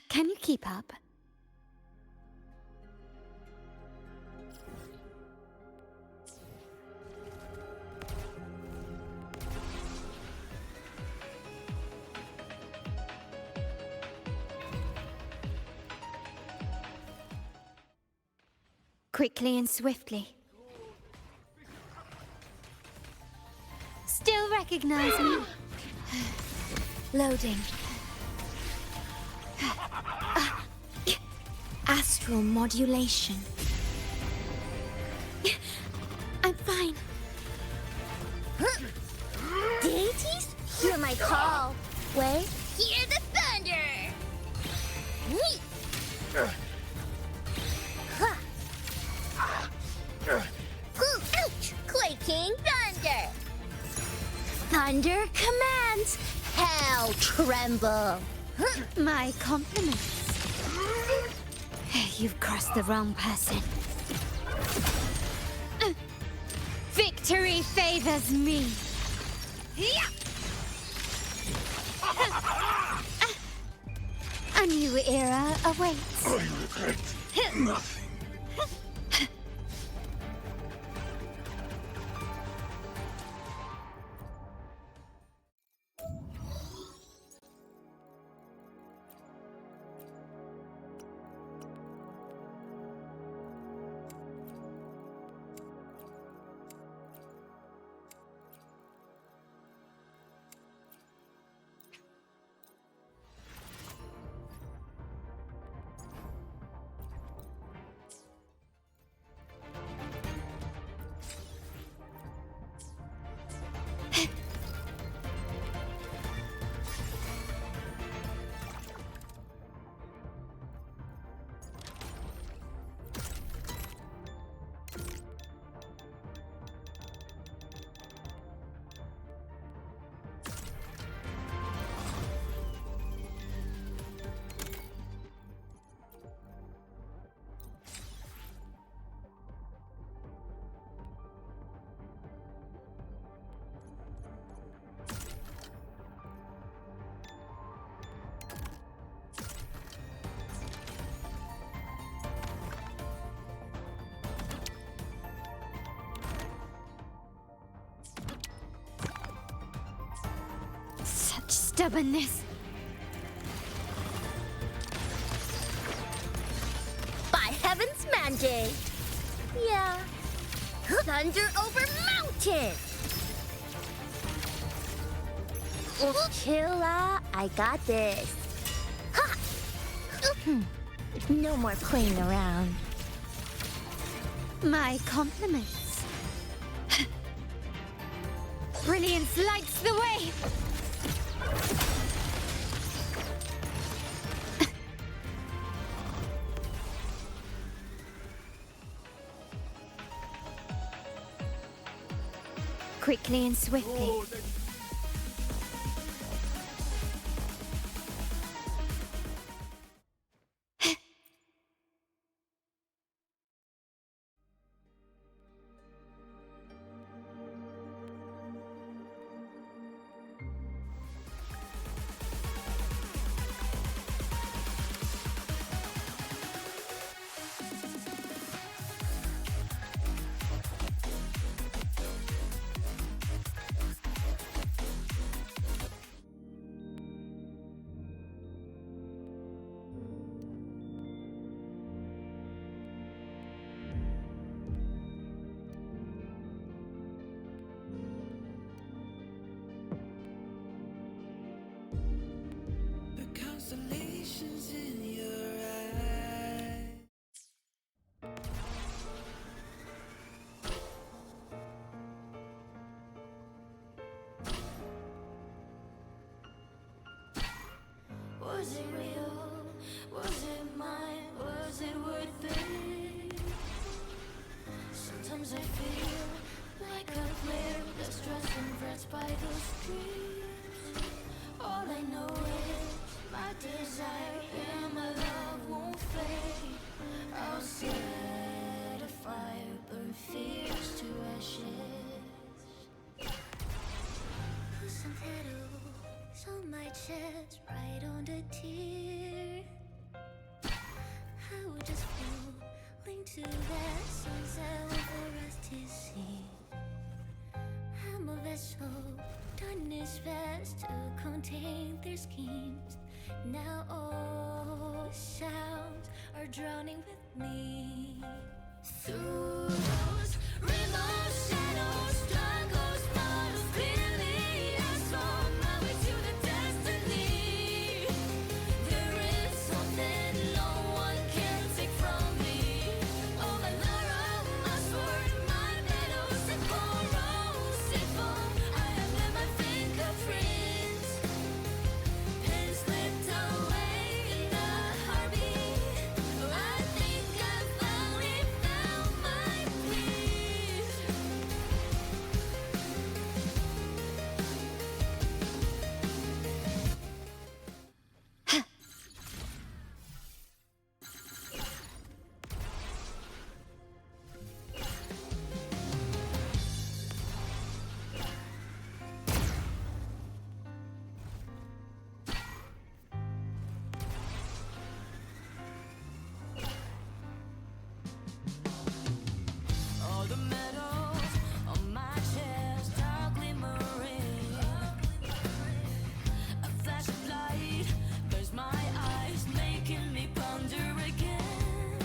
Speaker 13: Can you keep up? Quickly and swiftly. Still recognize me? Loading. Astral modulation. I'm fine.
Speaker 11: Deities? Hear my call. Wait, hear the thunder! Ouch! Quaking thunder! Thunder commands, hell tremble!
Speaker 13: My compliments. You've crossed the wrong person. Victory favors me. A new era awaits.
Speaker 1: I regret nothing.
Speaker 13: Stubbornness.
Speaker 11: By heaven's mandate! Yeah. Thunder over mountain! Chilla, I got this. Ha! No more playing around.
Speaker 13: My compliments. Brilliance lights the way! Quickly and swiftly.
Speaker 18: Constellations in your eyes. Was it real? Was it mine? Was it worth it? Sometimes I feel like I've lived distressed and frets by those dreams. All I know is my desire and my love won't fade. I'll set a fire, burn fears to ashes. Put some petals on my chest, right on the tear. I would just fall into that sunset with the rest is sea. I'm a vessel, done its best to contain their schemes. Now all sounds are drowning with me. Through those remote shadows, struggles, battles, clearly I saw my way to the destiny. There is something no one can take from me. All my laurel, my sword, my medals, and corrosive. I have left my fingerprints. Pen slipped away in the heartbeat. I think I finally found my peace. All the medals on my chest are glimmering. A flash of light burns my eyes, making me ponder again.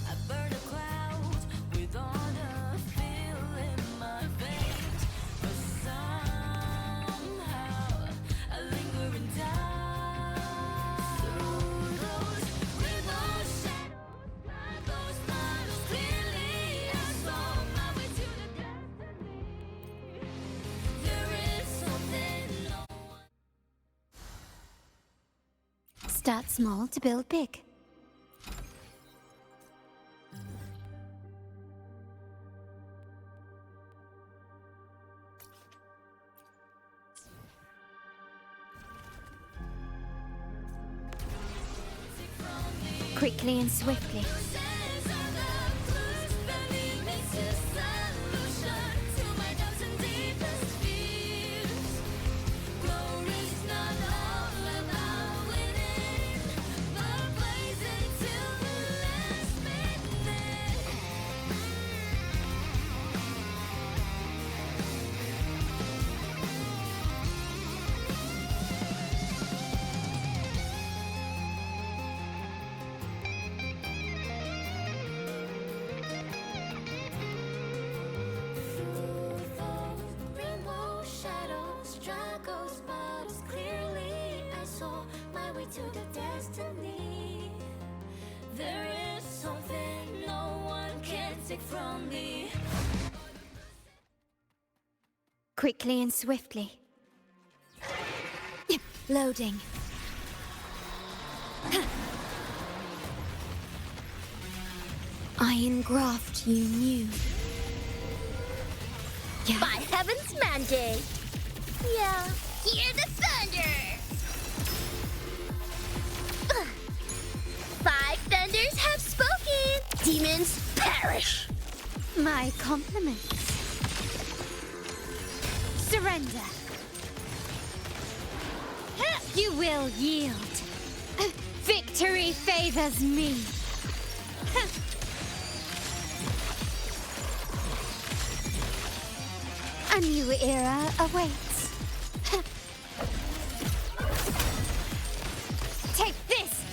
Speaker 18: I burn a cloud with all the feel in my veins, but somehow I linger and die. Through those remote shadows, those battles, clearly I saw my way to the destiny. There is something no one.
Speaker 13: Start small to build big. Quickly and swiftly. To the destiny, there is something no one can take from me. Quickly and swiftly. Loading. I engraft you new. Yeah.
Speaker 20: By heaven's mandate! Yeah, hear the thunder! Five thunders have spoken! Demons perish!
Speaker 13: My compliments. Surrender. You will yield. Victory favors me. A new era awaits. Take this!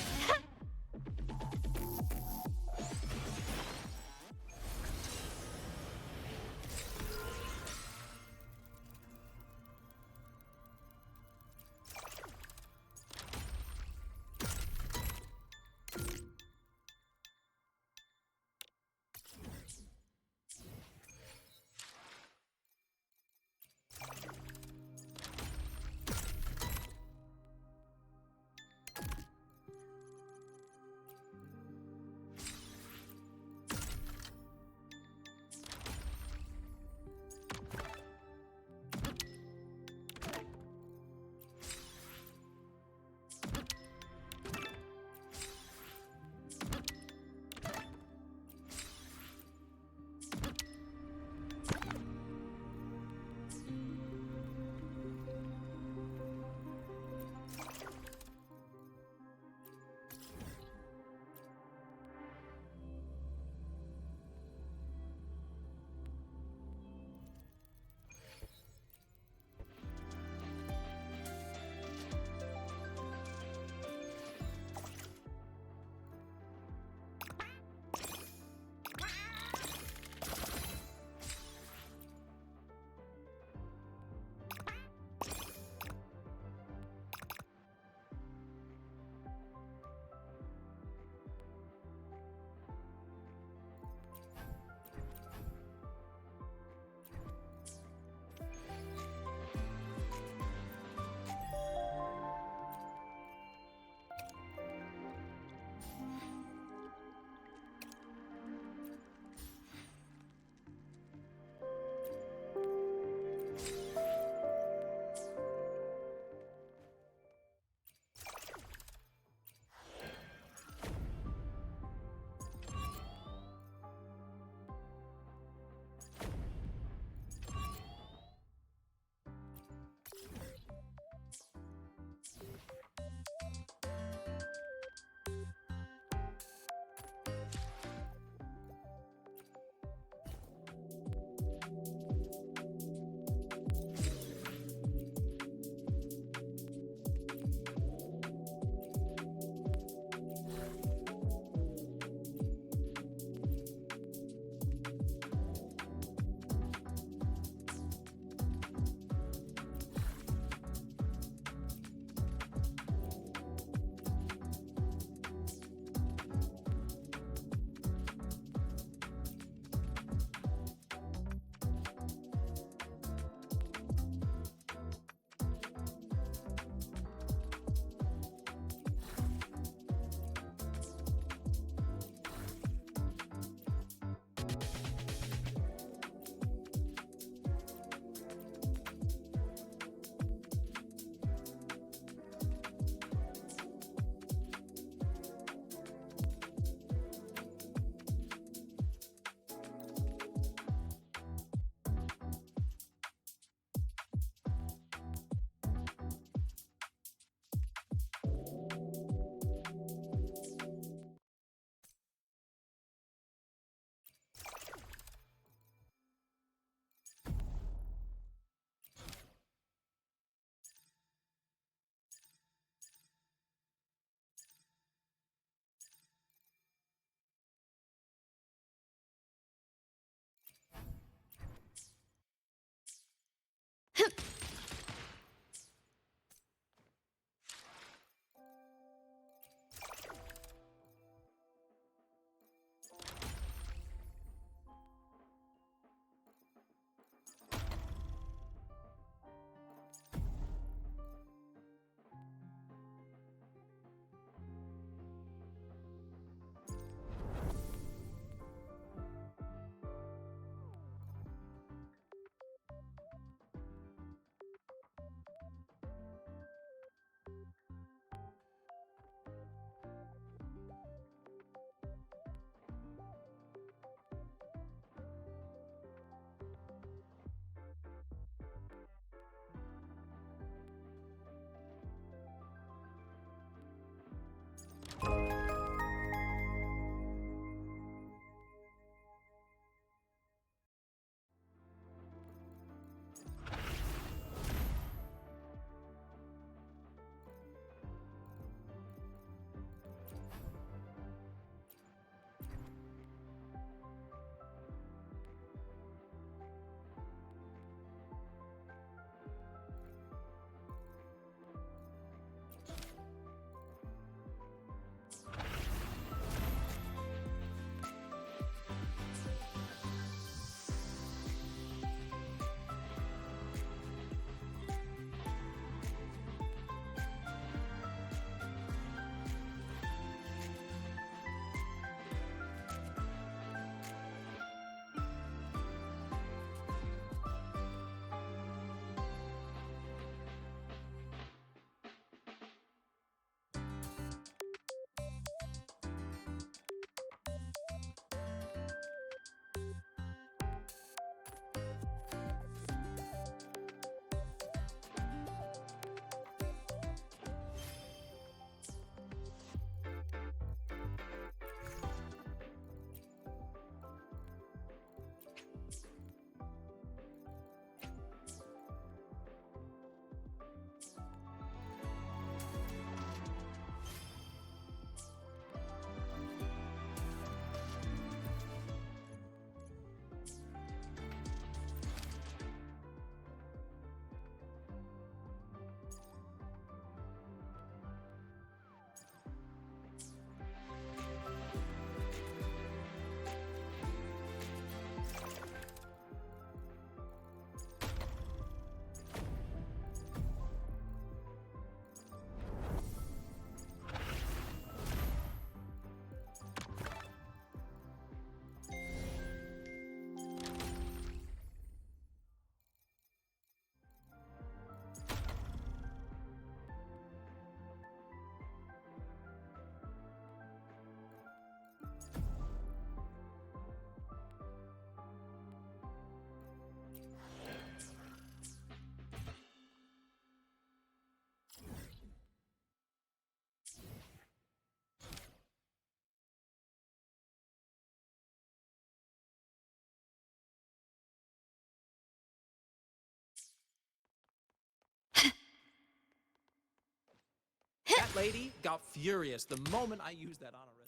Speaker 19: lady got furious the moment I used that on her.